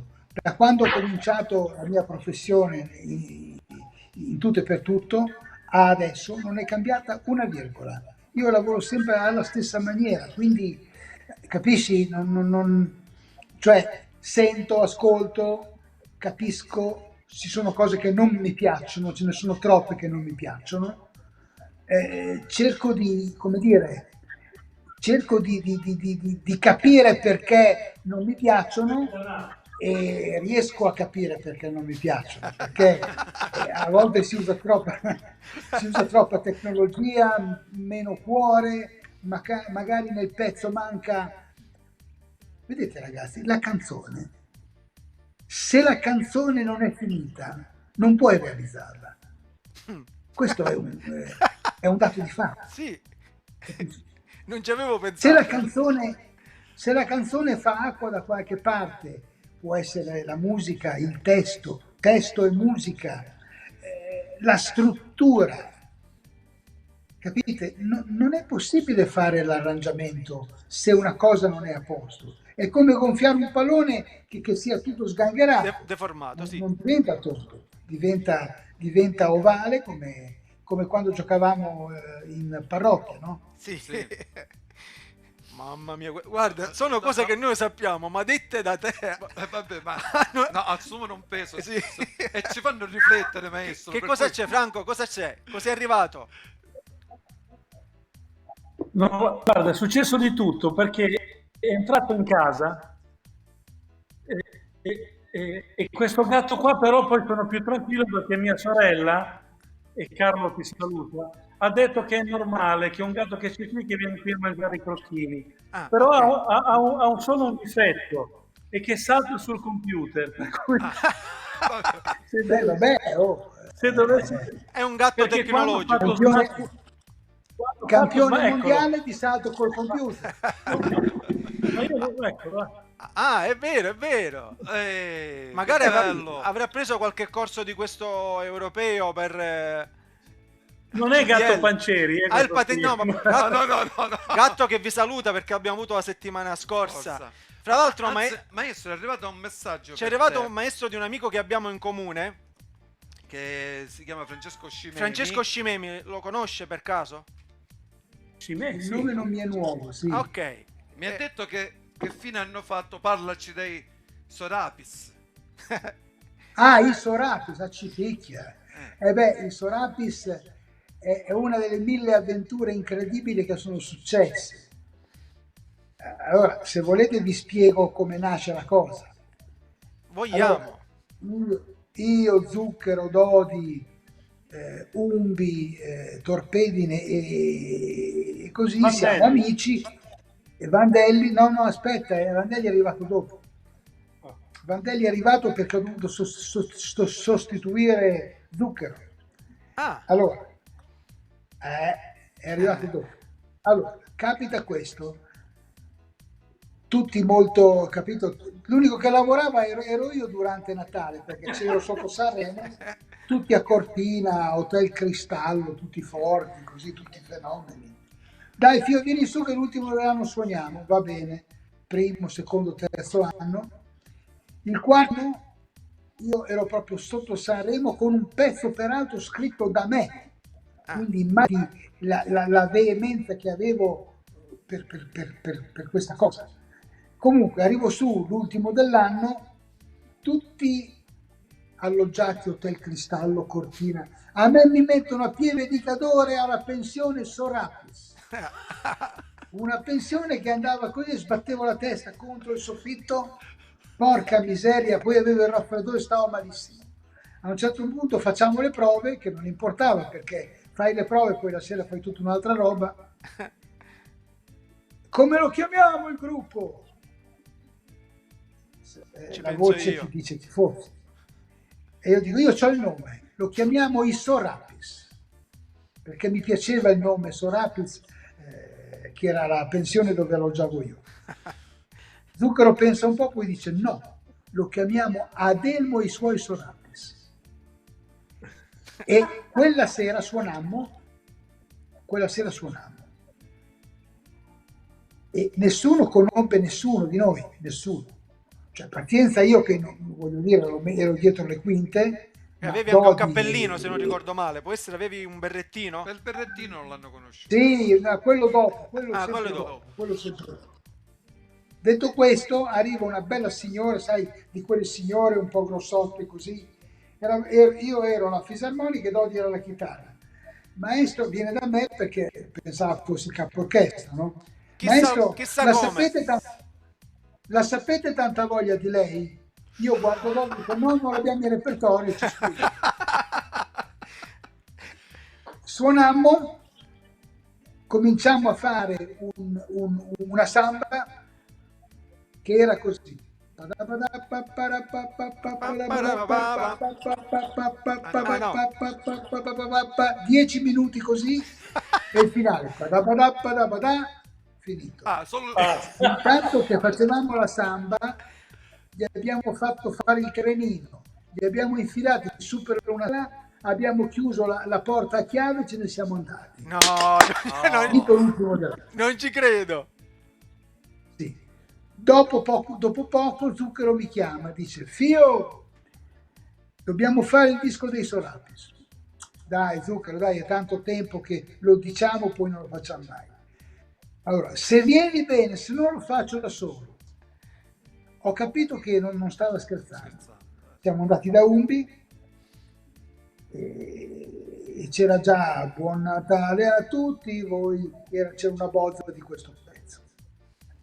da quando ho cominciato la mia professione in tutto e per tutto, a adesso non è cambiata una virgola. Io lavoro sempre alla stessa maniera, quindi capisci? Cioè sento, ascolto, capisco, ci sono cose che non mi piacciono, ce ne sono troppe che non mi piacciono. Cerco di, come dire, di capire perché non mi piacciono e riesco a capire perché non mi piacciono, perché a volte si usa troppa tecnologia, meno cuore, magari nel pezzo manca. Vedete ragazzi, la canzone, se la canzone non è finita non puoi realizzarla. Questo è un dato di fatto. Sì, non ci avevo pensato. Se la canzone fa acqua da qualche parte, può essere la musica, il testo e musica, la struttura. Capite? Non è possibile fare l'arrangiamento se una cosa non è a posto. È come gonfiare un pallone che sia tutto sgangherato. Deformato, sì. Non diventa tondo, diventa ovale come quando giocavamo in parrocchia, no? Sì. Mamma mia, guarda, sono cose che noi sappiamo, ma dette da te. Vabbè, ma assumono un peso sì. E ci fanno riflettere, maestro. Che cosa c'è, Franco? Cosa c'è? Cos'è arrivato? No, guarda, è successo di tutto perché è entrato in casa e questo gatto qua, però poi sono più tranquillo perché mia sorella, e Carlo ti saluta, ha detto che è normale che un gatto che c'è qui che viene qui a mangiare i crostini, però ha solo un difetto, è che salta sul computer. Per cui se dovessi, è un gatto tecnologico. Campione mondiale di salto col computer. È vero. Magari avrà preso qualche corso di questo europeo per... Non è Gatto Pancieri, no, gatto che vi saluta perché abbiamo avuto la settimana scorsa. Fra l'altro, maestro, è arrivato un messaggio. ci è arrivato un maestro di un amico che abbiamo in comune, che si chiama Francesco Scimemi. Francesco Scimemi, lo conosce per caso? Il nome non mi è nuovo, sì. Ok. Mi ha detto che fine hanno fatto, parlaci dei Sorapis. I Sorapis, a Cipicchia. Il Sorapis è una delle 1000 avventure incredibili che sono successe. Allora, se volete vi spiego come nasce la cosa. Vogliamo. Allora, io, Zucchero, Dodi, Umbi, Torpedine e così Vandelli. siamo amici. E Vandelli, Vandelli è arrivato dopo. Vandelli è arrivato perché ho dovuto sostituire Zucchero. Allora, è arrivato dopo. Allora, capita questo. Tutti molto, capito? L'unico che lavorava ero io durante Natale, perché c'ero sotto Sanremo, tutti a Cortina, Hotel Cristallo, tutti forti, così, tutti fenomeni. Dai Fio, vieni su che l'ultimo dell'anno suoniamo, va bene, primo, secondo, terzo anno. Il quarto io ero proprio sotto Sanremo con un pezzo peraltro scritto da me, quindi immagini la veemenza che avevo per questa cosa. Comunque arrivo su l'ultimo dell'anno, tutti alloggiati Hotel Cristallo, Cortina. A me mi mettono a piede di cadore alla pensione Sorapis. Una pensione che andava così, sbattevo la testa contro il soffitto, porca miseria, poi avevo il raffreddore, stavo malissimo. A un certo punto facciamo le prove, che non importava perché fai le prove e poi la sera fai tutta un'altra roba. Come lo chiamiamo il gruppo? La voce ti dice tifosi. E io dico, io ho il nome, lo chiamiamo i Sorapis, perché mi piaceva il nome Sorapis, che era la pensione dove alloggiavo io. Zucchero pensa un po', poi dice no, lo chiamiamo Adelmo e i suoi Sorapis. E quella sera suonammo e nessuno conobbe nessuno di noi, nessuno. Cioè, pazienza io che non voglio dire, ero dietro le quinte. Avevi anche un cappellino, se non ricordo male. Può essere, avevi un berrettino? Quel berrettino non l'hanno conosciuto. Sì, no, quello dopo. Quello sempre dopo. Detto questo, arriva una bella signora, sai, di quelle signore un po' grossotte così. Io ero la fisarmonica e Dodi era la chitarra. Maestro viene da me perché pensava fosse il capo orchestra, no? Maestro, la sapete tanta voglia di lei? Io guardo Dodi e dico no, non l'abbiamo in repertorio, ci scusi. Suonammo, cominciamo a fare una samba che era così. 10 minuti così e il finale. Finito. Intanto che facevamo la samba, gli abbiamo fatto fare il trenino, gli abbiamo infilati su per una là, abbiamo chiuso la porta a chiave e ce ne siamo andati. No, non ci credo. Sì. Dopo poco Zucchero mi chiama, dice Fio, dobbiamo fare il disco dei Sorapis. Dai Zucchero, dai, è tanto tempo che lo diciamo, poi non lo facciamo mai. Allora, se vieni bene, se no lo faccio da solo. Ho capito che non stava scherzando. Siamo andati da Umbi e c'era già Buon Natale a tutti voi, c'era una bozza di questo pezzo.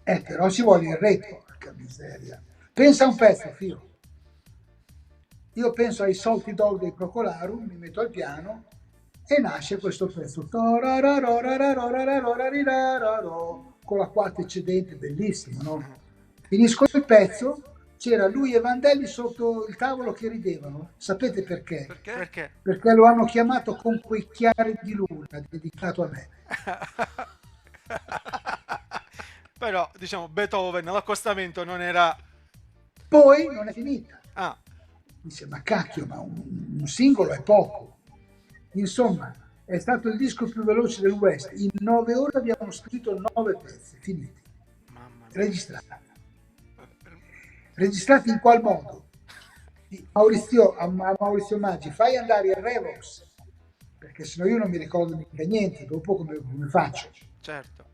Però ci vuole il retro, porca miseria. Pensa a un pezzo, Fio. Io penso ai Salty Dog dei Procolarum, mi metto al piano e nasce questo pezzo con la quarta eccedente, bellissimo, no? Finisco il pezzo, c'era lui e Vandelli sotto il tavolo che ridevano. Sapete perché? Perché? Perché lo hanno chiamato Con quei chiari di luna, dedicato a me. Però, diciamo, Beethoven, l'accostamento non era... Poi non è finita. Ah. Dice, ma cacchio, ma un singolo è poco. Insomma, è stato il disco più veloce del West. In 9 ore abbiamo scritto 9 pezzi, finiti. Mamma mia. Registrati. Registrati in qual modo? A Maurizio Maggi, fai andare il Revox, perché sennò io non mi ricordo mica niente, dopo come faccio? Certo.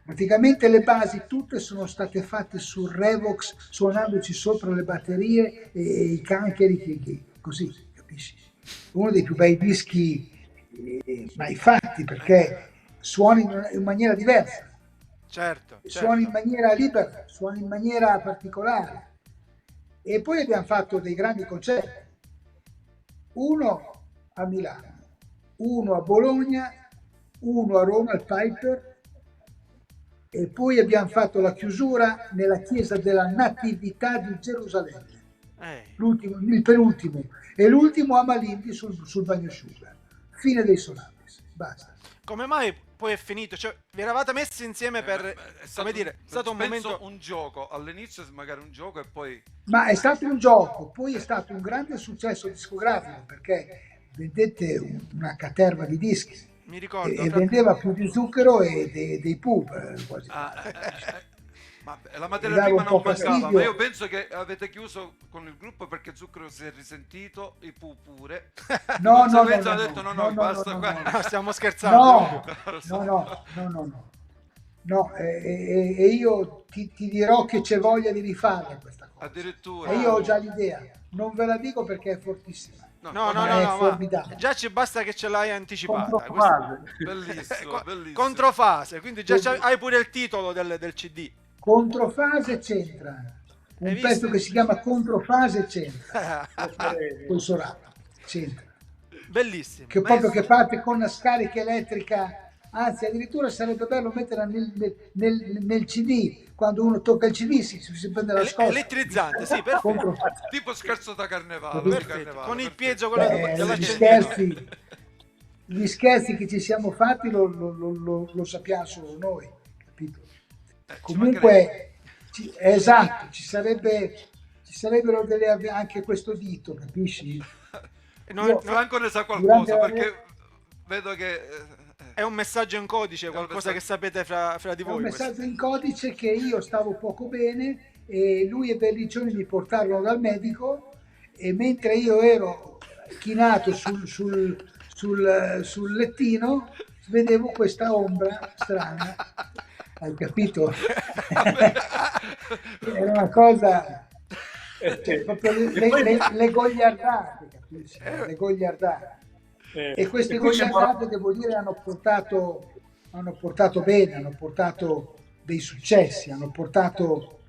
Praticamente le basi tutte sono state fatte sul Revox, suonandoci sopra le batterie e i cancheri, così, capisci? Uno dei più bei dischi mai fatti, perché suoni in maniera diversa, Certo, suoni in certo. maniera libera, suoni in maniera particolare. E poi abbiamo fatto dei grandi concerti, uno a Milano, uno a Bologna, uno a Roma al Piper, e poi abbiamo fatto la chiusura nella chiesa della Natività di Gerusalemme, il penultimo, e l'ultimo a Malindi sul Bagnosciuga. Fine dei Sonamis, basta. Come mai poi è finito? Cioè, vi eravate messi insieme per, come dire, è stato un penso momento... un gioco, all'inizio magari un gioco e poi... Ma è stato un gioco, poi è stato un grande successo discografico, perché vendette una caterva di dischi. Mi ricordo. E vendeva più di Zucchero e dei pub quasi. Ma la materia prima non mancava, ma io penso che avete chiuso con il gruppo perché Zucchero si è risentito, i Pooh pure. No, hanno detto no, basta qua. No, stiamo scherzando. No, e io ti dirò che c'è voglia di rifarla questa cosa. Addirittura. E io ho già l'idea, non ve la dico perché è fortissima. No, formidabile. Già ci basta che ce l'hai anticipata. Bellissimo, bellissimo. Controfase, quindi già hai pure il titolo del CD. Controfase c'entra. Un pezzo che si chiama Controfase c'entra. Col Sorato. C'entra. Bellissimo. Che proprio che parte con una scarica elettrica, anzi addirittura sarebbe bello metterla nel CD. Quando uno tocca il CD si prende la scossa. Elettrizzante, sì, perfetto. Tipo scherzo da carnevale. Con il piezo dell'accendino. Gli scherzi che ci siamo fatti lo sappiamo solo noi, capito? Comunque, esatto, ci sarebbero anche questo dito, capisci? Franco ne sa qualcosa, perché vedo che... È un messaggio in codice, qualcosa che sapete fra di voi. È un messaggio in codice che io stavo poco bene e lui e Berliccioni mi portarono dal medico, e mentre io ero chinato sul lettino vedevo questa ombra strana, hai capito? Era una cosa, proprio le gogliardate, capisci? Le gogliardate. E queste gogliardate, devo dire, hanno portato bene, hanno portato dei successi, hanno portato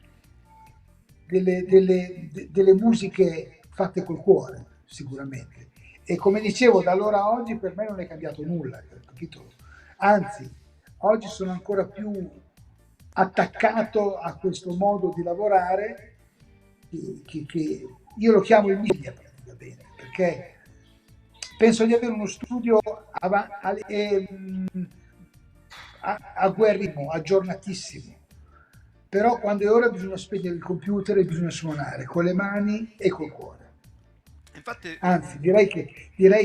delle musiche fatte col cuore, sicuramente. E come dicevo, da allora a oggi per me non è cambiato nulla, capito? Anzi, oggi sono ancora più attaccato a questo modo di lavorare che io lo chiamo il media, praticamente, perché penso di avere uno studio agguerrimo, aggiornatissimo, però quando è ora bisogna spegnere il computer e bisogna suonare con le mani e col cuore. Infatti, anzi, direi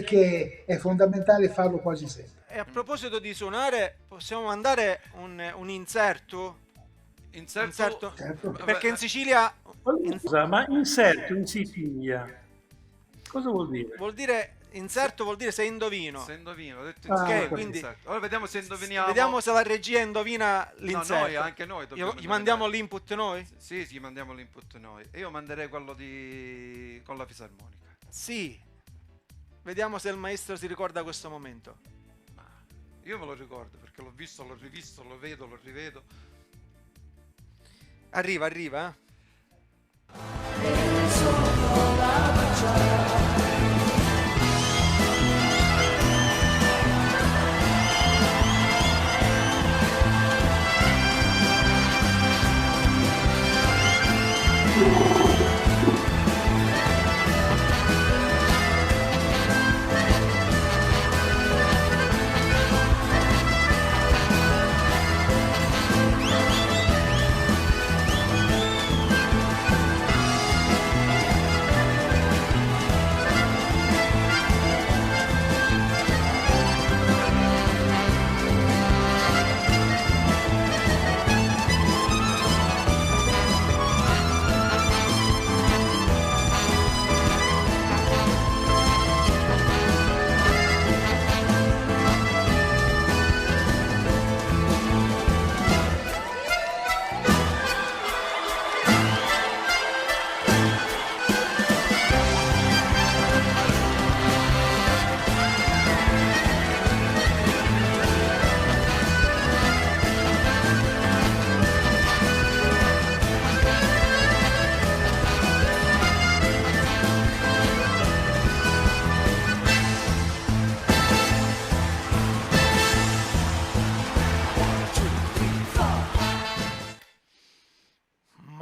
che è fondamentale farlo quasi sempre. E a proposito di suonare, possiamo mandare un inserto? Inserto? Certo. Perché in Sicilia... Ma inserto in Sicilia cosa vuol dire? Vuol dire... Inserto vuol dire se indovino. Se indovino, ho detto ok, quindi ora vediamo se indoviniamo. Vediamo se la regia indovina l'inserto. No, noi, anche noi gli mandiamo l'input noi? Sì, gli mandiamo l'input noi. E io manderei quello con la fisarmonica. Sì. Vediamo se il maestro si ricorda questo momento. Io me lo ricordo perché l'ho visto, l'ho rivisto, lo vedo, lo rivedo. Arriva.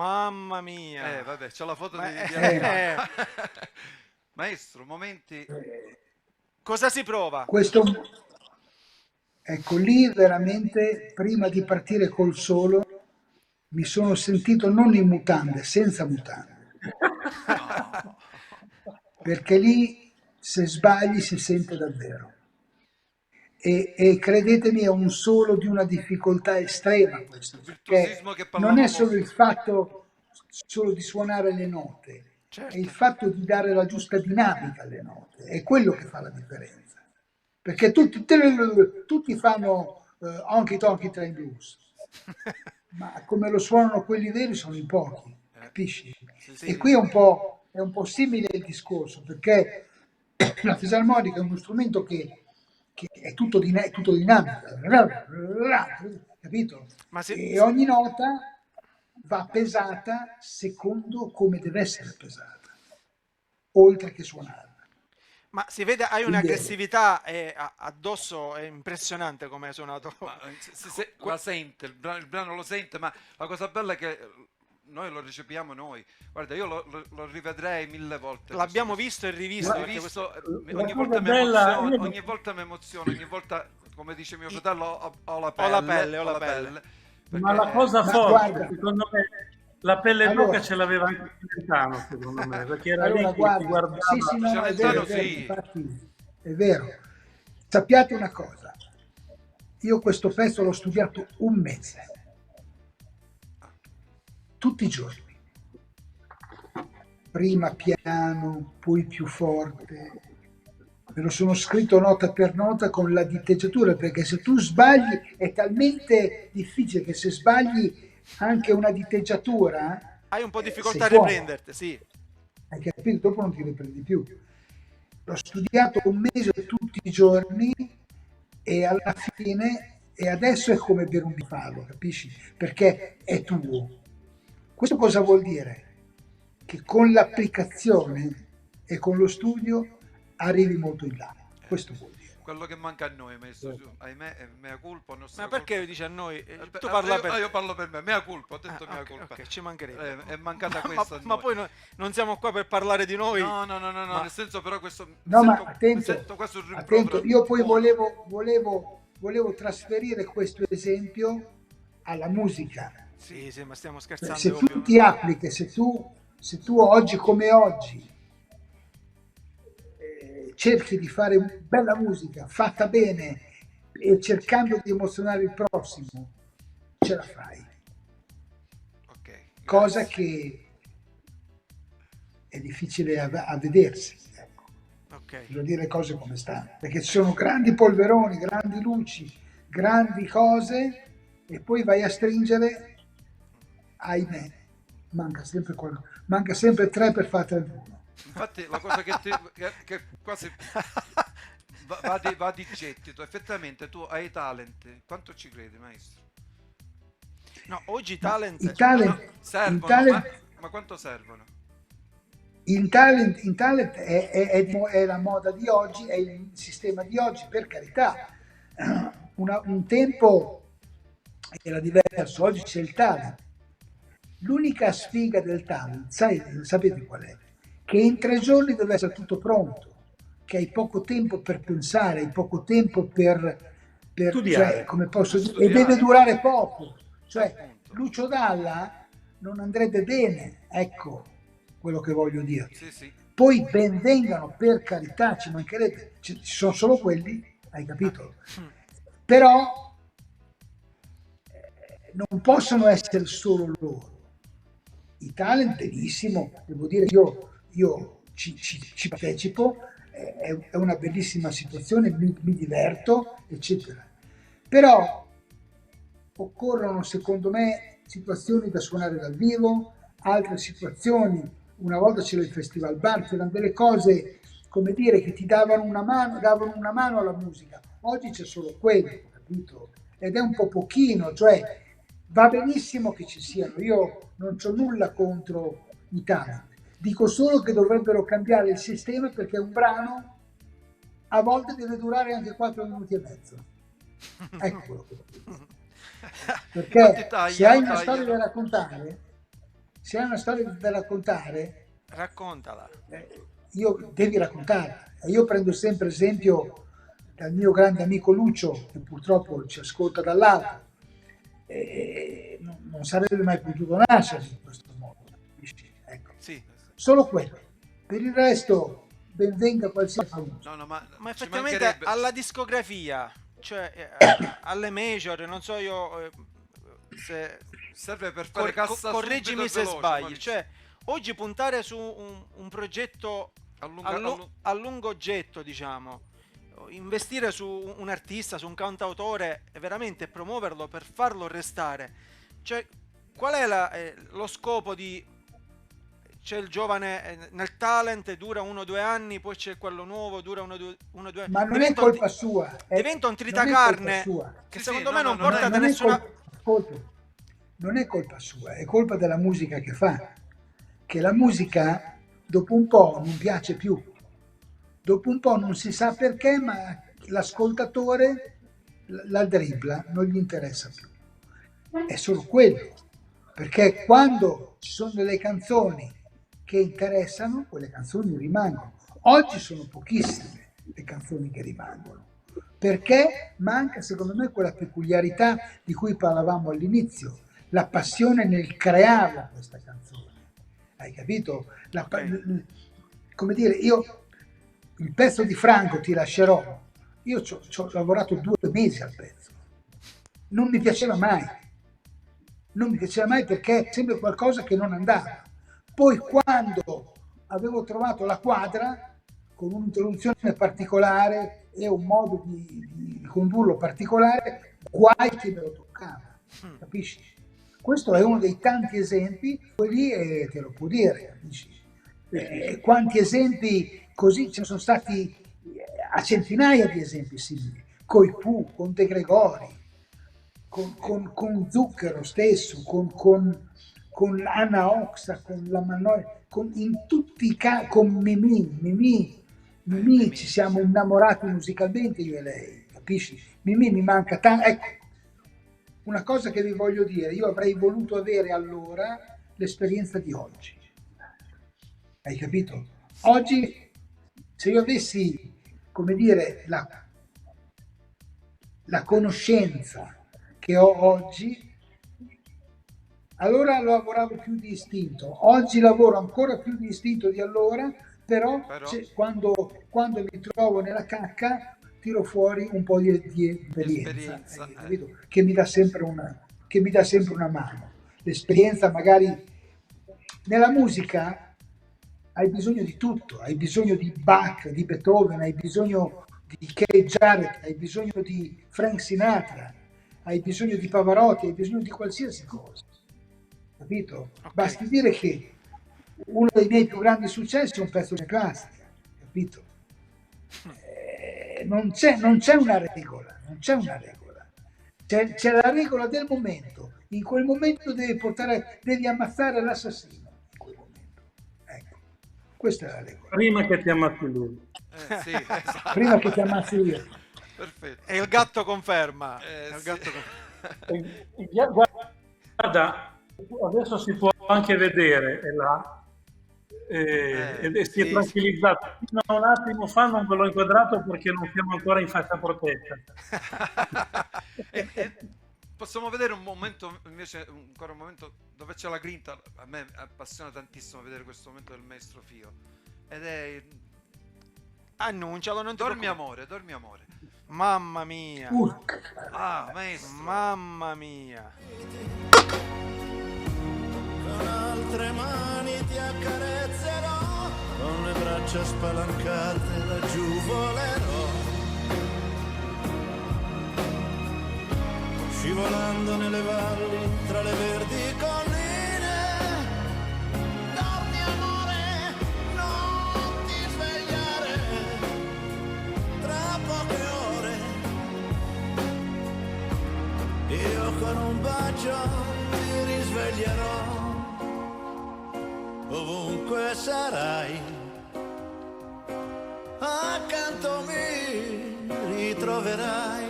Mamma mia. Vabbè, c'ho la foto Ma- di eh, Maestro, momenti. cosa si prova? Questo, ecco, lì veramente prima di partire col solo mi sono sentito non in mutande, senza mutande, No. perché lì se sbagli si sente davvero. E credetemi, è un solo di una difficoltà estrema questo, Il perché virtuosismo che non è parlavamo. solo il fatto solo di suonare le note, è il Certo. fatto di dare la giusta dinamica alle note, è quello che fa la differenza. Perché tutti fanno Honky Tonky Train Blues, ma come lo suonano quelli veri sono in pochi, capisci? Sì, E sì. qui è un po' simile il discorso, perché la fisarmonica è uno strumento che è tutto, è tutto dinamico, capito? Ma se, E ogni nota va pesata secondo come deve essere pesata, oltre che suonarla. ma si vede, hai Quindi un'aggressività addosso, è impressionante come hai suonato. Ma, la sente, il brano lo sente, ma la cosa bella è che noi lo recepiamo noi. Guarda, io lo rivedrei 1000 volte. L'abbiamo questo. visto e rivisto. L'ho perché visto, La ogni cosa volta mi bella, emoziona, io- ogni volta mi emoziona, ogni volta, come dice mio fratello, ho la Ho la pelle, pelle, ho ho la la pelle. pelle. Ma Perché, la cosa Ma forte, guarda, secondo me, la pelle allora, d'oca ce l'aveva anche Celentano, secondo me, perché era lì allora che ti guarda, sì, guardava. sì, no, Celentano è vero, sì. infatti è vero. Sappiate una cosa, io questo pezzo l'ho studiato un mese, tutti i giorni, prima piano, poi più forte, me lo sono scritto nota per nota con la diteggiatura, perché se tu sbagli è talmente difficile che se sbagli anche una diteggiatura Hai un po' di sei difficoltà a fuori, riprenderti, sì. hai capito? Dopo non ti riprendi più. L'ho studiato un mese tutti i giorni e alla fine, e adesso è come bere un bifalo, capisci? Perché è tuo. Questo cosa vuol dire? Che con l'applicazione e con lo studio arrivi molto in là. Questo vuol dire. quello che manca a noi, maestro, ahimè, è mea culpa, nostra Ma perché colpa. dici a noi? Tu Beh, parla io, per... io parlo per me, mea culpa, ho detto Ah, mea ok, culpa. ok, ci mancherebbe. È mancata Ma, questa a ma noi. poi non siamo qua per parlare di noi. No, Ma- nel senso però questo No, ma mi attento, sento quasi un rimprovero attento, io poi buono. volevo trasferire questo esempio alla musica. Sì, sì, ma stiamo Cioè, scherzando, se è tu ovvio. ti applichi, se tu oggi come oggi cerchi di fare bella musica fatta bene e cercando di emozionare il prossimo, ce la fai. Ok, Cosa grazie. che è difficile a vedersi. Ecco. Ok. Devo dire le cose come stanno, perché ci sono grandi polveroni, grandi luci, grandi cose e poi vai a stringere, ahimè, manca sempre 3 per fare 31. Infatti la cosa che quasi va di gettito, effettivamente tu hai talent, quanto ci credi, maestro? No, oggi i Ma talent... i talent, il Servono, talent, ma quanto servono? il talent è la moda di oggi, è il sistema di oggi, per carità. Un tempo era diverso, oggi c'è il talent. L'unica sfiga del talent, sapete qual è? Che in 3 giorni deve essere tutto pronto, che hai poco tempo per pensare, hai poco tempo cioè, Studiare. come posso dire, e Studiare. deve durare poco. Cioè, Appunto. Lucio Dalla non andrebbe bene, ecco quello che voglio dire. Sì, sì. Poi ben vengano, per carità, ci mancherebbe, ci sono solo quelli, hai capito? Però non possono essere solo loro. I talent benissimo, devo dire che io ci partecipo, è una bellissima situazione, mi diverto, eccetera. Però occorrono, secondo me, situazioni da suonare dal vivo, altre situazioni, una volta c'era il Festival Bar, c'erano delle cose, come dire, che ti davano una mano alla musica. Oggi c'è solo quello, capito? Ed è un po' pochino, cioè va benissimo che ci siano, io non c'ho nulla contro i talent, dico solo che dovrebbero cambiare il sistema perché un brano a volte deve durare anche 4 minuti e mezzo. Ecco quello che dico. Perché Infatti se hai una tagliano. storia da raccontare, Se hai una storia da raccontare, Raccontala. devi raccontarla. E io prendo sempre esempio dal mio grande amico Lucio, che purtroppo ci ascolta dall'alto, e non sarebbe mai potuto nascere in questo modo. Capisci? Ecco. Sì. Solo quello. Per il resto, ben venga qualsiasi famoso. No, ma Ma ci effettivamente mancherebbe. alla discografia, cioè alle major, non so io se Serve per fare cassa correggimi subito se e veloce, sbagli, Maurizio. cioè oggi puntare su un progetto a lungo getto, diciamo, investire su un artista, su un cantautore e veramente promuoverlo per farlo restare, cioè qual è lo scopo di c'è il giovane nel talent, dura 1 o 2 anni, poi c'è quello nuovo, dura 1 o 2 anni. Ma non è colpa sua. Diventa un non è tritacarne colpa sua. che Sì, secondo sì, me no, non no, porta da Non è nessuna... ascolta, non è colpa sua, è colpa della musica che fa. Che la musica dopo un po' non piace più. Dopo un po' non si sa perché, ma l'ascoltatore la dribbla, non gli interessa più. È solo quello. Perché quando ci sono delle canzoni che interessano, quelle canzoni rimangono. Oggi sono pochissime le canzoni che rimangono, perché manca secondo me quella peculiarità di cui parlavamo all'inizio, la passione nel crearla questa canzone. Hai capito? Come dire, io il pezzo di Franco Ti lascerò, io ci ho lavorato 2 mesi al pezzo, non mi piaceva mai. Non mi piaceva mai perché è sempre qualcosa che non andava. Poi quando avevo trovato la quadra, con un'introduzione particolare e un modo di condurlo particolare, guai che me lo toccava, capisci? Questo è uno dei tanti esempi, quelli te lo può dire, capisci? Quanti esempi così ce ne sono stati a centinaia di esempi simili, coi Pooh, con De Gregori, con Zucchero stesso, con Anna Oxa, con la Mannoia, in tutti i casi, con Mimì ci siamo innamorati musicalmente io e lei, capisci? Mimì mi manca tanto. Ecco, una cosa che vi voglio dire, io avrei voluto avere allora l'esperienza di oggi. Hai capito? Oggi, se io avessi, come dire, la conoscenza che ho oggi, allora lavoravo più di istinto. Oggi lavoro ancora più di istinto di allora, però quando mi trovo nella cacca tiro fuori un po' di esperienza, capito? Che mi dà sempre una mano. L'esperienza magari nella musica hai bisogno di tutto, hai bisogno di Bach, di Beethoven, hai bisogno di Keith Jarrett, hai bisogno di Frank Sinatra, hai bisogno di Pavarotti, hai bisogno di qualsiasi cosa, capito? Okay. Basti dire che uno dei miei più grandi successi è un pezzo di classica, capito? Non c'è una regola, c'è la regola del momento. In quel momento devi ammazzare l'assassino. In quel momento, ecco, questa è la regola. Prima che ti ammazzi lui. Sì, esatto. Prima che ti ammazzi io. Perfetto. E il gatto conferma. Guarda, adesso si può anche vedere, è là. E si è tranquillizzato. Fino a un attimo fa non ve l'ho inquadrato perché non siamo ancora in fascia protetta. Possiamo vedere un momento invece, ancora un momento dove c'è la grinta. A me appassiona tantissimo vedere questo momento del maestro Fio, ed è annuncialo, non ti Dormi amore. Mamma mia. Maestro. Mamma mia. Con altre mani ti accarezzerò, con le braccia spalancate laggiù volerò, scivolando nelle valli tra le verdi colline. Dormi amore, non ti svegliare, tra poche ore io con un bacio ti risveglierò. Ovunque sarai, accanto mi ritroverai.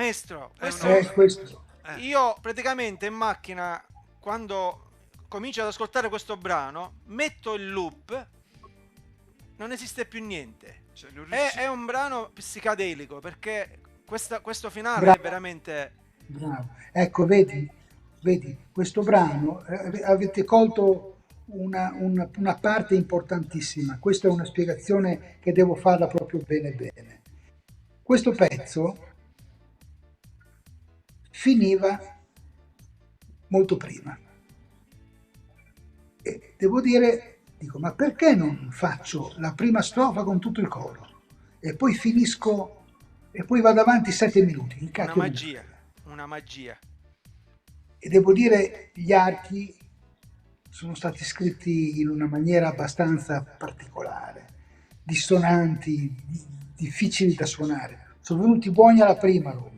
maestro, questo questo. io praticamente in macchina, quando comincio ad ascoltare questo brano, metto il loop, non esiste più niente. Cioè, non riusci- È un brano psichedelico, perché questo finale Bravo. è veramente... Bravo. Ecco, vedi, questo brano, avete colto una parte importantissima. Questa è una spiegazione che devo farla proprio bene bene. Questo pezzo finiva molto prima. E devo dire, dico, ma perché non faccio la prima strofa con tutto il coro? E poi finisco, e poi vado avanti 7 minuti. Che Una cacchio me ne magia, frega? una magia. E devo dire, gli archi sono stati scritti in una maniera abbastanza particolare, dissonanti, difficili da suonare. Sono venuti buoni alla prima Roma.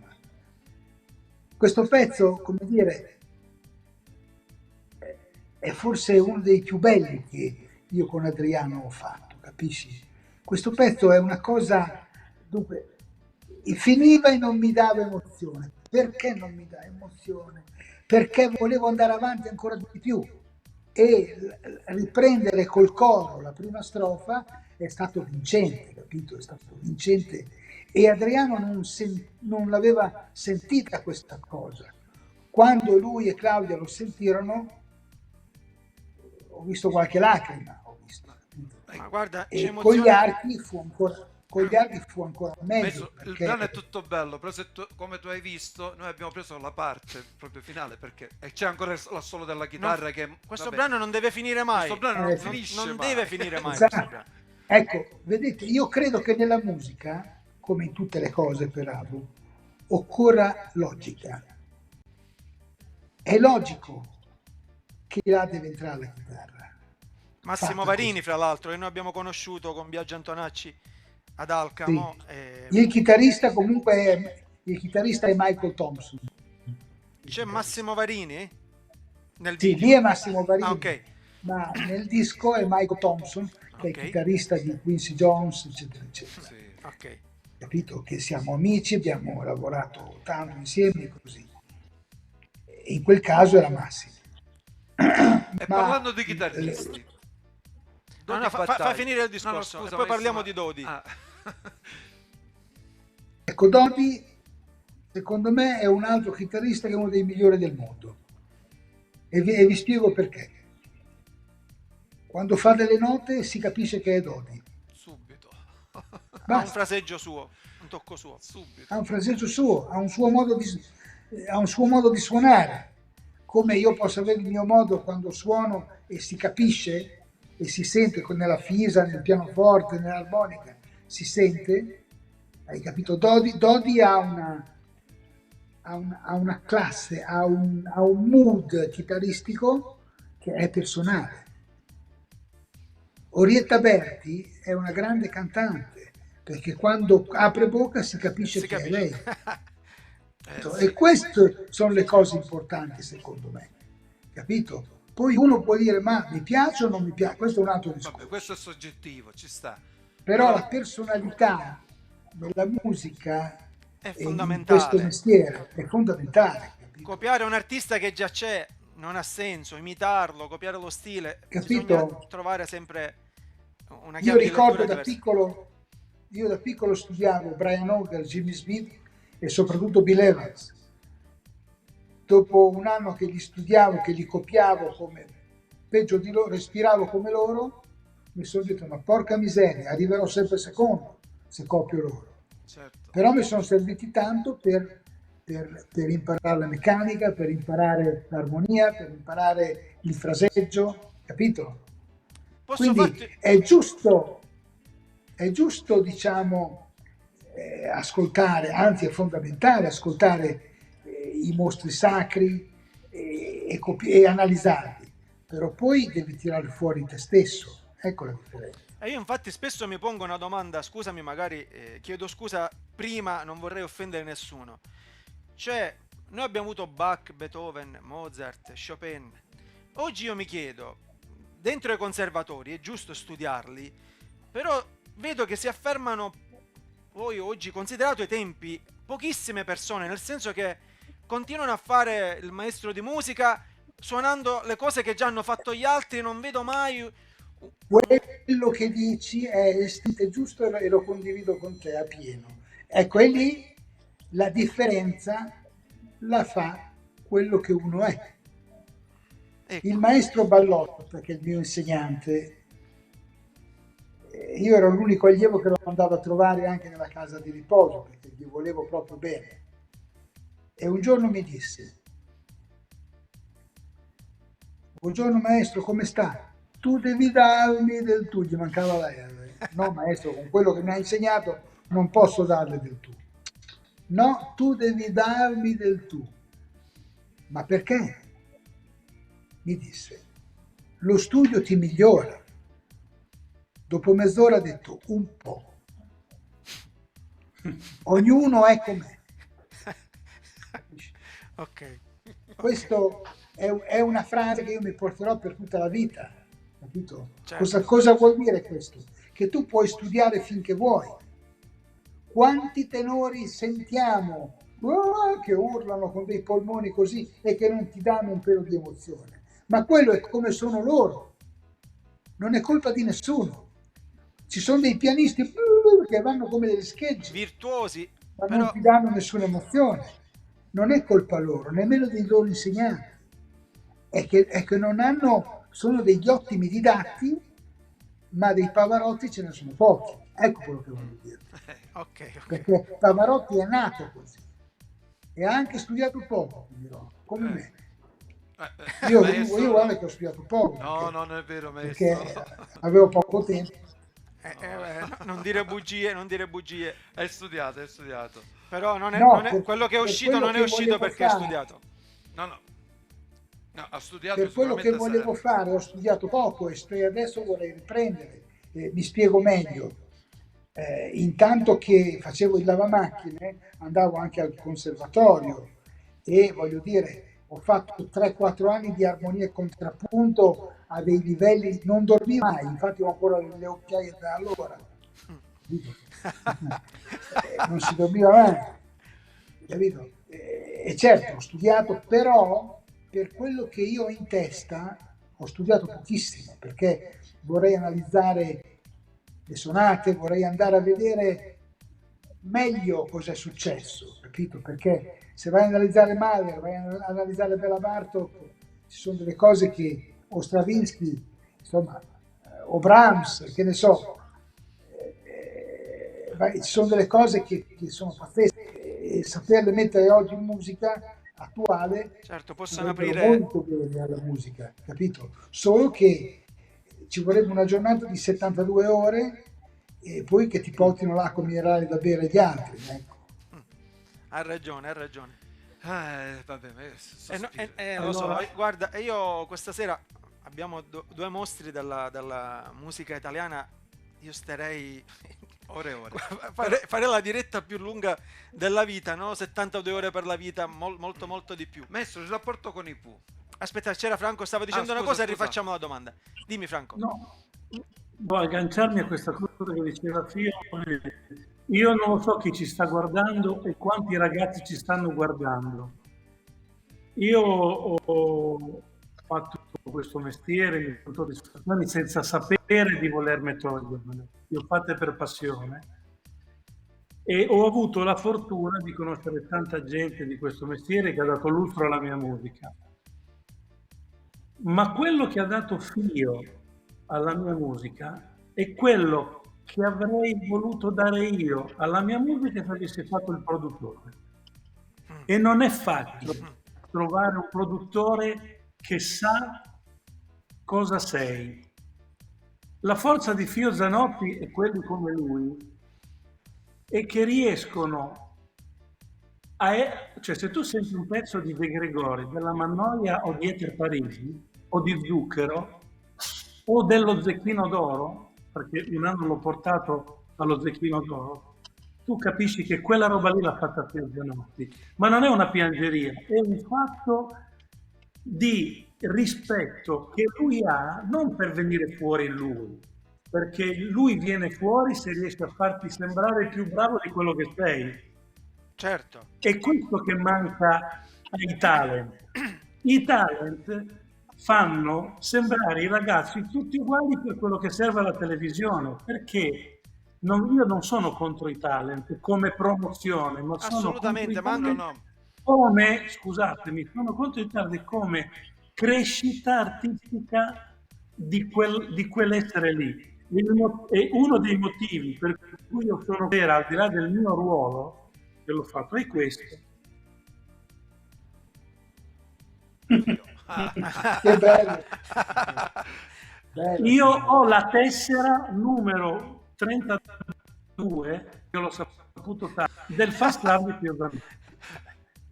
Questo pezzo, come dire, è forse uno dei più belli che io con Adriano ho fatto, capisci? Questo pezzo è una cosa, dunque, finiva e non mi dava emozione. Perché non mi dà emozione? Perché volevo andare avanti ancora di più e riprendere col coro la prima strofa è stato vincente, capito? È stato vincente e Adriano non l'aveva sentita questa cosa. Quando lui e Claudia lo sentirono, ho visto qualche lacrima, ho visto, Ma guarda, c'è e con gli emozione. archi fu ancora meglio. Adesso, il Perché brano è tutto bello, però come tu hai visto, noi abbiamo preso la parte proprio finale perché e c'è ancora l'assolo della chitarra che Questo vabbè, brano non deve finire mai. questo brano non sì. finisce Non mai. deve finire mai Esatto. questo brano. Ecco, vedete, io credo che nella musica, come in tutte le cose per Abu, occorra logica. È logico che là deve entrare la chitarra. Massimo Fatta Varini, così. fra l'altro, che noi abbiamo conosciuto con Biagio Antonacci ad Sì. Alcamo. Il chitarrista comunque il chitarrista è Michael Thompson. C'è Massimo Varini nel Sì, video? lì è Massimo Varini, Ah, ok. ma nel disco è Michael Thompson, che è Ok. il chitarrista di Quincy Jones, eccetera, eccetera. Sì. Ok. Capito? Che siamo amici, abbiamo lavorato tanto insieme, così. E in quel caso era Massimo. E Ma, parlando di chitarristi, No, Dodi no, fa Battaglia. finire il No, discorso, no, scusa, e poi parliamo maestro, di Dodi. ah. ecco, Dodi, secondo me, è un altro chitarrista che è uno dei migliori del mondo. E vi spiego perché. Quando fa delle note si capisce che è Dodi. Subito. Ha un Basta. fraseggio suo, un tocco suo. Subito. Ha un fraseggio suo, ha un suo modo di suonare. Come io posso avere il mio modo quando suono e si capisce e si sente nella fisa, nel pianoforte, nell'armonica, si sente, hai capito? Dodi ha una classe, ha un mood chitarristico che è personale. Orietta Berti è una grande cantante perché quando apre bocca si capisce Si che è capisce. lei. Sì. E queste sono le cose importanti secondo me, capito? Poi uno può dire ma mi piace o non mi piace, questo è un altro discorso. Vabbè, questo è soggettivo, ci sta. Però la personalità nella musica È e in fondamentale. questo mestiere è fondamentale, capito? Copiare un artista che già c'è non ha senso, imitarlo, copiare lo stile, Capito? bisogna trovare sempre una Io chiave di ricordo lettura da diversa. io da piccolo studiavo Brian Auger, Jimmy Smith e soprattutto Bill Evans. Dopo un anno che li studiavo, che li copiavo come peggio di loro, respiravo come loro, mi sono detto ma porca miseria, arriverò sempre secondo se copio loro. Certo. Però mi sono serviti tanto per imparare la meccanica, per imparare l'armonia, per imparare il fraseggio, capito? Posso Quindi farti... è giusto diciamo, ascoltare, anzi è fondamentale ascoltare i mostri sacri e analizzarli, però poi devi tirare fuori te stesso, ecco la differenza. E io infatti spesso mi pongo una domanda, scusami, magari chiedo scusa prima, non vorrei offendere nessuno. Cioè, noi abbiamo avuto Bach, Beethoven, Mozart, Chopin. Oggi io mi chiedo, dentro i conservatori è giusto studiarli, però vedo che si affermano, poi oggi, considerato i tempi pochissime persone, nel senso che continuano a fare il maestro di musica suonando le cose che già hanno fatto gli altri, non vedo mai. Quello che dici è giusto e lo condivido con te a pieno. Ecco, e lì la differenza la fa quello che uno è. Ecco. Il maestro Ballotta, che è il mio insegnante, io ero l'unico allievo che lo andavo a trovare anche nella casa di riposo, perché gli volevo proprio bene. E un giorno mi disse: buongiorno maestro, come sta? Tu devi darmi del tu, gli mancava la R. No maestro, con quello che mi ha insegnato non posso darle del tu. No, tu devi darmi del tu. Ma perché? Mi disse, lo studio ti migliora. Dopo mezz'ora ha detto, un po'. Ognuno è com'è. Ok. Questo è una frase che io mi porterò per tutta la vita, capito? Certo. Cosa vuol dire questo? Che tu puoi studiare finché vuoi. Quanti tenori sentiamo che urlano con dei polmoni così e che non ti danno un pelo di emozione? Ma quello è come sono loro. Non è colpa di nessuno. Ci sono dei pianisti che vanno come delle schegge, Virtuosi, ma però non ti danno nessuna emozione. Non è colpa loro, nemmeno dei loro insegnanti. È che non hanno, sono degli ottimi didatti, ma dei Pavarotti ce ne sono pochi. Ecco quello che voglio dire. ok. Perché Pavarotti è nato così e ha anche studiato poco, dirò, come me. Io guarda che ho studiato poco. No, non è vero, perché maestro. avevo poco tempo. Non dire bugie, non dire bugie. Hai studiato, hai studiato. Però non è, No, non è- per- quello che è per uscito quello non è che uscito volevo perché ha fare. studiato. No, ha studiato Per quello che sicuramente volevo fare ho studiato poco e adesso vorrei riprendere. Mi spiego meglio. Intanto che facevo il lavamacchine andavo anche al conservatorio e voglio dire ho fatto 3-4 anni di armonia e contrappunto a dei livelli, non dormivo mai, infatti ho ancora le occhiaie da allora. Non si dormiva mai, capito? E certo ho studiato, però per quello che io ho in testa ho studiato pochissimo, perché vorrei analizzare le sonate, vorrei andare a vedere meglio cosa è successo, capito? Perché se vai a analizzare Mahler, vai a analizzare Bela Bartok, ci sono delle cose che, o Stravinsky, insomma, o Brahms, che ne so, ci sono delle cose che sono pazzesche e saperle mettere oggi in musica attuale Certo, possono sarebbero aprire. molto bene alla musica, capito? Solo che ci vorrebbe una giornata di 72 ore e poi che ti portino l'acqua minerale da bere agli altri. Ecco. Ha ragione, ha ragione. Vabbè, ma Lo so, Allora- guarda, io questa sera abbiamo due mostri della musica italiana. Io starei ore e ore. fare la diretta più lunga della vita, no? 72 ore per la vita, molto molto di più. Maestro, il rapporto con i Pooh. Aspetta, c'era Franco, stava dicendo una scusa, cosa e scusa. rifacciamo la domanda. Dimmi Franco. No, voglio agganciarmi a questa cosa che diceva Fio. Io non lo so chi ci sta guardando e quanti ragazzi ci stanno guardando. Io ho fatto questo mestiere, mi ho dato soddisfazioni senza sapere di volermi togliermene. Le ho fatte per passione e ho avuto la fortuna di conoscere tanta gente di questo mestiere che ha dato lustro alla mia musica. Ma quello che ha dato fio alla mia musica è quello che avrei voluto dare io alla mia musica se avessi fatto il produttore. E non è facile trovare un produttore che sa cosa sei. La forza di Fio Zanotti e quelli come lui è che riescono cioè se tu senti un pezzo di De Gregori, della Mannoia o di Eter Parisi o di Zucchero o dello Zecchino d'Oro, perché un anno l'ho portato allo Zecchino d'Oro, tu capisci che quella roba lì l'ha fatta Fio Zanotti, ma non è una piangeria, è un fatto di rispetto che lui ha non per venire fuori lui, perché lui viene fuori se riesce a farti sembrare più bravo di quello che sei. Certo. È questo che manca ai talent. I talent fanno sembrare i ragazzi tutti uguali per quello che serve alla televisione, perché io non sono contro i talent come promozione, ma sono contro Assolutamente, i ma talent no. come, scusatemi, sono contro i talent come crescita artistica di quell'essere lì. E uno dei motivi per cui io sono vera, al di là del mio ruolo, che l'ho fatto, è questo. Che bello. Bello. Io ho la tessera numero 32, che l'ho saputo del Fast Club di Piovano.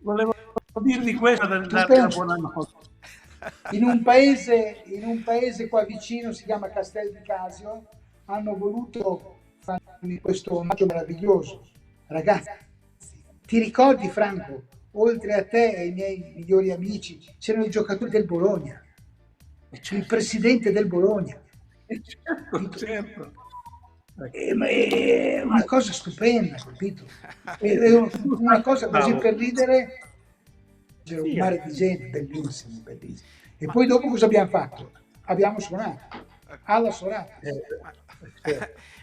Volevo dirvi questo per darvi la buonanotte. In un paese qua vicino, si chiama Castel di Casio, hanno voluto farmi questo omaggio meraviglioso. Ragazzi, ti ricordi, Franco, oltre a te e ai miei migliori amici, c'erano i giocatori del Bologna, il presidente del Bologna. Certo. È una cosa stupenda, capito? È una cosa così per ridere. C'era un mare di gente, bellissimo, bellissimo. E poi dopo cosa abbiamo fatto? Abbiamo suonato alla Sorata.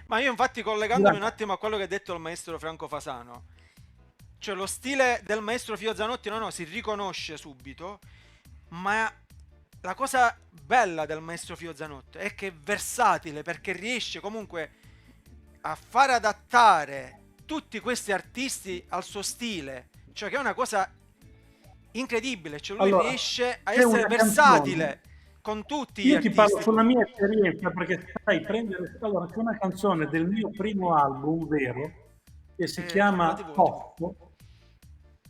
Ma io infatti, collegandomi un attimo a quello che ha detto il maestro Franco Fasano, cioè lo stile del maestro Fio Zanotti no, si riconosce subito, ma la cosa bella del maestro Fio Zanotti è che è versatile, perché riesce comunque a far adattare tutti questi artisti al suo stile, cioè che è una cosa incredibile, cioè lui riesce a essere versatile con tutti gli artisti. Io ti parlo con la mia esperienza, perché sai, allora c'è una canzone del mio primo album vero che si chiama Pozzo,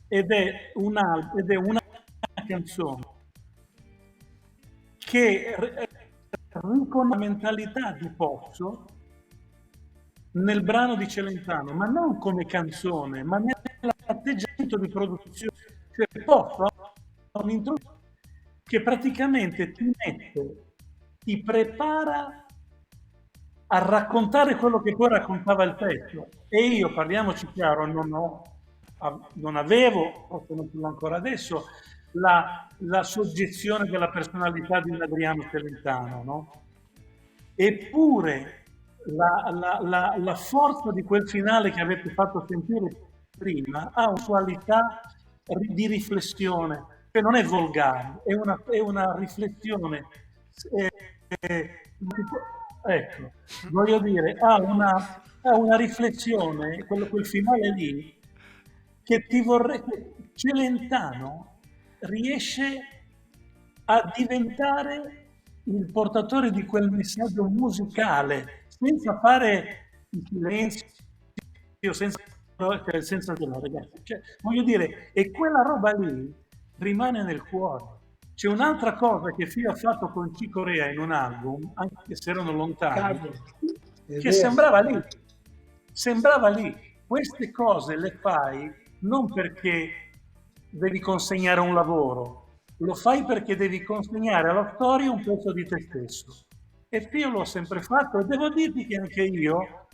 ed è una canzone che riconosce la mentalità di Pozzo nel brano di Celentano, ma non come canzone, ma nell'atteggiamento di produzione. Cioè Pozzo ha un'introduzione che praticamente ti prepara a raccontare quello che poi raccontava il pezzo. E io, parliamoci chiaro, non avevo, forse non più ancora adesso, la soggezione della personalità di un Adriano Celentano, no? Eppure la forza di quel finale che avete fatto sentire prima ha una qualità di riflessione, che non è volgare, è una riflessione, ecco, voglio dire, ha una riflessione, quel finale lì, che ti vorrei. Celentano riesce a diventare il portatore di quel messaggio musicale senza fare il silenzio, senza no, ragazzi, cioè, voglio dire, e quella roba lì rimane nel cuore. C'è un'altra cosa che Fio ha fatto con Chico Rea in un album, anche se erano lontani, che sembrava lì. Queste cose le fai non perché devi consegnare un lavoro, lo fai perché devi consegnare alla storia un pezzo di te stesso. E Fio l'ho sempre fatto, e devo dirti che anche io,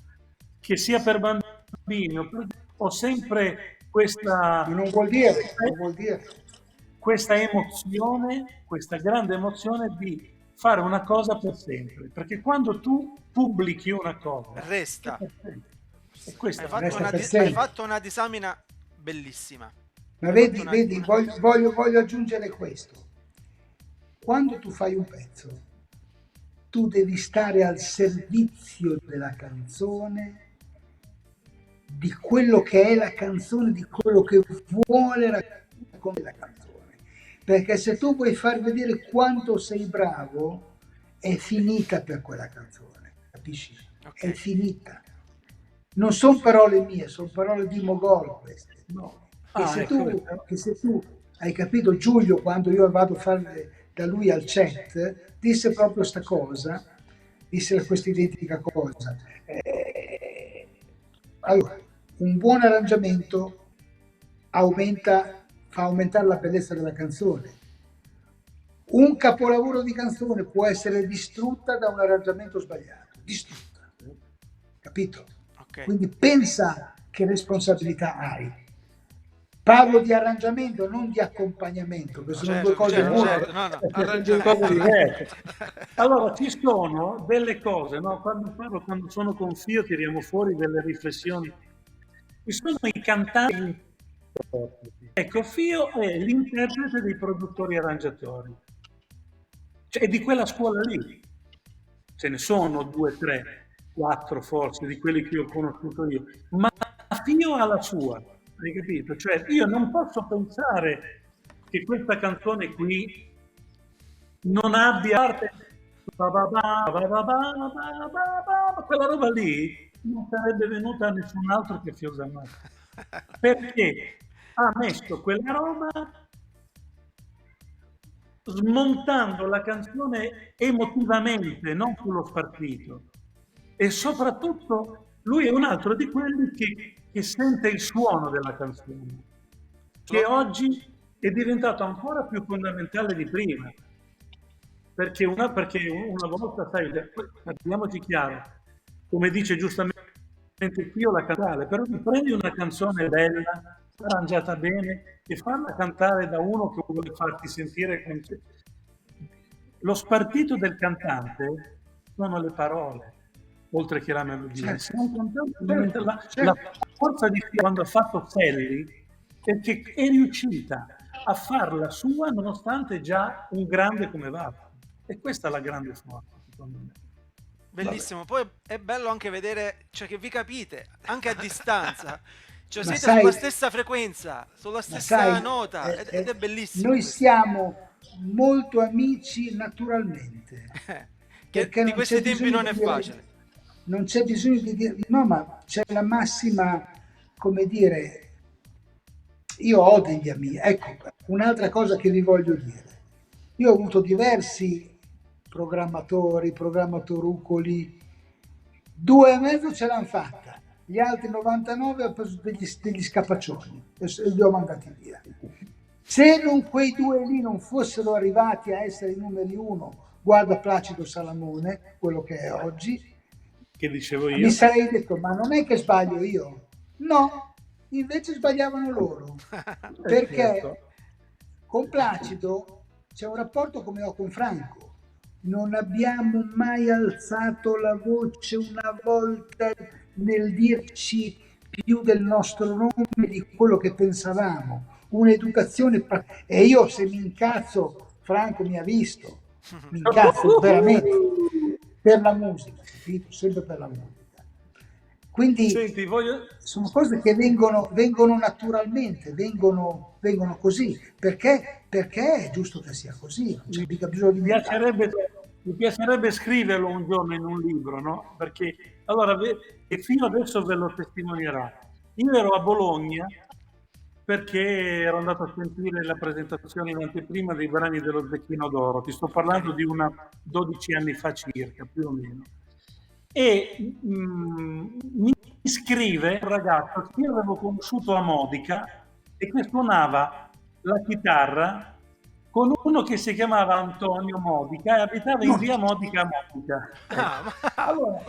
che sia per bambini, ho sempre questa... Non vuol dire. Questa emozione, questa grande emozione di fare una cosa per sempre. Perché quando tu pubblichi una cosa... Resta. Hai fatto una disamina bellissima. Ma vedi, voglio aggiungere questo. Quando tu fai un pezzo, tu devi stare al servizio della canzone, di quello che è la canzone, di quello che vuole raccontare la canzone. Perché se tu vuoi far vedere quanto sei bravo, è finita per quella canzone, capisci? Okay. È finita. Non sono parole mie, sono parole di Mogol queste. No. Che se tu hai capito, Giulio, quando io vado a fare da lui al chat, disse proprio sta cosa, disse questa identica cosa. Allora, un buon arrangiamento fa aumentare la bellezza della canzone. Un capolavoro di canzone può essere distrutta da un arrangiamento sbagliato, distrutta, capito? Okay. Quindi pensa che responsabilità hai. Parlo di arrangiamento, non di accompagnamento, perché sono due cose certo, molto... certo, no, no, Due cose diverse. Allora, ci sono delle cose, no? Quando sono con Fio tiriamo fuori delle riflessioni. Ci sono i cantanti. Ecco, Fio è l'interprete dei produttori arrangiatori. Cioè, è di quella scuola lì. Ce ne sono 2, 3, 4 forse di quelli che ho conosciuto io. Ma Fio ha la sua, hai capito? Cioè, io non posso pensare che questa canzone qui non abbia parte, quella roba lì non sarebbe venuta a nessun altro che Fio Zanotti, perché ha messo quella roba smontando la canzone emotivamente, non sullo spartito. E soprattutto lui è un altro di quelli che sente il suono della canzone, che oggi è diventato ancora più fondamentale di prima. Perché una volta, sai, parliamoci chiaro, come dice giustamente Pio la cantale, però ti prendi una canzone bella, arrangiata bene e farla cantare da uno che vuole farti sentire lo spartito del cantante sono le parole, oltre che la melodia. Se un cantante, la forza di Pio quando ha fatto Selli è che è riuscita a farla sua nonostante già un grande come Vappo. E questa è la grande forza, secondo me. bellissimo. Poi è bello anche vedere, cioè, che vi capite anche a distanza, cioè Ma siete sai- sulla stessa frequenza, sulla stessa sai, nota, ed è bellissimo Noi questo. siamo molto amici naturalmente. Che Perché di non questi c'è tempi bisogno non è di dire- facile. Non c'è bisogno di dire, no, ma c'è la massima, come dire, io ho degli amici. Ecco, un'altra cosa che vi voglio dire. Io ho avuto diversi programmatorucoli, 2 e mezzo ce l'hanno fatta, gli altri 99 ho preso degli scapaccioni e li ho mandati via. Se non quei 2 lì non fossero arrivati a essere i numeri 1, guarda Placido Salamone, quello che è oggi, Che dicevo io? mi sarei detto, ma non è che sbaglio io? No, invece sbagliavano loro. Perché Certo. con Placido c'è un rapporto come ho con Franco. Non abbiamo mai alzato la voce una volta nel dirci più del nostro nome di quello che pensavamo. Un'educazione. E io se mi incazzo, Franco mi ha visto, mi incazzo veramente per la musica, capito? Sempre per la musica. Quindi Senti, sono cose che vengono naturalmente, vengono così, perché è giusto che sia così, non c'è mica bisogno di mi piacerebbe scriverlo un giorno in un libro, no? Perché allora, e fino adesso ve lo testimonierà. Io ero a Bologna perché ero andato a sentire la presentazione in anteprima dei brani dello Zecchino d'Oro. Ti sto parlando di 12 anni fa circa, più o meno. E mi scrive un ragazzo che io avevo conosciuto a Modica e che suonava la chitarra con uno che si chiamava Antonio Modica e abitava in via Modica a Modica. Allora,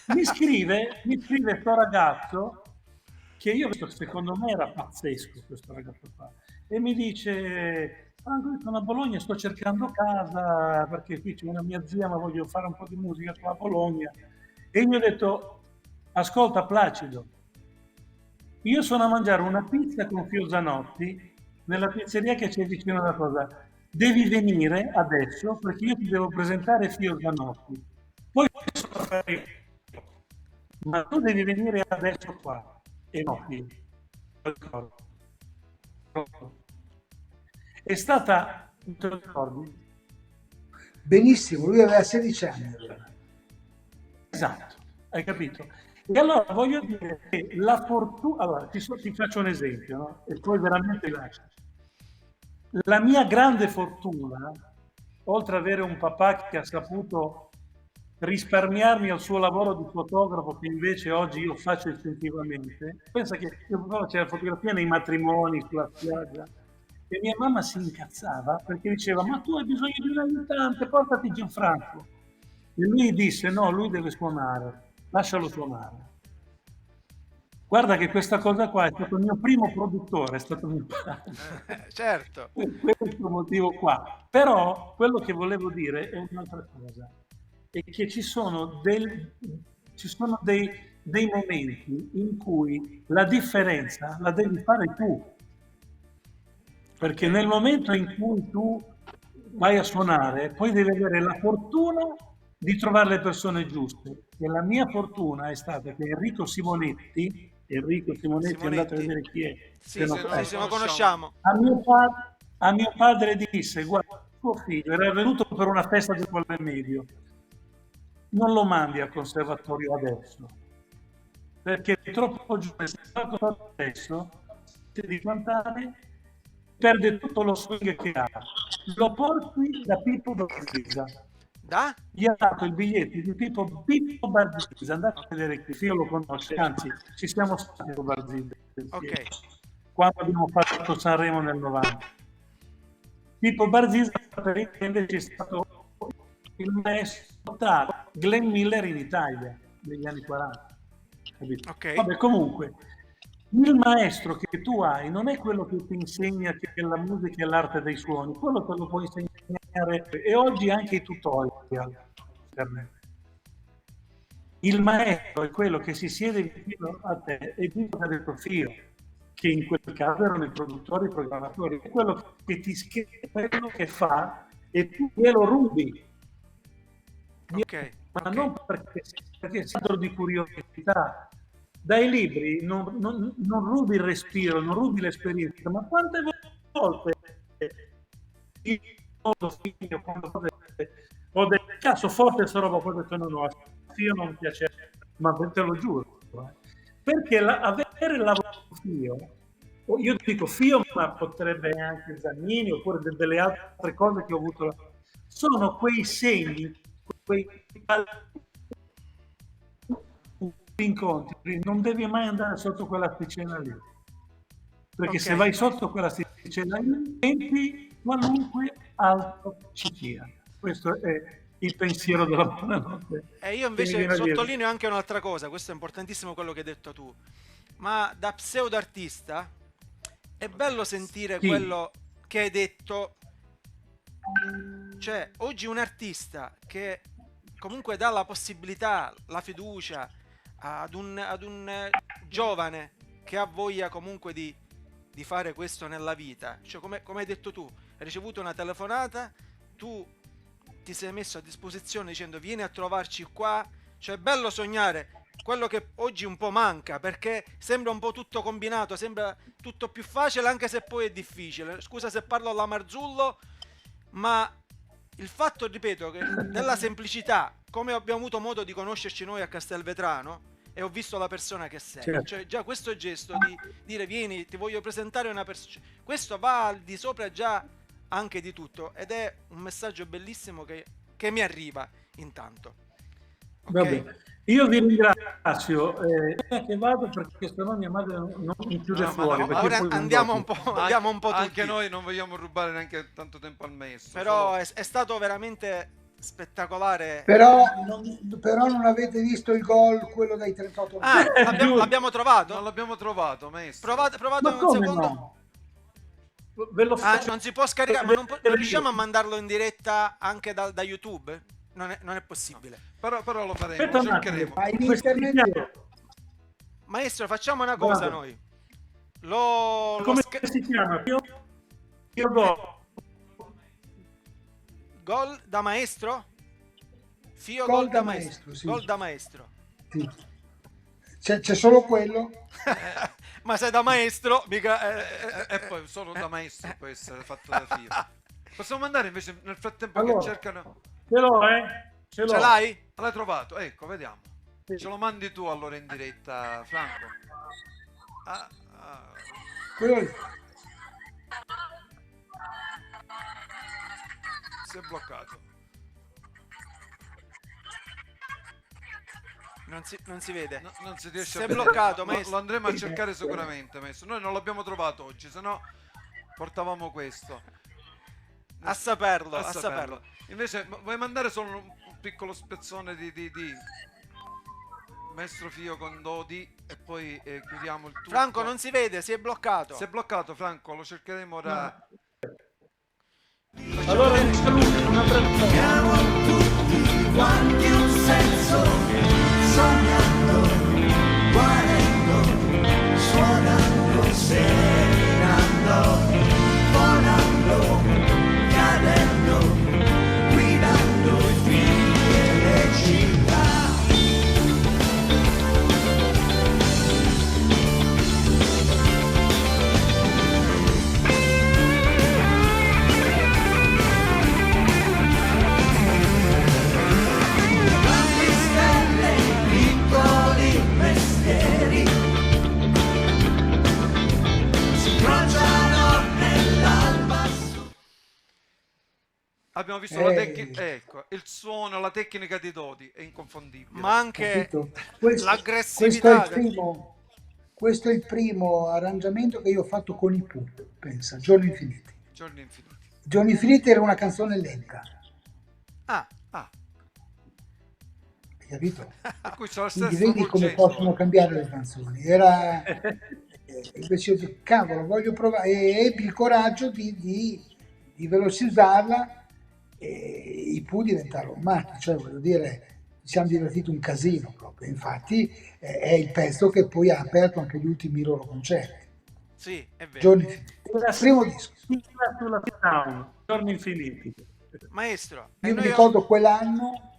mi scrive questo ragazzo che io secondo me era pazzesco, questo ragazzo qua, e mi dice: Franco, io sono a Bologna, sto cercando casa perché qui c'è una mia zia, ma voglio fare un po' di musica qua a Bologna. E gli ho detto: ascolta Placido, io sono a mangiare una pizza con Fio Zanotti nella pizzeria che c'è vicino alla cosa. Devi venire adesso perché io ti devo presentare Fio Zanotti. Poi ma tu devi venire adesso qua. E no, è stata, te lo ricordi? Benissimo, lui aveva 16 anni. Esatto, hai capito? E allora voglio dire che la fortuna, allora ti faccio un esempio, no? E poi veramente lascio. La mia grande fortuna, oltre ad avere un papà che ha saputo risparmiarmi al suo lavoro di fotografo, che invece oggi io faccio istintivamente, pensa che c'è la fotografia nei matrimoni, sulla spiaggia, e mia mamma si incazzava perché diceva: ma tu hai bisogno di un aiutante, portati Gianfranco. E lui disse: no, lui deve suonare, lascialo suonare. Guarda che questa cosa qua è stato il mio primo produttore, è stato mio padre. Certo. Per questo motivo qua. Però quello che volevo dire è un'altra cosa, è che ci sono dei momenti in cui la differenza la devi fare tu. Perché nel momento in cui tu vai a suonare, poi devi avere la fortuna di trovare le persone giuste. E la mia fortuna è stata che Enrico Simonetti, andate a vedere chi è, Sì, se non- sì, lo conosciamo. a mio padre disse: guarda, tuo figlio era venuto per una festa di quelle medio, non lo mandi al conservatorio adesso, perché è troppo giovane. Se lo adesso, di cantare, perde tutto lo swing che ha. Lo porti da Pippo Barzisa. Da? Gli ha dato il biglietto di Pippo Barzisa. Andate a vedere qui, io lo conosco, anzi ci siamo stati con Barzisa Ok. quando abbiamo fatto Sanremo nel 90. Pippo Barzisa, per intenderci, è stato il maestro totale Glenn Miller in Italia negli anni 40. Capito? Ok. Vabbè, comunque, il maestro che tu hai non è quello che ti insegna che la musica è l'arte dei suoni, quello te lo puoi insegnare, e oggi anche i tutorial. Il maestro è quello che si siede vicino a te e ti ha detto Fio, che in quel caso erano i produttori, i programmatori, è quello che ti scrive quello che fa e tu glielo rubi. Ok. Ma ok. non perché è stato di curiosità. Dai libri non rubi il respiro, non rubi l'esperienza, ma quante volte ho detto cazzo forte questa roba, poi ho detto no, Fio non mi piace, ma te lo giuro, perché avere la Fio, io dico Fio, ma potrebbe anche Zagnini oppure delle altre cose che ho avuto, sono quei segni, quei incontri, non devi mai andare sotto quell'asticella lì, perché se vai sotto quell'asticella lì entri qualunque altro ci sia. Questo è il pensiero della buonanotte. E io invece sottolineo anche un'altra cosa, questo è importantissimo quello che hai detto tu, ma da pseudo artista è bello sentire quello che hai detto, cioè oggi un artista che comunque dà la possibilità, la fiducia ad un giovane che ha voglia comunque di fare questo nella vita, cioè come hai detto tu, hai ricevuto una telefonata, tu ti sei messo a disposizione dicendo vieni a trovarci qua, cioè è bello sognare quello che oggi un po' manca, perché sembra un po' tutto combinato, sembra tutto più facile anche se poi è difficile, scusa se parlo alla Marzullo, ma il fatto, ripeto, che della semplicità, come abbiamo avuto modo di conoscerci noi a Castelvetrano e ho visto la persona che sei, certo. Cioè già questo gesto di dire vieni, ti voglio presentare una persona, questo va al di sopra già anche di tutto ed è un messaggio bellissimo che mi arriva intanto. Okay? Vabbè. Io vi ringrazio, che vado perché sennò mia madre non mi chiude fuori. Ora andiamo un po' tutti. Anche noi non vogliamo rubare neanche tanto tempo al maestro. Però è stato veramente spettacolare. Però non avete visto il gol, quello dai 38 metri. L'abbiamo trovato? Non l'abbiamo trovato, maestro. Provate un secondo. No? Ve lo non si può scaricare, ma non riusciamo a mandarlo in diretta anche da YouTube? Non è possibile. No. Però lo faremo, lo cercheremo. Maestro, facciamo una cosa noi. Come si chiama? Io Gol da maestro? Fio gol da maestro. Sì. Gol da maestro. Sì. C'è solo quello. Ma sei da maestro, mica. E poi solo da maestro può essere fatto da Fio. Possiamo mandare invece nel frattempo che cercano. Ce l'ho, Ce l'hai? L'hai trovato? Ecco, vediamo. Sì. Ce lo mandi tu allora in diretta, Franco. Si è bloccato. Non si vede. Non si riesce a vedere. Si è bloccato, maestro. Lo andremo a cercare sicuramente, maestro. Noi non l'abbiamo trovato oggi, se no portavamo questo. A saperlo. Invece vuoi mandare solo un piccolo spezzone di Maestro Fio con Dodi e poi chiudiamo il tutto. Franco non si vede, si è bloccato. Si è bloccato, Franco, lo cercheremo ora. Allora un saluto, un abbraccio. Diamo tutti quanti un senso, sognando, guarendo, suonando, serenando, volando, cadendo, guidando i figli e le città. Grandi stelle, piccoli mestieri si incrociano nell'alba. Abbiamo visto la tecnica, ecco, il suono, la tecnica di Dodi è inconfondibile. Ma anche Capito? Questo è l'aggressività. questo è il primo arrangiamento che io ho fatto con i Pooh, pensa, Giorni Infiniti. Giorni infiniti. Giorni Infiniti era una canzone lenta, Ah, Ah, hai capito? per cui c'è la Quindi stessa vedi come gesto. possono cambiare le canzoni. Era invece io dico, cavolo, voglio provare, e ebbi il coraggio di velocizzarla e i Pooh diventarono matti, cioè voglio dire, ci siamo divertiti un casino proprio. Infatti è il pezzo che poi ha aperto anche gli ultimi loro concerti. sì, è vero. Giorni Infiniti. Primo disco. Sigla sulla Town, Giorni Infiniti. Maestro, Io mi ricordo quell'anno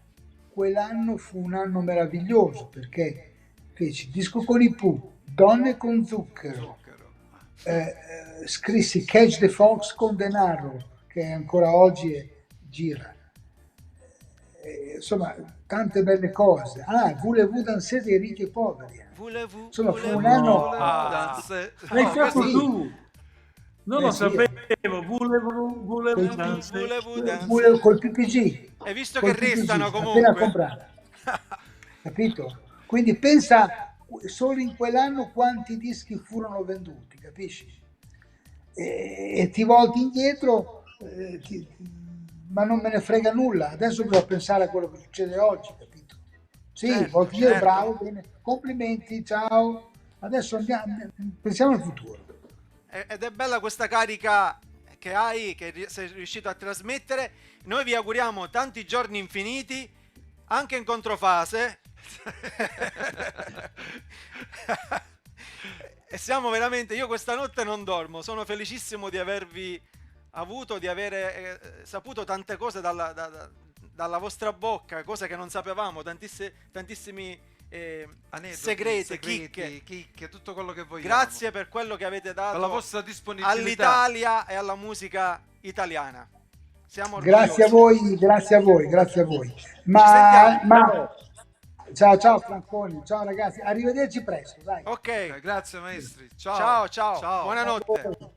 fu un anno meraviglioso perché feci disco con i Pooh, Donne con zucchero, scrissi Catch the Fox con Denaro, che ancora oggi gira. Insomma, tante belle cose. Voulez-vous danser dei ricchi e poveri. Voulez-vous, Insomma, fu un voulez-vous. anno... Danze. L'hai No, fatto sì. tu? Non lo Sì. sapevo, volevo danze. Voulez-vous danser. Col PPG. Hai visto Col che restano PPG, appena comunque? comprato. Capito? Quindi pensa solo in quell'anno quanti dischi furono venduti, capisci? E ti volti indietro, ma non me ne frega nulla. Adesso bisogna pensare a quello che succede oggi, capito? Sì, Certo, volti indietro, certo. bravo, bene, complimenti, ciao. Adesso andiamo, pensiamo al futuro. Ed è bella questa carica che hai, che sei riuscito a trasmettere. Noi vi auguriamo tanti giorni infiniti, anche in controfase. E siamo veramente, io questa notte non dormo, sono felicissimo di avervi avuto, di aver saputo tante cose dalla vostra bocca, cose che non sapevamo, tantissimi Aneddoti, segreti, chicche. chicche, tutto quello che vogliamo. Grazie per quello che avete per la dato vostra disponibilità. all'Italia e alla musica italiana. Siamo Grazie a orgogliosi. voi, grazie a voi, grazie a voi. sentiamo. Ciao Franconi, ciao ragazzi, arrivederci presto, dai. Ok, Grazie maestri. ciao, Ciao. buonanotte.